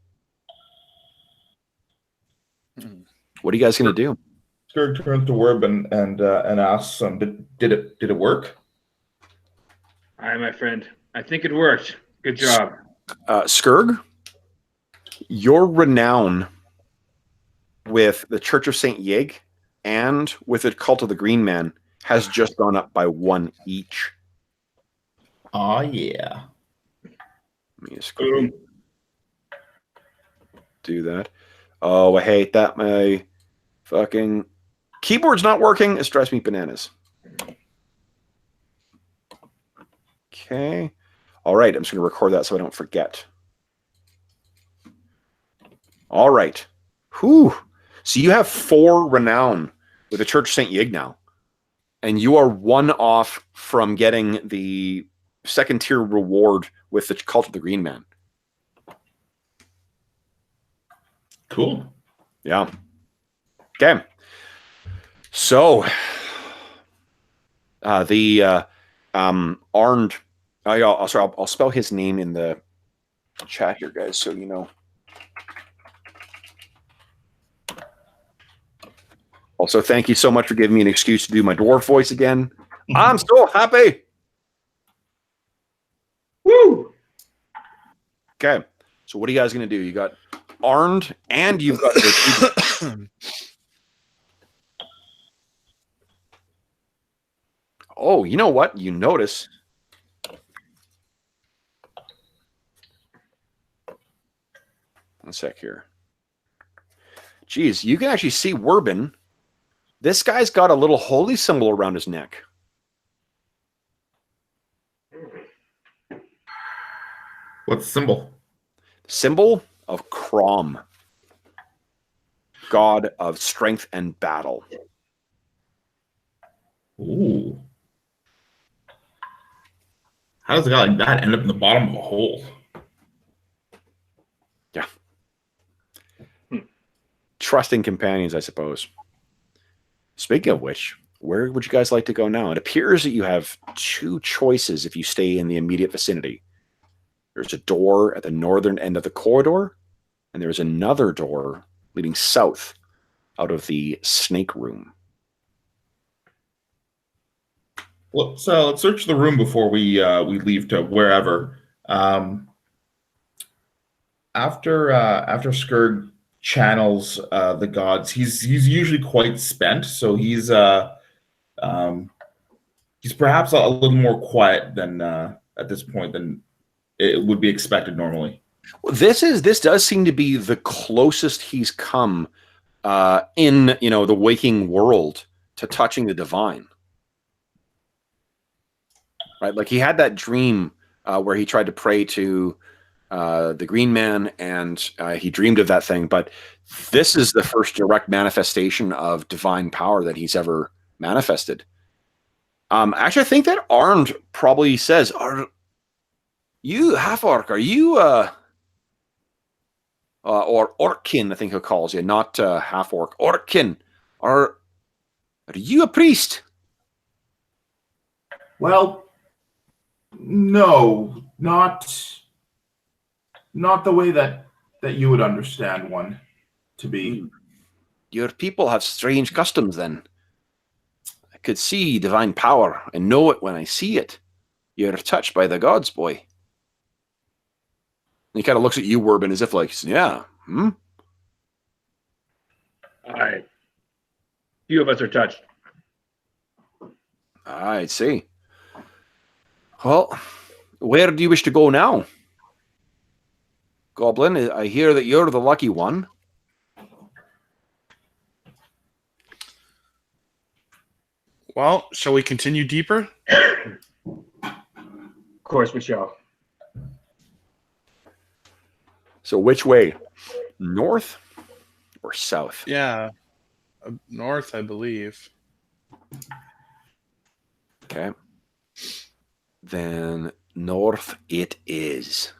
What are you guys going to do? Skurg turns to Werb and asks, "Did it work?" Hi, my friend. I think it worked. Good job. Skurg, your renown with the Church of St. Yig and with the Cult of the Green Man has just gone up by 1 each. Oh, yeah. Let me just quickly do that. Oh, I hate that. My fucking keyboard's not working. It drives me bananas. Okay. All right. I'm just going to record that so I don't forget. All right. Whew. So you have 4 renown with the Church of St. Yig now. And you are 1 off from getting the 2nd tier reward with the Cult of the Green Man. Cool. Yeah. Okay. So the Arndt. I'll spell his name in the chat here, guys, so you know. Also, thank you so much for giving me an excuse to do my dwarf voice again. I'm so happy. Woo! Okay. So what are you guys going to do? You got Arndt and you've got the Oh, you know what? You notice. One sec here. Geez, you can actually see Werbin. This guy's got a little holy symbol around his neck. What's the symbol? Symbol of Crom, god of strength and battle. Ooh. How does a guy like that end up in the bottom of a hole? Yeah. Trusting companions, I suppose. Speaking of which, where would you guys like to go now? It appears that you have 2 choices if you stay in the immediate vicinity. There's a door at the northern end of the corridor, and there's another door leading south out of the snake room. Let's search the room before we leave to wherever. After Skurg channels the gods, he's usually quite spent, so he's perhaps a little more quiet than at this point than it would be expected normally. Well, this does seem to be the closest he's come in the waking world to touching the divine. Right, like he had that dream where he tried to pray to the Green Man, and he dreamed of that thing. But this is the first direct manifestation of divine power that he's ever manifested. Actually, I think that Arndt probably says, "Are you half-orc? Are you or Orkin?" I think he calls you, not half-orc. Orkin, are you a priest? Well, no, not the way that you would understand one to be. Your people have strange customs, then. I could see divine power and know it when I see it. You're touched by the gods, boy. And he kind of looks at you, Werbin, as if like, yeah, Aye. Few of us are touched. I see. Well, where do you wish to go now? Goblin, I hear that you're the lucky one. Well, shall we continue deeper? Of course we shall. So which way? North or south? Yeah, north, I believe. Okay. Then north it is.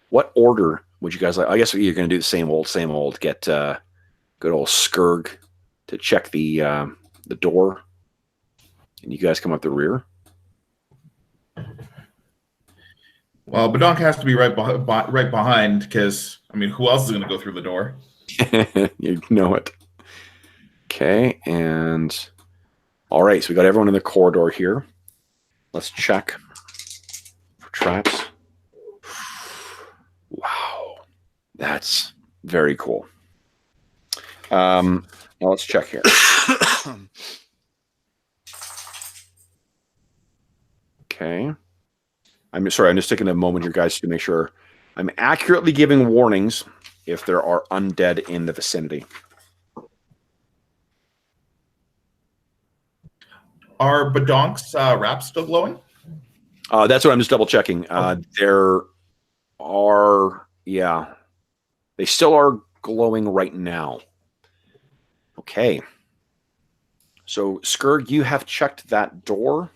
What order would you guys like? I guess you're going to do the same old. Get good old Skurg to check the door. And you guys come up the rear. Well, Badonk has to be right behind because, I mean, who else is going to go through the door? You know it. Okay, and all right, so we got everyone in the corridor here. Let's check for traps. Wow, that's very cool. Now let's check here. Okay. I'm sorry, I'm just taking a moment here, guys, to make sure I'm accurately giving warnings if there are undead in the vicinity. Are Badonk's wraps still glowing? That's what I'm just double checking. There are, yeah, they still are glowing right now. Okay. So, Skurg, you have checked that door.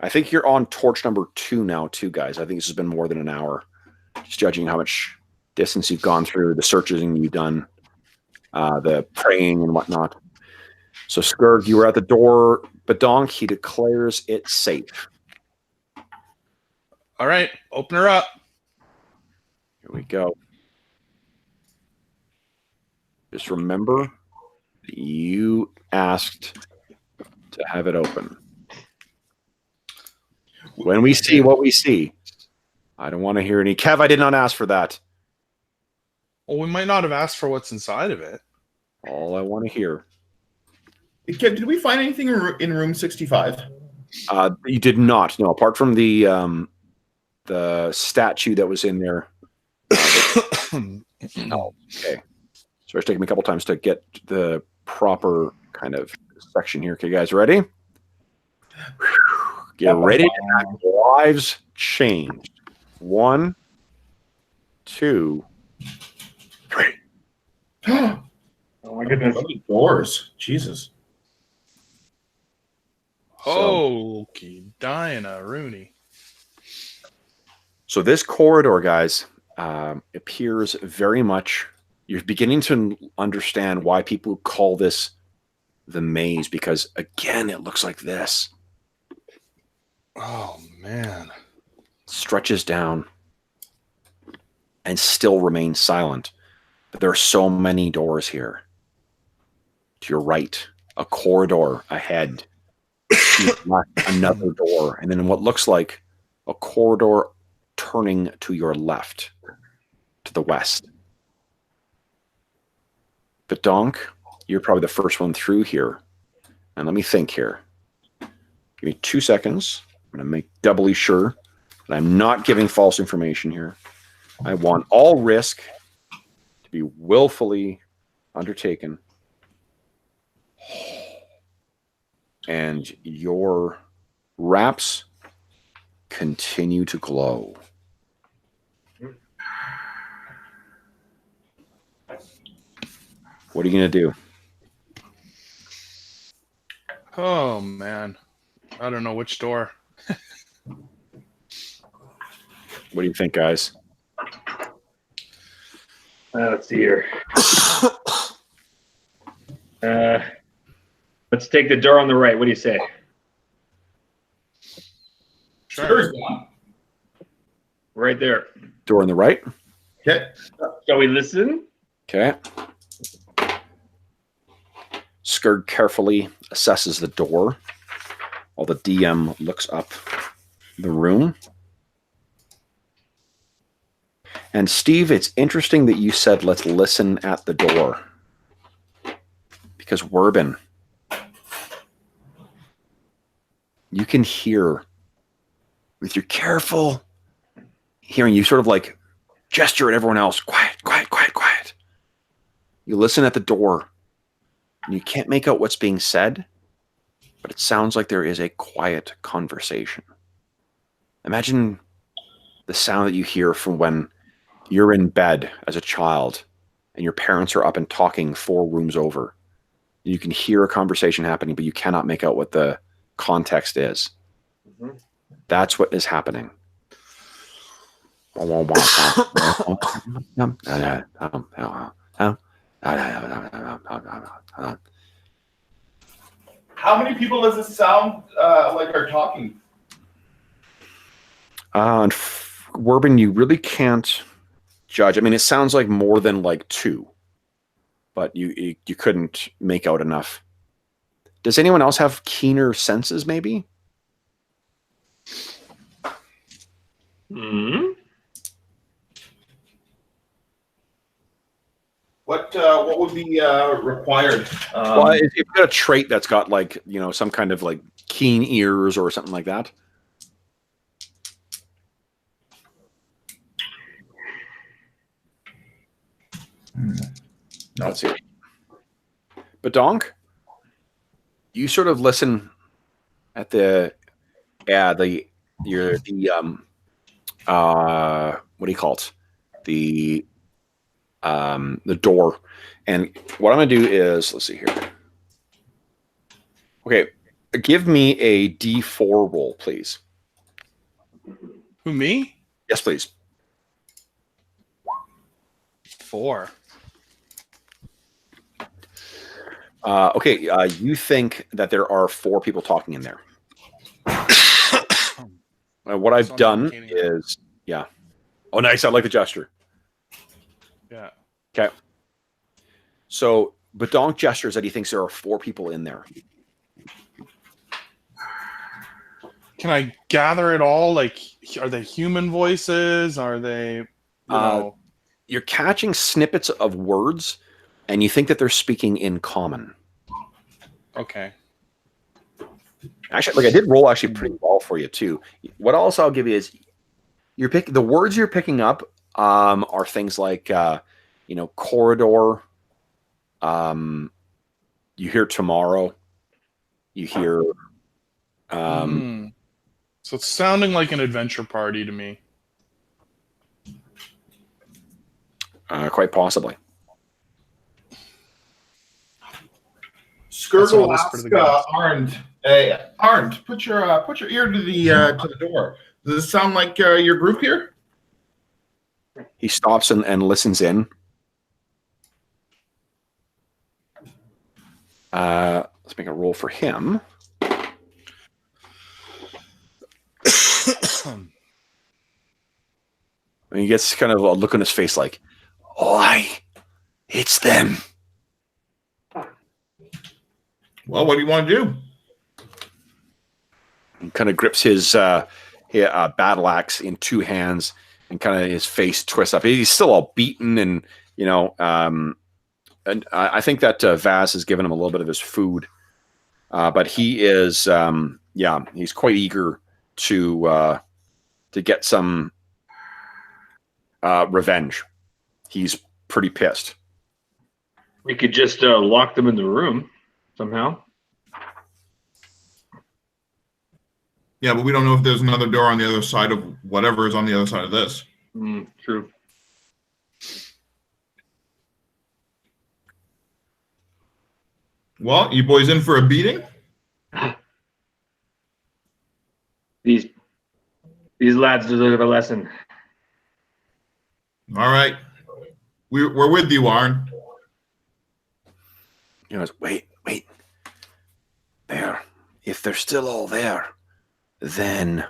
I think you're on torch number 2 now, too, guys. I think this has been more than an hour. Just judging how much distance you've gone through, the searching you've done, the praying and whatnot. So, Skurg, you were at the door. Badonk, he declares it safe. All right, open her up. Here we go. Just remember that you asked to have it open. When we see what we see, I don't want to hear any. Kev, I did not ask for that. Well, we might not have asked for what's inside of it. All I want to hear. Kev, did we find anything in room 65? You did not. No, apart from the statue that was in there. No. Okay. So it's taking me a couple times to get the proper kind of section here. Okay, guys, ready? Get ready to have lives changed. 1, 2, 3. Oh my goodness. Doors. Jesus. Holy Diana Rooney. So this corridor, guys, appears very much. You're beginning to understand why people call this the maze, because again, it looks like this. Oh man. Stretches down and still remains silent. But there are so many doors here. To your right, a corridor ahead. Another door, and then what looks like a corridor turning to your left, to the west. Badonk, you're probably the first one through here. And let me think here. Give me 2 seconds. I'm going to make doubly sure that I'm not giving false information here. I want all risk to be willfully undertaken. And your wraps continue to glow. What are you going to do? Oh man. I don't know which door. What do you think, guys? Let's see here. Let's take the door on the right. What do you say? Sure. Right there. Door on the right? Okay. Shall we listen? Okay. Skurg carefully assesses the door while the DM looks up the room. And Steve, it's interesting that you said let's listen at the door. Because Werbin, you can hear with your careful hearing, you sort of like gesture at everyone else. Quiet, quiet, quiet, quiet. You listen at the door, and you can't make out what's being said, but it sounds like there is a quiet conversation. Imagine the sound that you hear from when you're in bed as a child and your parents are up and talking 4 rooms over. You can hear a conversation happening, but you cannot make out what the context is. Mhm. That's what is happening. How many people does this sound like are talking? Werbin, you really can't judge. I mean, it sounds like more than like 2, but you couldn't make out enough. Does anyone else have keener senses, maybe? Mm-hmm. What would be required? Well, if you've got a trait that's got like, some kind of like keen ears or something like that. Let's see. But Donk, you sort of listen at what do you call it? The door. And what I'm gonna do is, let's see here. Okay, give me a D4 roll, please. Who, me? Yes, please. 4. Okay, you think that there are 4 people talking in there. What I've So I'm done indicating that. is, yeah. Oh, nice. I like the gesture. Yeah. Okay. So Badonk gestures that he thinks there are 4 people in there. Can I gather it all? Like, are they human voices? Are they, you know? You're catching snippets of words, and you think that they're speaking in common. Okay. Actually, like I did roll actually pretty well for you too. What else I'll give you is the words you're picking up are things like corridor. You hear tomorrow. You hear. So it's sounding like an adventure party to me. Quite possibly. Skirtle what I'll whisper to the ask guys. Arnd. Hey, Arnd, put your ear to the door. Does this sound like your group here? He stops and listens in. Let's make a roll for him. And he gets kind of a look on his face like, "Oi, it's them." Well, what do you want to do? He kind of grips his battle axe in 2 hands, and kind of his face twists up. He's still all beaten, and and I think that Vaz has given him a little bit of his food, but he is, he's quite eager to get some revenge. He's pretty pissed. We could just lock them in the room somehow. Yeah, but we don't know if there's another door on the other side of whatever is on the other side of this. True. Well, you boys in for a beating? These lads deserve a lesson. All right. We're with you, Arn. He goes, wait. There. If they're still all there, then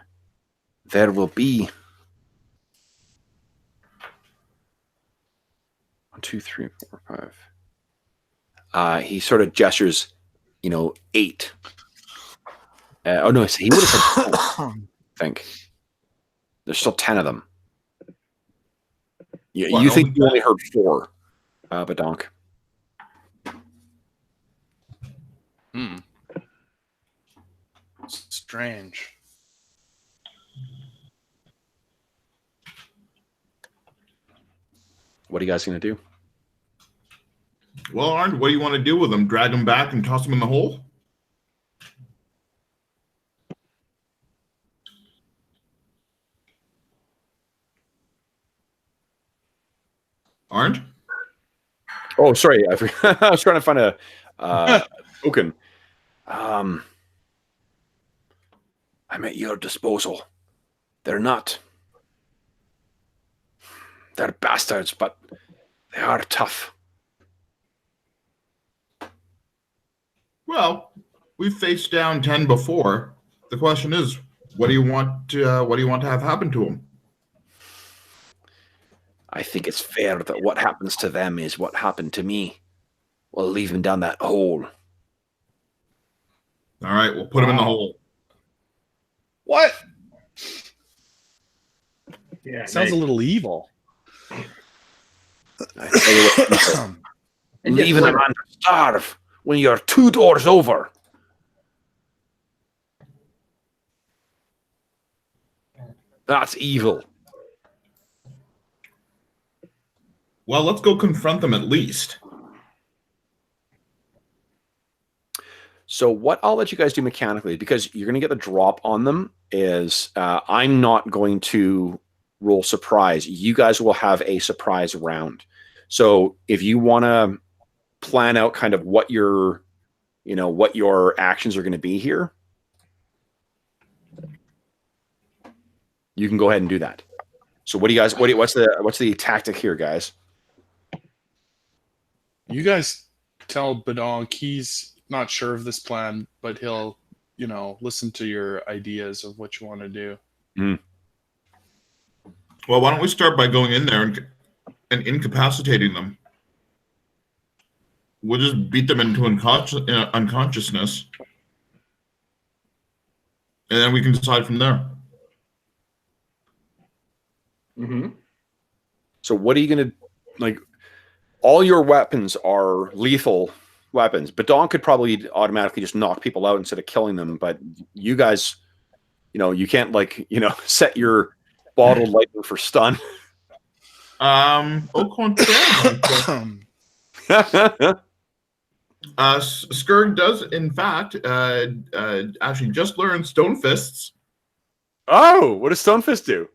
there will be 1, 2, 3, 4, 5. He sort of gestures, 8. Oh no, he would have said 10, I think. There's still 10 of them. You think you only heard 4, Badonk. Strange. What are you guys going to do? Well, Arnd, what do you want to do with them? Drag them back and toss them in the hole? Arnd? Oh, sorry. I was trying to find a token. I'm at your disposal. They're not. They're bastards, but they are tough. Well, we've faced down 10 before. The question is, what do you want to have happen to them? I think it's fair that what happens to them is what happened to me. We'll leave them down that hole. All right, we'll put them in the hole. What? Yeah, Sounds a little evil. I tell you what, And leaving them to starve when you're 2 doors over. That's evil. Well, let's go confront them at least. So what I'll let you guys do mechanically, because you're going to get the drop on them, is I'm not going to roll surprise. You guys will have a surprise round. So if you want to plan out kind of what your actions are going to be here, you can go ahead and do that. So what do you guys? What's the tactic here, guys? You guys tell Badonk he's not sure of this plan, but he'll, listen to your ideas of what you want to do. Well, why don't we start by going in there and incapacitating them? We'll just beat them into unconsciousness, and then we can decide from there. Mm-hmm. So what are you going to like? All your weapons are lethal weapons, but Dawn could probably automatically just knock people out instead of killing them. But you guys, you can't set your bottled lightning for stun. Au contraire. Skurg does, in fact, actually just learn Stone Fists. Oh, what does Stone Fist do?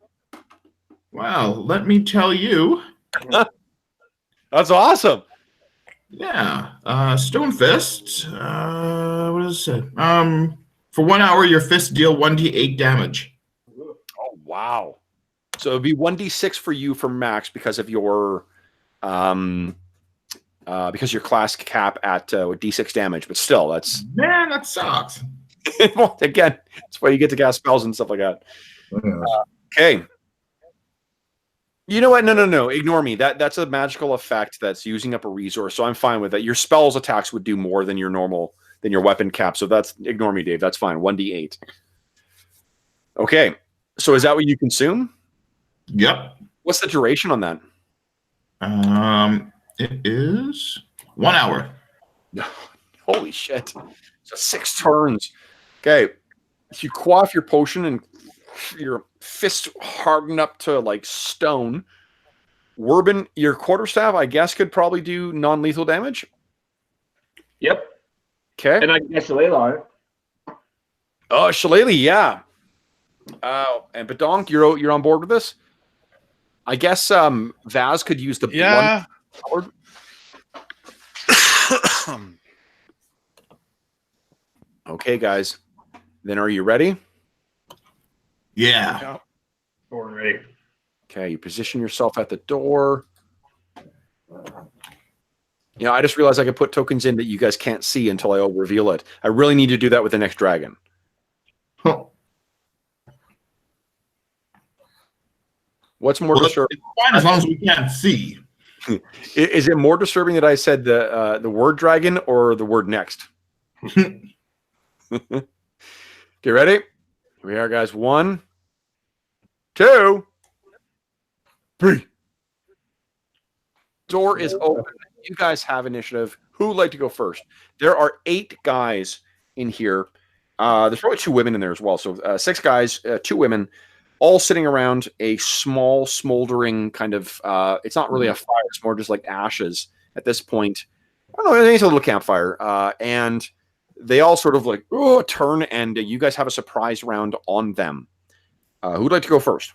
Well, let me tell you. That's awesome. Yeah. Stone Fist. What does it say? For 1 hour, your fists deal 1d8 damage. Oh, wow. So it'd be 1d6 for you for max because of your class cap at d6 damage, but still, that's Man, that sucks. well, again, that's why you get to cast spells and stuff like that. Okay. You know what? No. Ignore me. That's a magical effect that's using up a resource, so I'm fine with that. Your spells attacks would do more than your weapon cap, so ignore me, Dave. That's fine. 1d8. Okay. So is that what you consume? Yep. What's the duration on that? It is 1 hour. Holy shit. So 6 turns. Okay. If you quaff your potion and your fist harden up to like stone, Werbin, your quarterstaff, I guess, could probably do non-lethal damage. Yep. Okay. And I can get Shillelagh on it. Oh, Shillelagh, yeah. And Badonk, you're on board with this? I guess Vaz could use the Yeah. blunt. Okay, guys. Then are you ready? Yeah. Born ready. Okay, you position yourself at the door. I just realized I could put tokens in that you guys can't see until I reveal it. I really need to do that with the next dragon. What's more disturbing? It's fine as long as we can't see. Is it more disturbing that I said the word dragon or the word next? Okay, ready? Here we are, guys. 1, 2, 3. Door is open. You guys have initiative. Who would like to go first? There are 8 guys in here. There's probably 2 women in there as well. So 6 guys, 2 women. all sitting around a small, smoldering kind of. It's not really a fire; it's more just like ashes at this point. I don't know. It's a little campfire, and they all sort of like turn, and you guys have a surprise round on them. Who'd like to go first?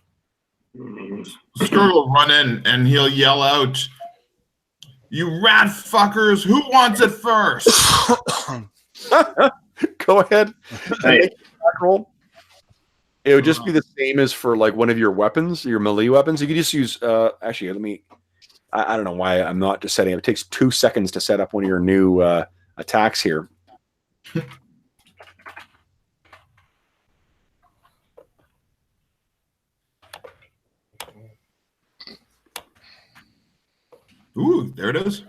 Scarlet will run in and he'll yell out, "You rat fuckers! Who wants it first?" Go ahead. Roll. It would just be the same as for like one of your weapons, your melee weapons. You could just use. Actually, let me. I don't know why I'm not just setting up. It takes 2 seconds to set up one of your new attacks here. Ooh, there it is.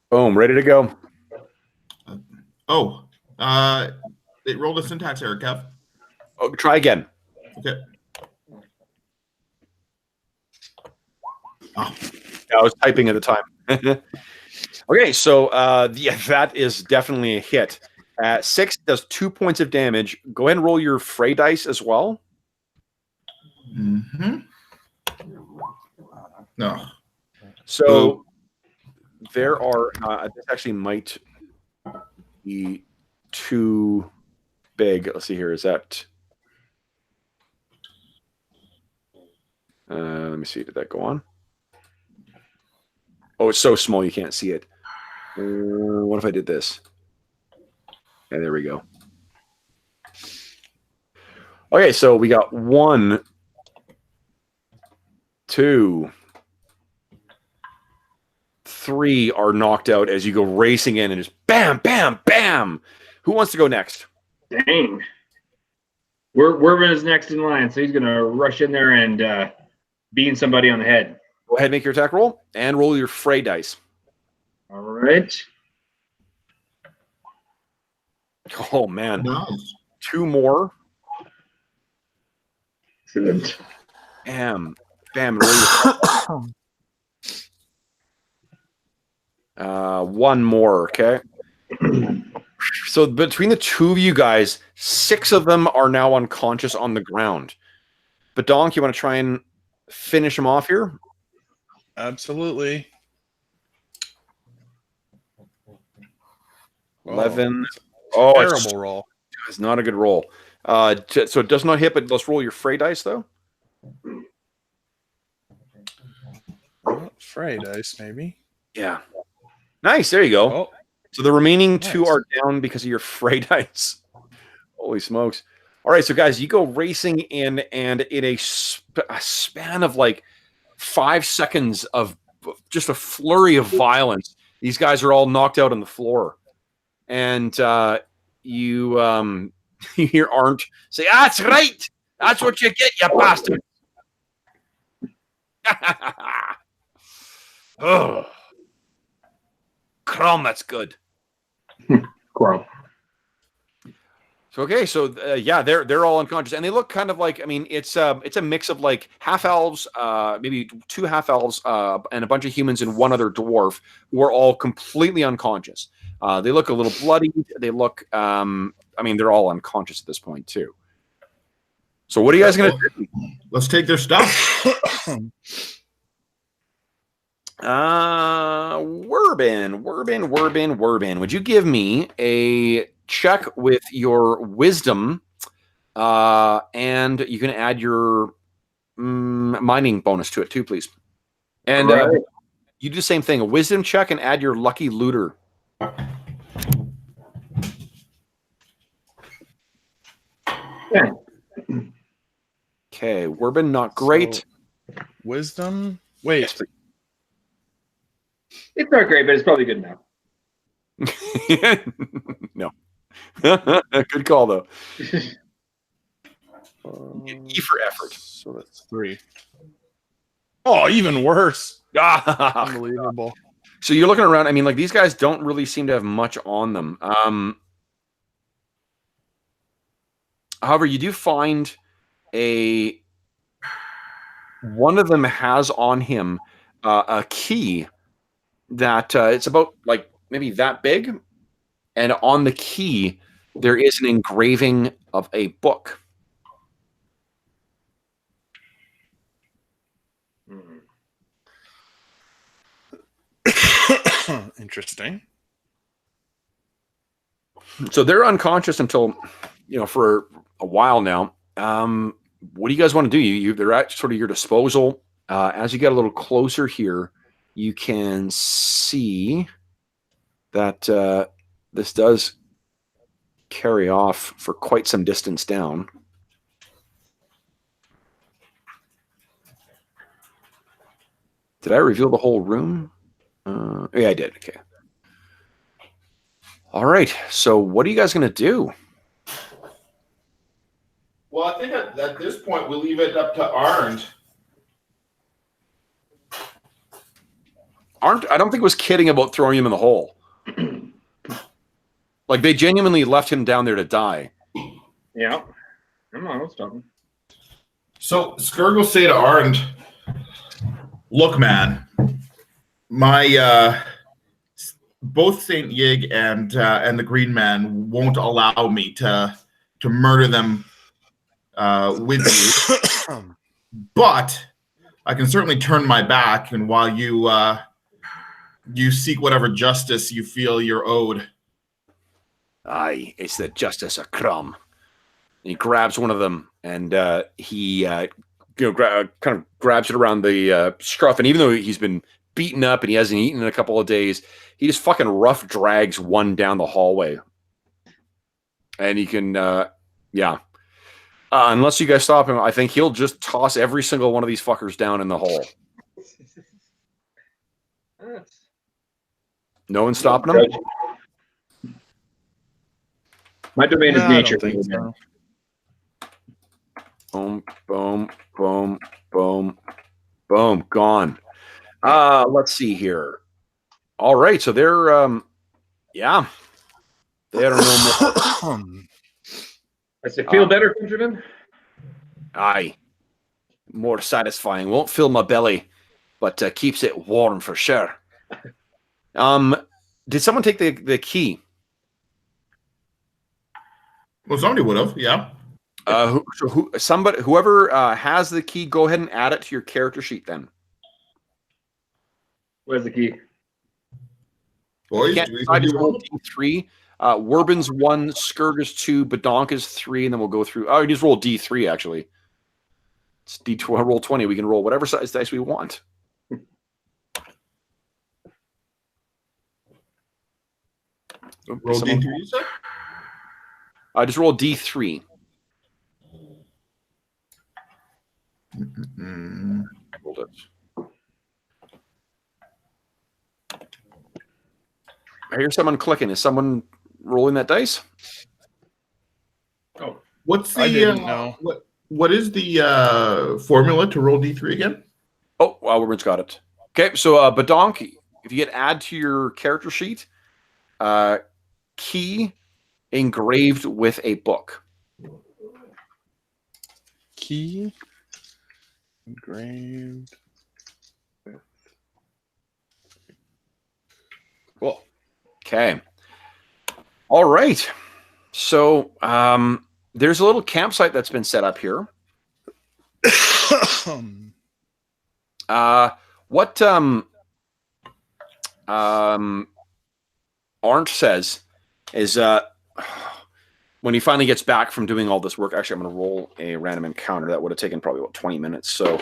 Boom, ready to go. It rolled a syntax error, Kev. Oh, try again. Okay. Oh. Yeah, I was typing at the time. Okay, so yeah, that is definitely a hit. 6 does 2 points of damage. Go ahead and roll your fray dice as well. Mm-hmm. No. So there are. This actually might be too big. Let's see here. Is that? Let me see. Did that go on? Oh, it's so small you can't see it. What if I did this? Yeah, there we go. Okay, so we got 1, 2, 3 are knocked out as you go racing in and just bam, bam, bam. Who wants to go next? Dang. Wervin is next in line, so he's going to rush in there and bean somebody on the head. Go ahead and make your attack roll and roll your fray dice. All right. Oh, man. Nice. 2 more. Excellent. Bam. Bam. Roll 1 more, okay? So between the 2 of you guys, 6 of them are now unconscious on the ground. But Donk, you want to try and finish them off here? Absolutely. 11. Oh, It's terrible roll. It's not a good roll. So it does not hit, but let's roll your fray dice, though. Fray dice, maybe. Yeah. Nice. There you go. Oh, So the remaining 2 nice. are down because of your fray dice. Holy smokes. All right, so guys, you go racing in, and in a span of like 5 seconds of just a flurry of violence, these guys are all knocked out on the floor. And you hear Arndt say, "That's right. That's what you get, you bastard." Oh. Crom, that's good. Quarrel. So okay, so yeah, they're all unconscious, and they look kind of like, I mean, it's a mix of like half elves, maybe 2 half elves, and a bunch of humans and 1 other dwarf who are all completely unconscious. They look a little bloody. They look, I mean, they're all unconscious at this point too. So what are you guys gonna do? Let's take their stuff. Wurbin. Would you give me a check with your wisdom, and you can add your mining bonus to it too, please. And Right. you do the same thing, a wisdom check, and add your lucky looter. Yeah. Okay, Wurbin, not great. So, wisdom. Wait. Yes, It's not great, but it's probably good enough. No. Good call, though. E for effort. So that's 3. Oh, even worse. Unbelievable. So you're looking around. I mean, like, these guys don't really seem to have much on them. However, you do find one of them has on him a key that it's about like maybe that big, and on the key there is an engraving of a book. Interesting. So they're unconscious until, for a while now. What do you guys want to do? They're at sort of your disposal. As you get a little closer here, you can see that this does carry off for quite some distance down. Did I reveal the whole room? Yeah, I did. Okay. All right. So what are you guys going to do? Well, I think at this point we leave it up to Arndt. I don't think was kidding about throwing him in the hole. Like, they genuinely left him down there to die. Yeah. I'm not stopping. So Skurg will say to Arndt, "Look, man, my both Saint Yig and the Green Man won't allow me to murder them with you, but I can certainly turn my back, and while you seek whatever justice you feel you're owed." Aye, it's the justice of crumb. He grabs one of them, and he kind of grabs it around the scruff. And even though he's been beaten up and he hasn't eaten in a couple of days, he just fucking rough drags one down the hallway. And he can, unless you guys stop him, I think he'll just toss every single one of these fuckers down in the hole. No one's stopping him? My domain is I nature. don't think so. Boom, boom, boom, boom, boom, gone. Let's see here. All right, so they're, they are no more. I say, feel better, Benjamin? Aye. More satisfying. Won't fill my belly, but keeps it warm for sure. Did someone take the key? Well, somebody would have, yeah. Whoever has the key, go ahead and add it to your character sheet then. Where's the key? Boys, You can't decide to roll D3. Werbin's 1, Skurg is 2, Badonk is 3, and then we'll go through. Oh, you just roll D3 actually. It's D12, roll 20. We can roll whatever size dice we want. Roll D3, you said? Just roll D3. Rolled it. I hear someone clicking. Is someone rolling that dice? Oh, what's the? I didn't know. What is the formula to roll D3 again? Oh, Werbin's got it. Okay, so Badonk, if you get add to your character sheet, key engraved with a book. Key engraved. Cool. Okay. All right. So there's a little campsite that's been set up here. What Arndt says is when he finally gets back from doing all this work, actually, I'm going to roll a random encounter. That would have taken probably about 20 minutes. So,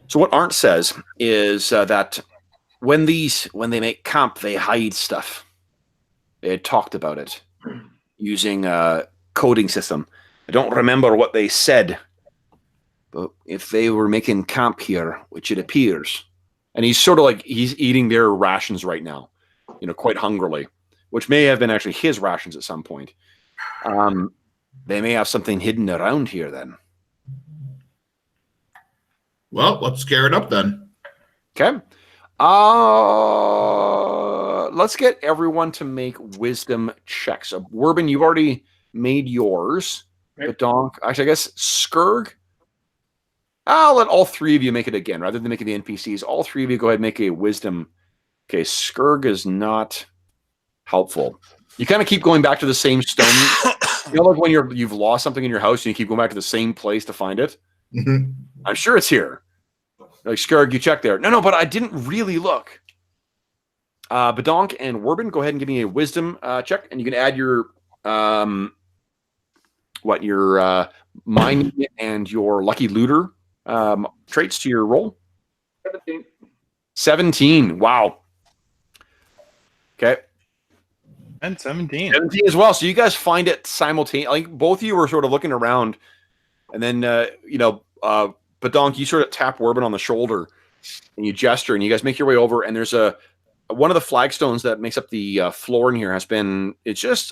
So what Arndt says is that when they make camp, they hide stuff. They had talked about it using a coding system. I don't remember what they said, but if they were making camp here, which it appears, and he's sort of like he's eating their rations right now, quite hungrily, which may have been actually his rations at some point. They may have something hidden around here then. Well, let's scare it up then. Okay. Let's get everyone to make wisdom checks. So, Werbin, you've already made yours. Right. Badonk, actually, I guess Skurg. I'll let all three of you make it again, rather than making the NPCs. All three of you go ahead and make a wisdom. Okay, Skurg is not helpful. You kind of keep going back to the same stone. Like when you've lost something in your house and you keep going back to the same place to find it. Mhm. I'm sure it's here. Like, Scarlet, you check there. No, but I didn't really look. Badonk and Werbin, go ahead and give me a wisdom check, and you can add your mining and your lucky looter traits to your roll. 17. Wow. Okay. And 17. 17 as well. So you guys find it simultaneously. Like both of you were sort of looking around, and then Badonk, you sort of tap Werbin on the shoulder, and you gesture, and you guys make your way over. And there's one of the flagstones that makes up the floor in here it's just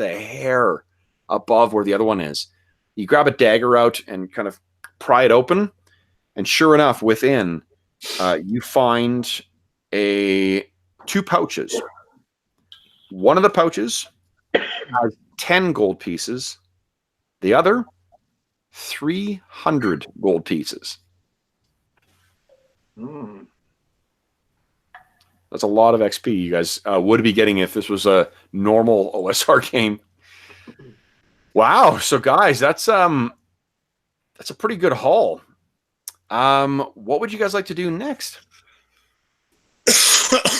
a hair above where the other one is. You grab a dagger out and kind of pry it open, and sure enough, within you find two pouches. One of the pouches has 10 gold pieces. The other, 300 gold pieces. That's a lot of XP you guys would be getting if this was a normal OSR game. Wow. So guys, that's a pretty good haul. What would you guys like to do next?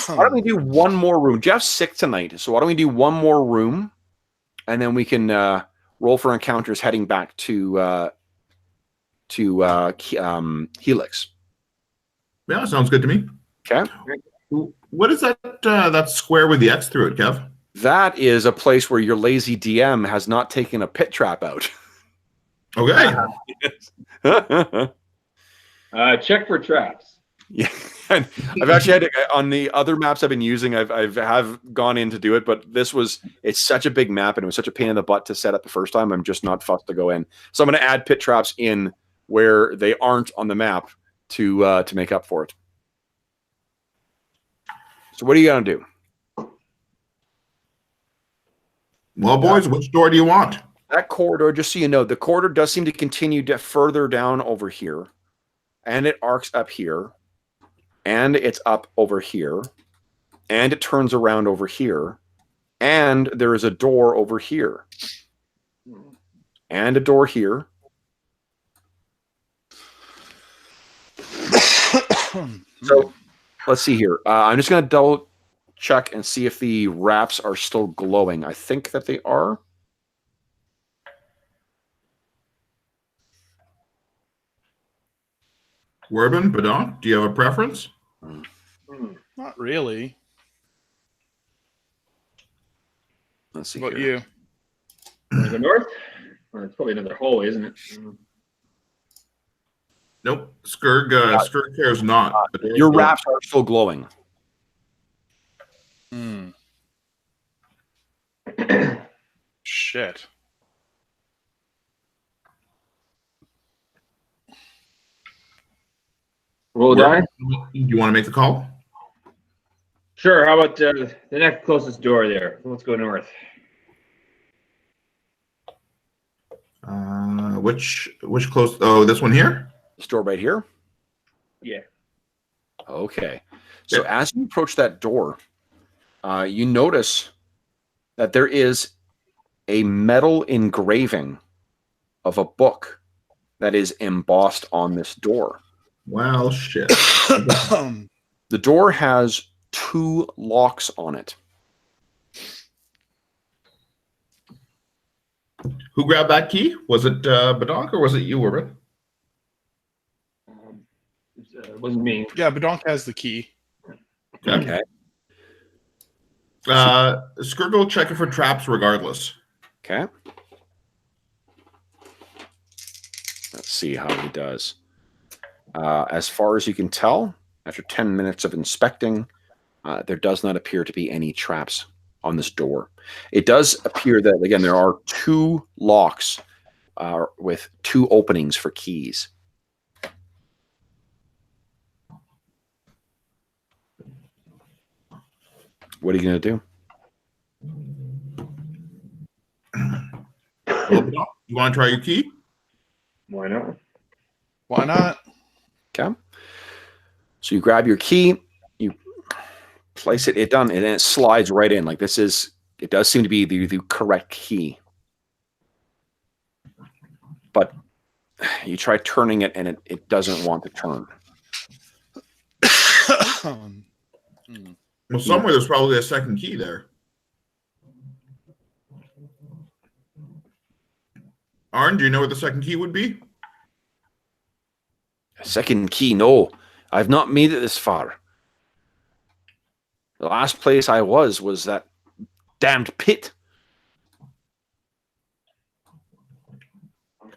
Why don't we do one more room? Jeff's sick tonight, so why don't we do one more room, and then we can roll for encounters heading back to Helix. Yeah, sounds good to me. Okay. What is that square with the X through it, Kev? That is a place where your lazy DM has not taken a pit trap out. Okay. Check for traps. Yeah, and I've actually had to, on the other maps I've been using, I've gone in to do it, but it's such a big map and it was such a pain in the butt to set up the first time. I'm just not fussed to go in, so I'm going to add pit traps in where they aren't on the map to make up for it. So what are you going to do? Well, boys, which door do you want? That corridor, just so you know, the corridor does seem to continue further down over here, and it arcs up here. And it's up over here, and it turns around over here, and there is a door over here, and a door here. So let's see here. I'm just going to double check and see if the wraps are still glowing. I think that they are. Werbin, Badon, do you have a preference? Not really. Let's see. What about here. you? The north? Well, it's probably another hallway, isn't it? Nope. Skurg cares not. Your wraps are still glowing. Shit. Roll a die? Do you want to make the call? Sure. How about the next closest door there? Let's go north. Which close? Oh, this one here? This door right here? Yeah. Okay. So as you approach that door, you notice that there is a metal engraving of a book that is embossed on this door. Well, shit. The door has 2 locks on it. Who grabbed that key? Was it Badonk or was it you, Werbin? It wasn't me. Yeah, Badonk has the key. Okay. Skurg will check it for traps regardless. Okay. Let's see how he does. As far as you can tell, after 10 minutes of inspecting, there does not appear to be any traps on this door. It does appear that, again, there are 2 locks with 2 openings for keys. What are you going to do? You want to try your key? Why not? Why not? Okay. So you grab your key, you place it done, and then it slides right in. Like this is, it does seem to be the correct key. But you try turning it, and it doesn't want to turn. Well, somewhere there's probably a second key there. Arn, do you know what the second key would be? Second key, no. I've not made it this far. The last place I was that damned pit. All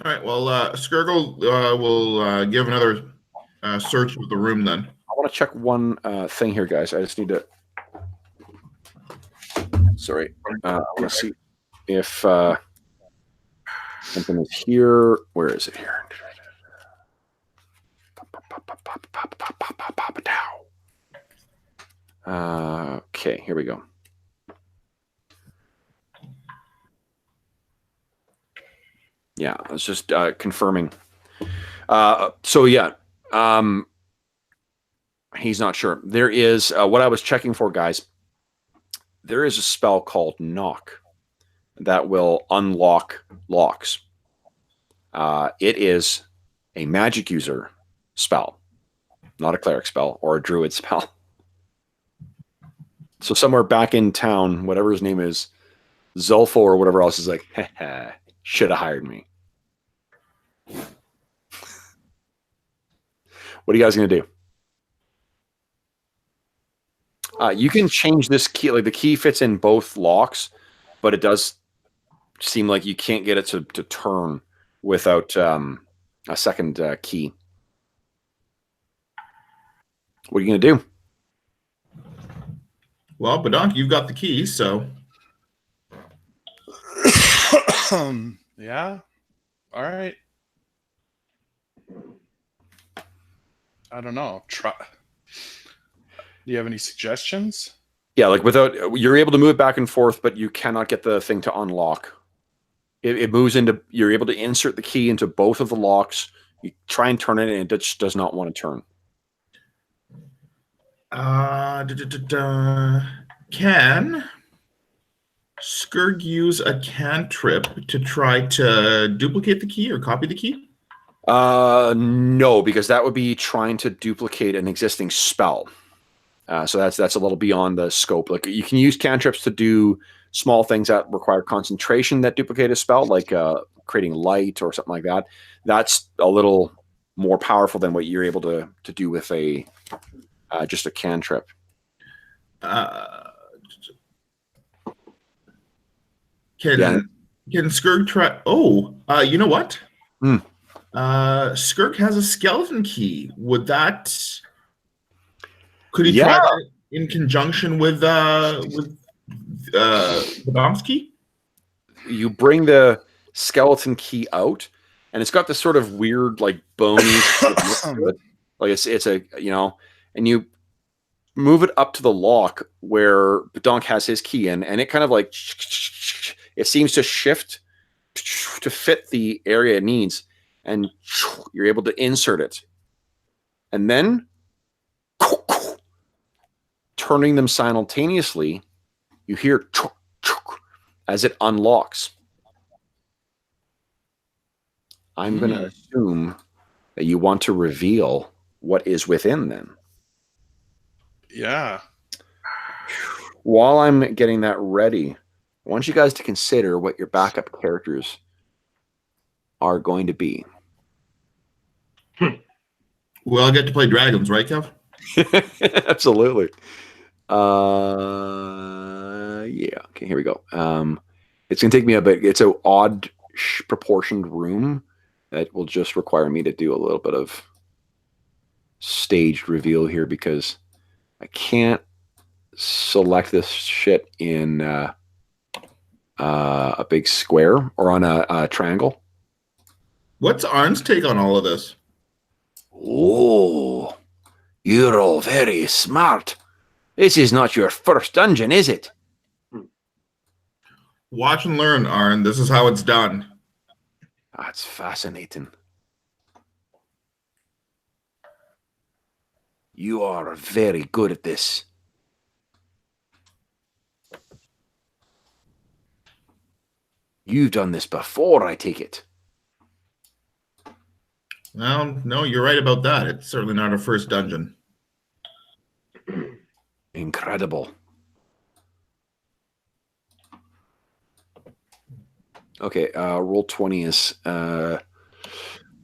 right, well, Skirgle will give another search of the room then. I want to check one thing here, guys. I just need to... Sorry. I want to see if something is here. Where is it here? Okay, here we go. Yeah, I was just confirming. So yeah, he's not sure. There is what I was checking for, guys. There is a spell called Knock that will unlock locks. It is a magic user spell, not a cleric spell or a druid spell. So somewhere back in town, whatever his name is, Zulfo or whatever else is like, should have hired me. What are you guys going to do? You can change this key. Like the key fits in both locks, but it does seem like you can't get it to turn without a second key. What are you going to do? Well, Badonk, you've got the key, so... Yeah. All right. I don't know. Try. Do you have any suggestions? Yeah, like without, you're able to move it back and forth, but you cannot get the thing to unlock. It moves into, you're able to insert the key into both of the locks. You try and turn it, and it just does not want to turn. Can Skirg use a cantrip to try to duplicate the key or copy the key? No, because that would be trying to duplicate an existing spell. So that's a little beyond the scope. Like you can use cantrips to do small things that require concentration that duplicate a spell, like creating light or something like that. That's a little more powerful than what you're able to do with a just a cantrip. Can Skirg try? Oh, you know what? Skirg has a skeleton key. Would that? Could he try that in conjunction with Badom's key? You bring the skeleton key out, and it's got this sort of weird, like bony, like it's a and you move it up to the lock where Badonk has his key in, and it kind of like it seems to shift to fit the area it needs, and you're able to insert it, and then turning them simultaneously, you hear as it unlocks. I'm going to assume that you want to reveal what is within them. Yeah. While I'm getting that ready, I want you guys to consider what your backup characters are going to be. Well, I get to play dragons, right, Kev? Absolutely. Yeah. Okay, here we go. It's going to take me a bit. It's an odd proportioned room that will just require me to do a little bit of staged reveal here because I can't select this shit in a big square or on a triangle. What's Arn's take on all of this? Oh, you're all very smart. This is not your first dungeon, is it? Watch and learn, Arn. This is how it's done. That's fascinating. You are very good at this. You've done this before, I take it. Well, no, you're right about that. It's certainly not our first dungeon. Incredible. Okay, roll 20 is...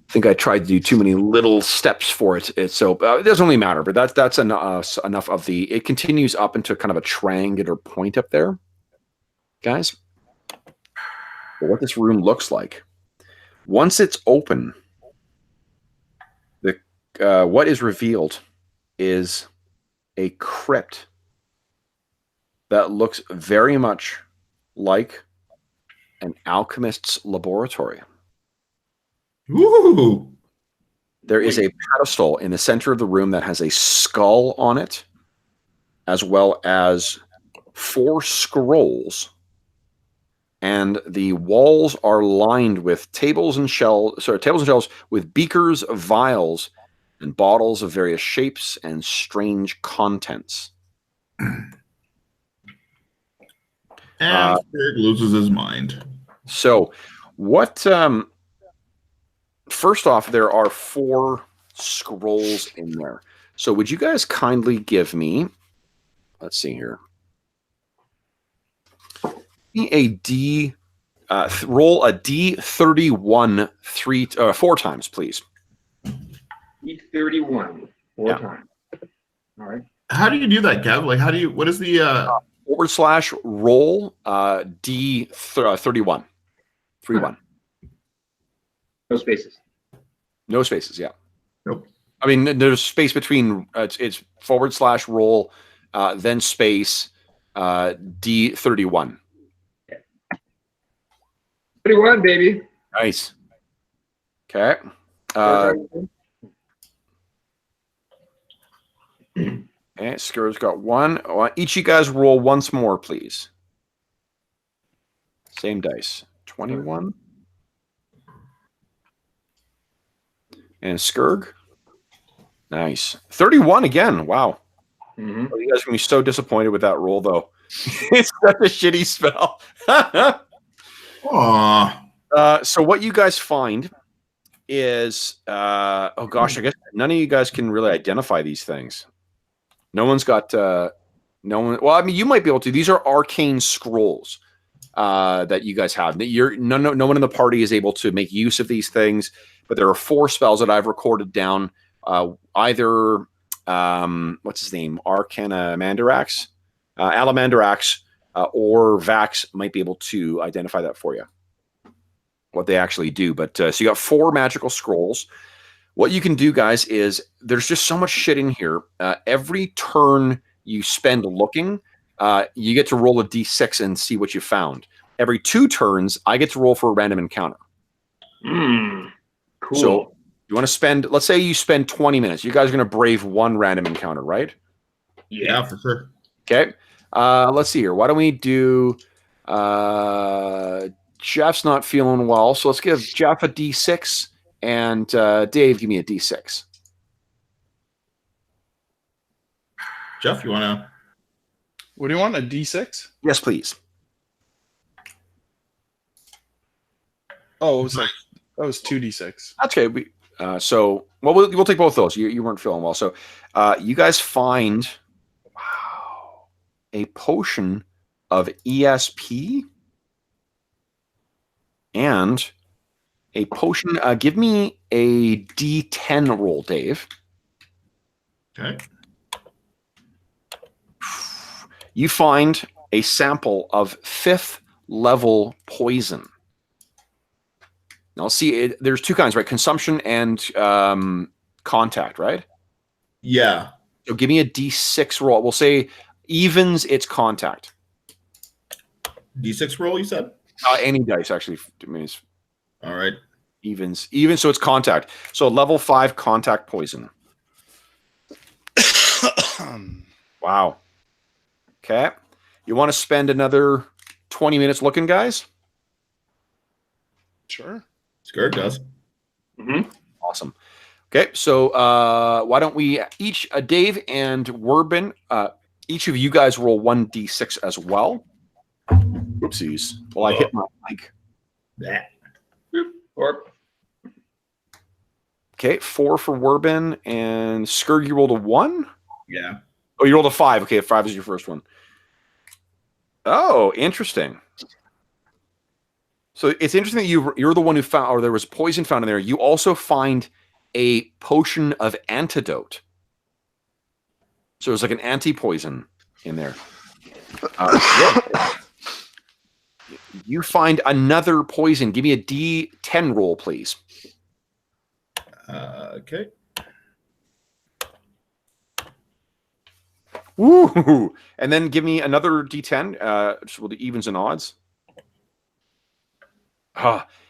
I think I tried to do too many little steps for it. So it doesn't really matter, but that's enough of the... It continues up into kind of a triangular point up there. Guys, what this room looks like. Once it's open, what is revealed is a crypt that looks very much like an alchemist's laboratory. Ooh! There is a pedestal in the center of the room that has a skull on it, as well as 4 scrolls. And the walls are lined with tables and shelves with beakers, vials, and bottles of various shapes and strange contents. And Spirit loses his mind. So, what... first off, there are 4 scrolls in there. So would you guys kindly give me... Let's see here. Roll a D31 4 times, please. D31 4 times. All right. How do you do that, Kev? Like, what is the... / roll D31. 31. No spaces. No spaces, yeah. Nope. I mean, there's space between, it's / roll, then space, D31. 31, baby. Nice. Okay. Okay, Skur's got 1. Each of you guys roll once more, please. Same dice. 21. And Skurg. Nice. 31 again. Wow. Mm-hmm. Oh, you guys are going to be so disappointed with that roll, though. It's such a shitty spell. So what you guys find is... oh, gosh, I guess none of you guys can really identify these things. No one's got... no one. Well, I mean, you might be able to. These are arcane scrolls that you guys have. No one in the party is able to make use of these things. But there are 4 spells that I've recorded down. Either, what's his name? Arcana Mandarax, Alamandarax, or Vax might be able to identify that for you. What they actually do. But so you got 4 magical scrolls. What you can do, guys, is there's just so much shit in here. Every turn you spend looking, you get to roll a d6 and see what you found. Every 2 turns, I get to roll for a random encounter. Cool. So you want to spend, let's say you spend 20 minutes. You guys are going to brave 1 random encounter, right? Yeah, for sure. Okay. Let's see here. Why don't we do... Jeff's not feeling well, so let's give Jeff a D6, and Dave, give me a D6. Jeff, you want to... What do you want, a D6? Yes, please. Oh, it was like... That was 2d6. That's okay. We'll take both of those. You weren't feeling well. So you guys find a potion of ESP and a potion. Give me a D10 roll, Dave. Okay. You find a sample of 5th level poison. Now, see, there's 2 kinds, right? Consumption and contact, right? Yeah. So give me a D6 roll. We'll say evens, it's contact. D6 roll, you said? Any dice, actually. Means All right. Evens, so it's contact. So level 5 contact poison. Wow. Okay. You want to spend another 20 minutes looking, guys? Sure. Skirt does. Mm-hmm. Awesome. Okay, so why don't we each, Dave and Werbin, each of you guys roll 1d6 as well. Whoopsies. Well, I hit my mic. That. Or Okay, 4 for Werbin, and Skurg, you rolled a 1? Yeah. Oh, you rolled a 5. Okay, 5 is your first one. Oh, interesting. So it's interesting that you're the one who found, or there was poison found in there. You also find a potion of antidote. So there's like an anti-poison in there. You find another poison. Give me a D10 roll, please. Okay. Woo! And then give me another D10. Just with the evens and odds.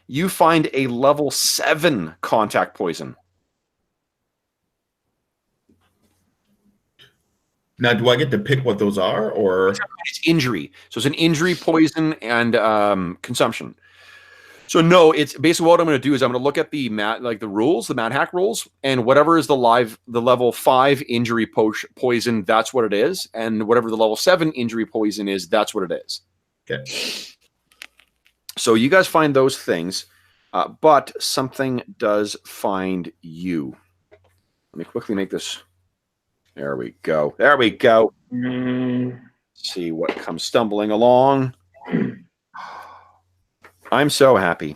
You find a level 7 contact poison. Now, do I get to pick what those are, or It's injury. So it's an injury, poison, and consumption. So no, it's basically what I'm going to do is I'm going to look at the the rules, the Mad Hack rules, and whatever is the level 5 injury poison, that's what it is, and whatever the level 7 injury poison is, that's what it is. okay? So you guys find those things, but something does find you. Let me quickly make this. There we go. There we go. See what comes stumbling along. I'm so happy.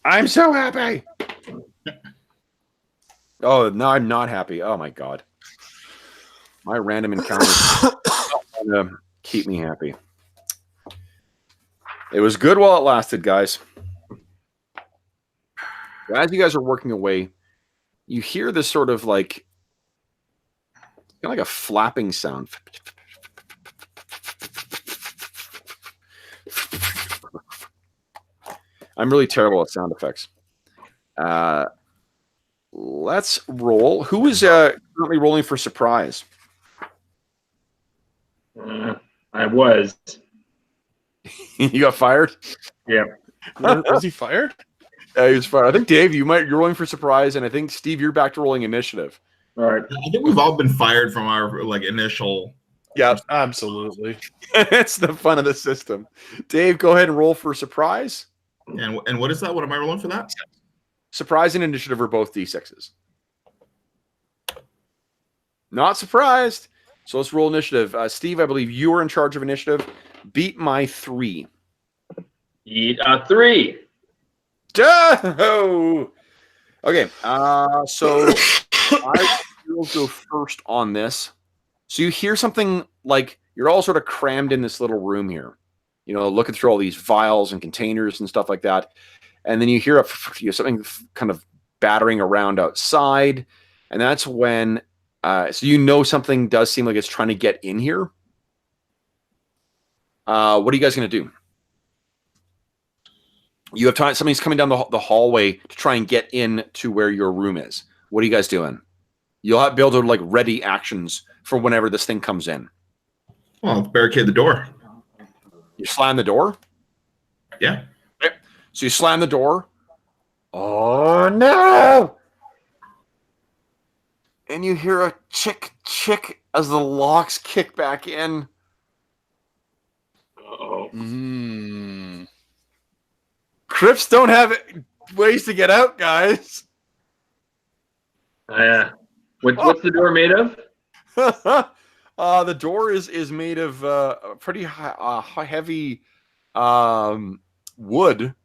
I'm so happy. Oh, no, I'm not happy. Oh, my God. My random encounters are going to keep me happy. It was good while it lasted, guys. As you guys are working away, you hear this sort of like, kind of like a flapping sound. I'm really terrible at sound effects. Let's roll. Who is currently rolling for surprise? I was. You got fired? Yeah. Was he fired? He was fired. I think Dave, you're rolling for surprise, and I think Steve, you're back to rolling initiative. All right. I think we've all been fired from our initial. Yeah, Absolutely. it's the fun of the system. Dave, go ahead and roll for surprise. And what is that? What am I rolling for that? Surprise and initiative are both D6s. Not surprised. So let's roll initiative. Steve, I believe you are in charge of initiative. Beat my 3. Eat a 3. Oh! Okay, so I will go first on this. So you hear something like you're all sort of crammed in this little room here, looking through all these vials and containers and stuff like that. And then you hear something kind of battering around outside. And that's when, so something does seem like it's trying to get in here. What are you guys going to do? You have time. Somebody's coming down the hallway to try and get in to where your room is. What are you guys doing? You'll be able to ready actions for whenever this thing comes in. Well, barricade the door. You slam the door. Yeah. Okay. So you slam the door. Oh no! And you hear a chick as the locks kick back in. Oh. Crypts don't have ways to get out, guys. Yeah. What's the door made of? The door is made of pretty heavy wood.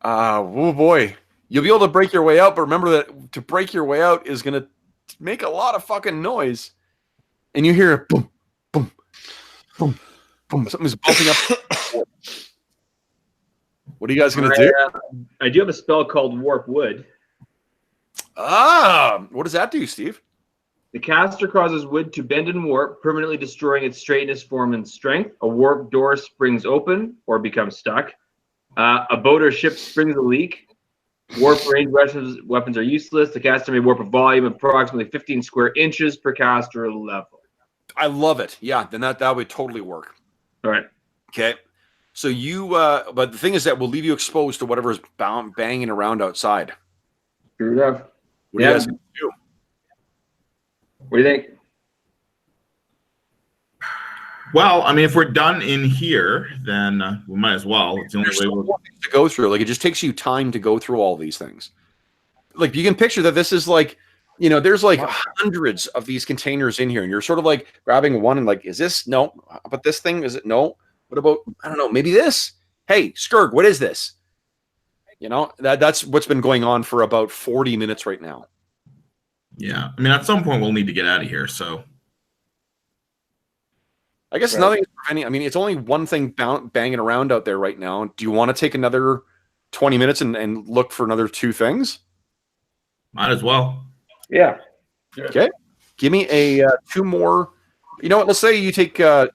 Oh boy, you'll be able to break your way out, but remember that to break your way out is gonna make a lot of fucking noise, and you hear a boom, boom, boom, boom. Something's bumping up. What are you guys gonna do? I do have a spell called Warp Wood. What does that do, Steve? The caster causes wood to bend and warp, permanently destroying its straightness, form, and strength. A warp door springs open or becomes stuck. A boat or ship springs a leak. Warp range weapons are useless. The caster may warp a volume of approximately 15 square inches per caster level. I love it. Yeah, then that would totally work. All right. Okay. So you, but the thing is that will leave you exposed to whatever is banging around outside. True enough. What do you guys do? What do you think? Well, I mean, if we're done in here, then we might as well. It's the only There's way so we'll. more things to go through. Like, it just takes you time to go through all these things. Like, you can picture that this is like, there's like hundreds of these containers in here, and you're sort of like grabbing one and like, is this? No. But this thing, is it? No. What about, I don't know, maybe this? Hey, Skurg, what is this? That's what's been going on for about 40 minutes right now. Yeah, I mean, at some point we'll need to get out of here. So I guess nothing is preventing. I mean, it's only one thing banging around out there right now. Do you want to take another 20 minutes and look for another two things? might as well. Yeah. Okay. Give me a two more. You know what? Let's say you take half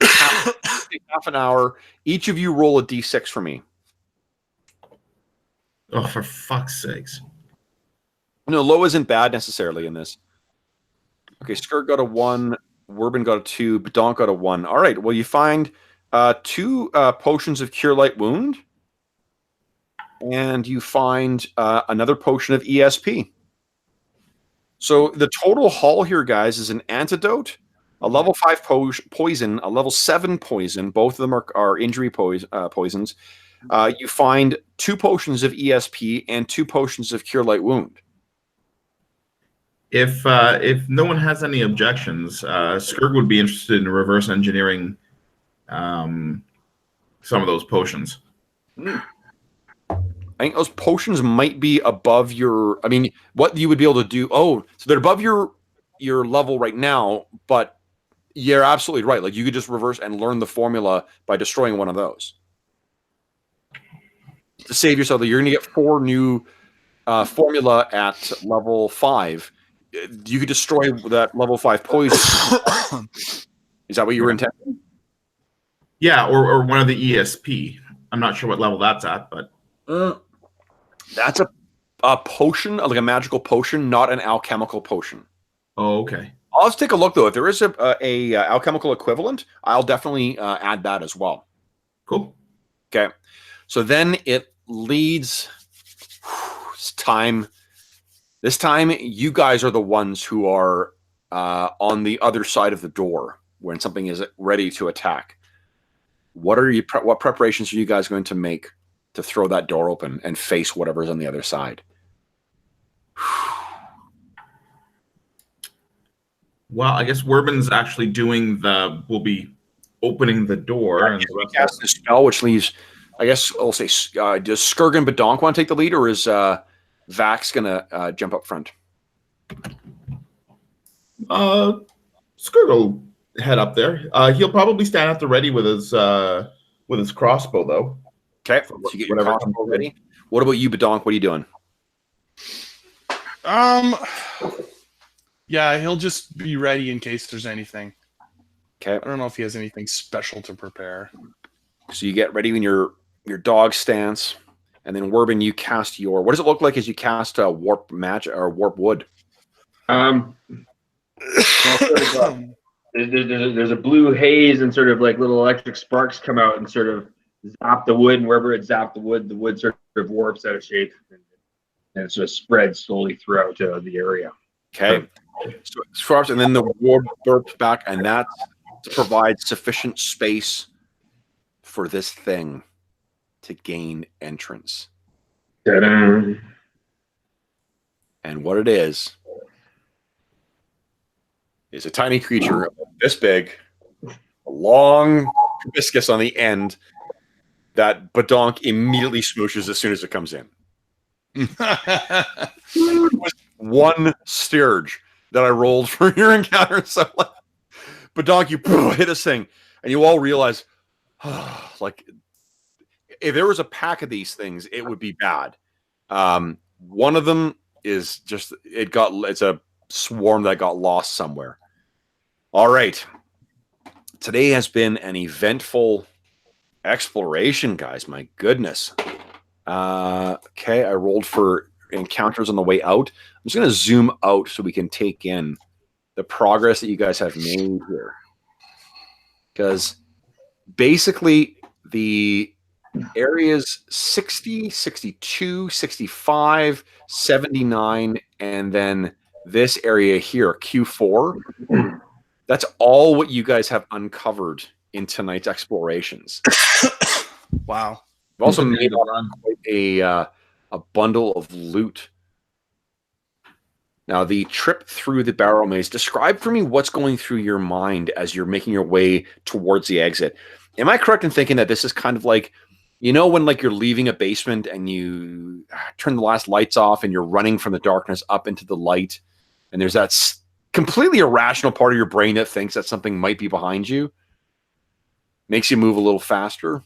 an hour. Each of you roll a d6 for me. Oh, for fuck's sakes! No, low isn't bad necessarily in this. Okay, Skurg got a 1. Werbin got a 2. Badonk got a 1. All right. Well, you find 2 potions of Cure Light Wound, and you find another potion of ESP. So the total haul here, guys, is an antidote, a level 5 poison, a level 7 poison. Both of them are injury poisons. You find 2 potions of ESP and 2 potions of Cure Light Wound. If no one has any objections, Skurg would be interested in reverse engineering some of those potions. I think those potions might be above your. I mean, what you would be able to do. Oh, so they're above your level right now, but you're absolutely right. Like, you could just reverse and learn the formula by destroying one of those to save yourself. You're going to get 4 new formula at level 5. You could destroy that level 5 poison. Is that what you were intending? Yeah, or one of the ESP. I'm not sure what level that's at, but that's a potion, like a magical potion, not an alchemical potion. Oh, okay. I'll just take a look though. If there is a alchemical equivalent, I'll definitely add that as well. Cool. Okay, so then it leads. It's time. This time, you guys are the ones who are on the other side of the door when something is ready to attack. What preparations are you guys going to make to throw that door open and face whatever's on the other side? Well, I guess Werbin's actually will be opening the door. And cast a spell, which leaves, I guess I'll say, does Skurg and Badonk want to take the lead, or is Vax gonna jump up front? Skurg will head up there. He'll probably stand at the ready with his crossbow, though. Okay, so you get your crossbow ready. What about you, Badonk? What are you doing? Yeah, he'll just be ready in case there's anything. Okay. I don't know if he has anything special to prepare. So you get ready in your dog stance, and then Werbin, you cast your. What does it look like as you cast a warp magic or warp wood? There's a blue haze, and sort of like little electric sparks come out and sort of zap the wood, and wherever it zapped the wood sort of warps out of shape, and it sort of spreads slowly throughout the area. Okay. So it swaps, and then the warp burps back, and that provides sufficient space for this thing to gain entrance. Ta-da. And what it is a tiny creature this big, a long proboscis on the end that Badonk immediately smooshes as soon as it comes in. It was one stirge that I rolled for your encounter. So, Badonk, you hit this thing, and you all realize, like, if there was a pack of these things, it would be bad. One of them is just it's a swarm that got lost somewhere. All right. Today has been an eventful exploration, guys. My goodness. Okay, I rolled for encounters on the way out. I'm just going to zoom out so we can take in the progress that you guys have made here. Because basically, the areas 60, 62, 65, 79, and then this area here, Q4. That's all what you guys have uncovered in tonight's explorations. Wow. You've also Need made to run. a bundle of loot. Now, the trip through the Barrowmaze, describe for me what's going through your mind as you're making your way towards the exit. Am I correct in thinking that this is kind of like, you know, when like you're leaving a basement and you turn the last lights off and you're running from the darkness up into the light, and there's that completely irrational part of your brain that thinks that something might be behind you, makes you move a little faster?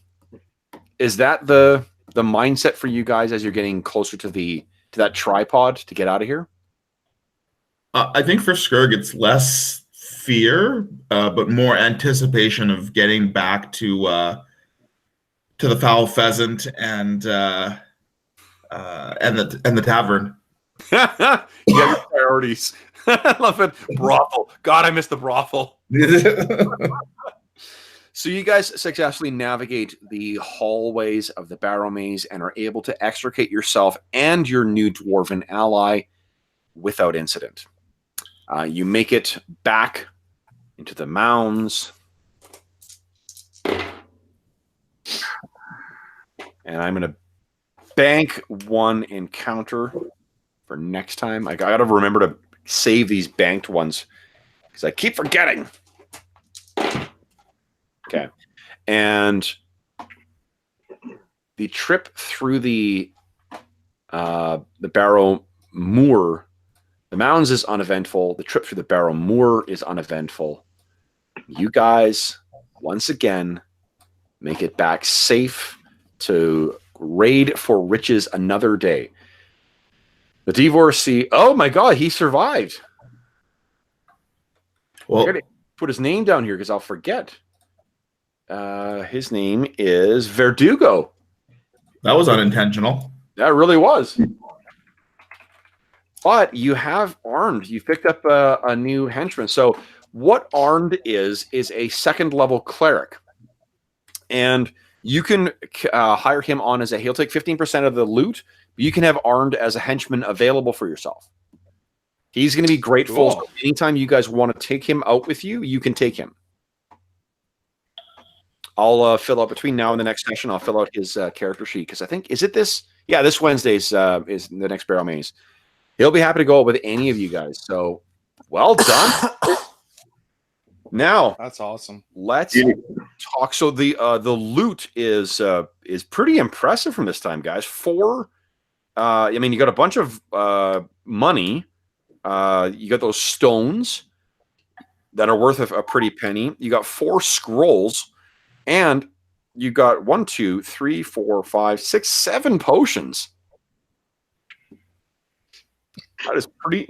Is that the mindset for you guys as you're getting closer to that tripod to get out of here? I think for Skurg, it's less fear, but more anticipation of getting back to the foul pheasant and the tavern. You have priorities. I love it. Brothel. God, I miss the brothel. So you guys successfully navigate the hallways of the Barrowmaze and are able to extricate yourself and your new dwarven ally without incident. You make it back into the mounds. And I'm going to bank one encounter for next time. I got to remember to save these banked ones because I keep forgetting. Okay. And the trip through the Barrowmoor, the mountains is uneventful. The trip through the Barrowmoor is uneventful. You guys, once again, make it back safe to raid for riches another day. The divorcee, oh my God, he survived. Well, I gotta put his name down here because I'll forget. His name is Verdugo. that was unintentional. That really was. But you have Armed. You picked up a new henchman. So what Armed is a second level cleric. And you can hire him on as he'll take 15% of the loot, but you can have Armed as a henchman available for yourself. He's going to be grateful. Cool. So anytime you guys want to take him out with you, you can take him. I'll fill out between now and the next session. I'll fill out his character sheet because I think, is it this? Yeah, this Wednesday's is the next Barrowmaze. He'll be happy to go with any of you guys. So well done. Now That's awesome. let's talk. So the loot is pretty impressive from this time, guys. I mean, you got a bunch of money. You got those stones that are worth a pretty penny. You got 4 scrolls, and you got 1, 2, 3, 4, 5, 6, 7 potions. That is pretty.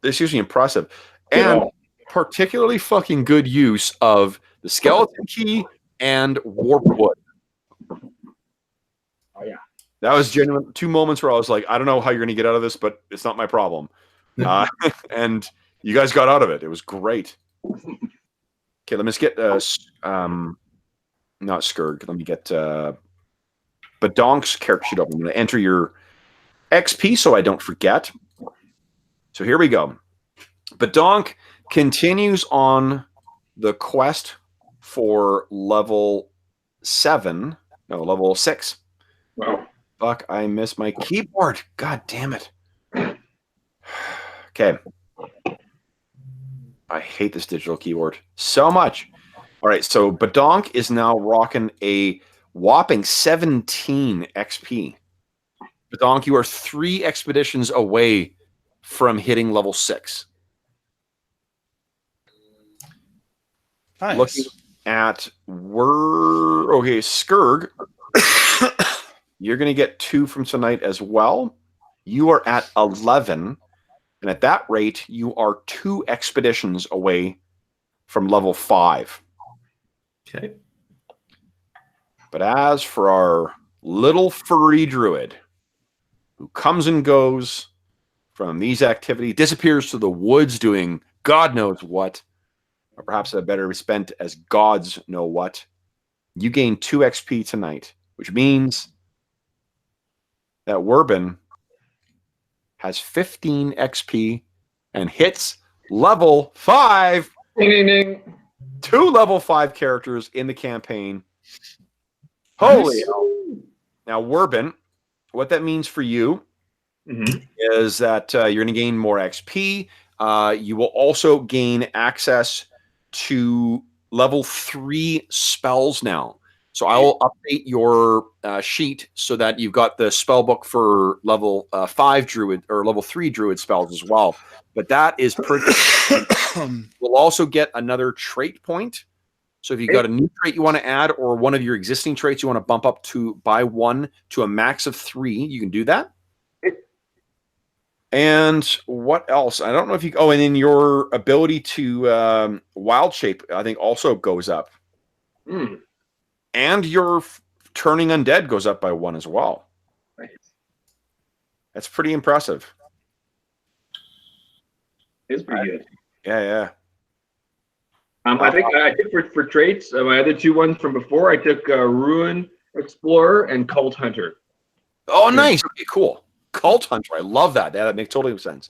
This is impressive, and particularly fucking good use of the skeleton key and warp wood. Oh yeah. That was genuine. 2 moments where I was like, I don't know how you're going to get out of this, but it's not my problem. And you guys got out of it. It was great. Okay, let me just get not Skurg. Let me get Badonk's character sheet up. I'm going to enter your XP so I don't forget. So here we go. Badonk continues on the quest for level 6. Wow. Fuck, I missed my keyboard. God damn it. Okay. I hate this digital keyboard so much. All right, so Badonk is now rocking a whopping 17 XP. Badonk, you are 3 expeditions away from hitting level 6. Nice. Looking at Skurg, you're going to get 2 from tonight as well. You are at 11, and at that rate, you are 2 expeditions away from level 5. Okay. But as for our little furry druid, who comes and goes from these activities, disappears to the woods doing God knows what, or perhaps a better spent as gods know what, you gain 2 XP tonight. which means that Werbin has 15 XP and hits level 5. Ding, ding, ding. 2 level 5 characters in the campaign. Holy hell. Now, Werbin, what that means for you is that you're going to gain more XP. You will also gain access to level 3 spells now. So I will update your sheet so that you've got the spell book for level 5 druid or level 3 druid spells as well. But that is pretty. We'll also get another trait point. So if you've got a new trait you want to add or one of your existing traits you want to bump up to by 1 to a max of 3, you can do that. And what else? I don't know if you... Oh, and then your ability to wild shape, I think, also goes up. And your turning undead goes up by 1 as well. That's pretty impressive. It's pretty good. Yeah. I think I took for traits, my other 2 ones from before, I took Ruin Explorer and Cult Hunter. Oh, nice. Okay, cool. Cult Hunter. I love that. That makes totally sense.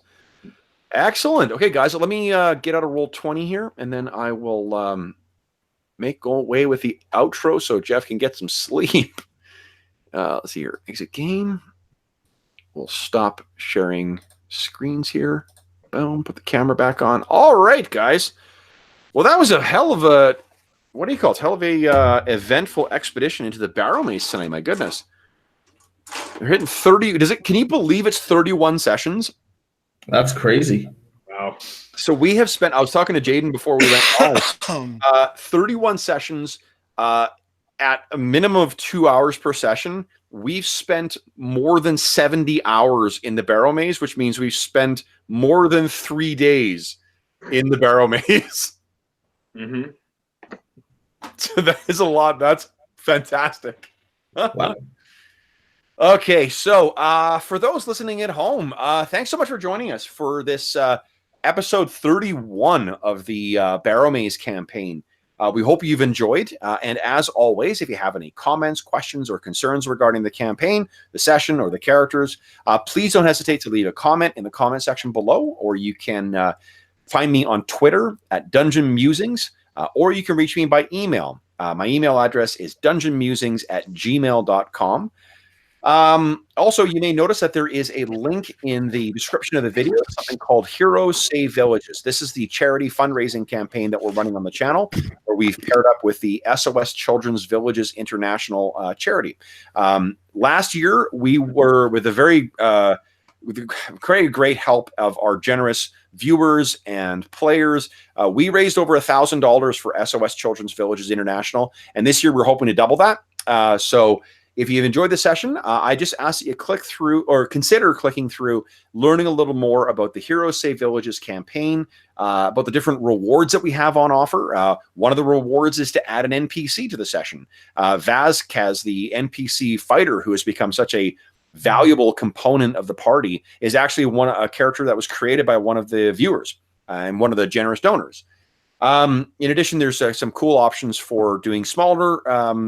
Excellent. Okay, guys, let me get out of roll 20 here, and then I will go away with the outro so Jeff can get some sleep. Let's see here. Exit game. We'll stop sharing screens here. Boom. Put the camera back on. All right, guys. Well, that was a hell of a, what do you call it? Hell of a eventful expedition into the Barrowmaze tonight. My goodness. They're hitting 30. Can you believe it's 31 sessions? That's crazy. Wow. So we have spent, I was talking to Jaden before we went 31 sessions at a minimum of 2 hours per session. We've spent more than 70 hours in the Barrowmaze, which means we've spent more than 3 days in the Barrowmaze. So that is a lot. That's fantastic. Wow. Okay, so for those listening at home, thanks so much for joining us for this episode 31 of the Barrowmaze campaign. We hope you've enjoyed, and as always, if you have any comments, questions, or concerns regarding the campaign, the session, or the characters, please don't hesitate to leave a comment in the comment section below, or you can find me on Twitter at Dungeon Musings, or you can reach me by email. My email address is dungeonmusings@gmail.com. Also, you may notice that there is a link in the description of the video, something called Heroes Save Villages. This is the charity fundraising campaign that we're running on the channel, where we've paired up with the SOS Children's Villages International charity. Last year, we were with a great help of our generous viewers and players. We raised over $1,000 for SOS Children's Villages International, and this year we're hoping to double that. So if you've enjoyed the session, I just ask that you click through or consider clicking through, learning a little more about the Heroes Save Villages campaign, about the different rewards that we have on offer. One of the rewards is to add an NPC to the session. Vazkaz, the NPC fighter who has become such a valuable component of the party, is actually a character that was created by one of the viewers and one of the generous donors. In addition, there's some cool options for doing smaller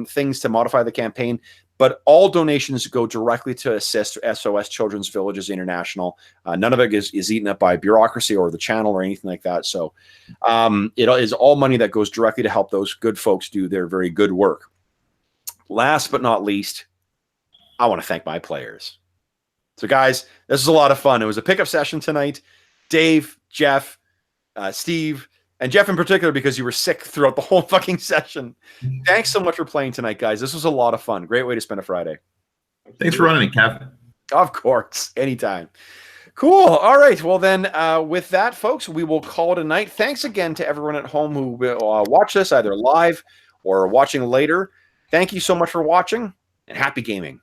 things to modify the campaign, but all donations go directly to assist SOS Children's Villages International. None of it is eaten up by bureaucracy or the channel or anything like that. So it is all money that goes directly to help those good folks do their very good work. Last but not least, I want to thank my players. So guys, this was a lot of fun. It was a pickup session tonight. Dave, Jeff, Steve, and Jeff in particular, because you were sick throughout the whole fucking session. Thanks so much for playing tonight, guys. This was a lot of fun. Great way to spend a Friday. Thanks for running it, Kev. Of course. Anytime. Cool. All right. Well, then, with that, folks, we will call it a night. Thanks again to everyone at home who will watch this either live or watching later. Thank you so much for watching, and happy gaming.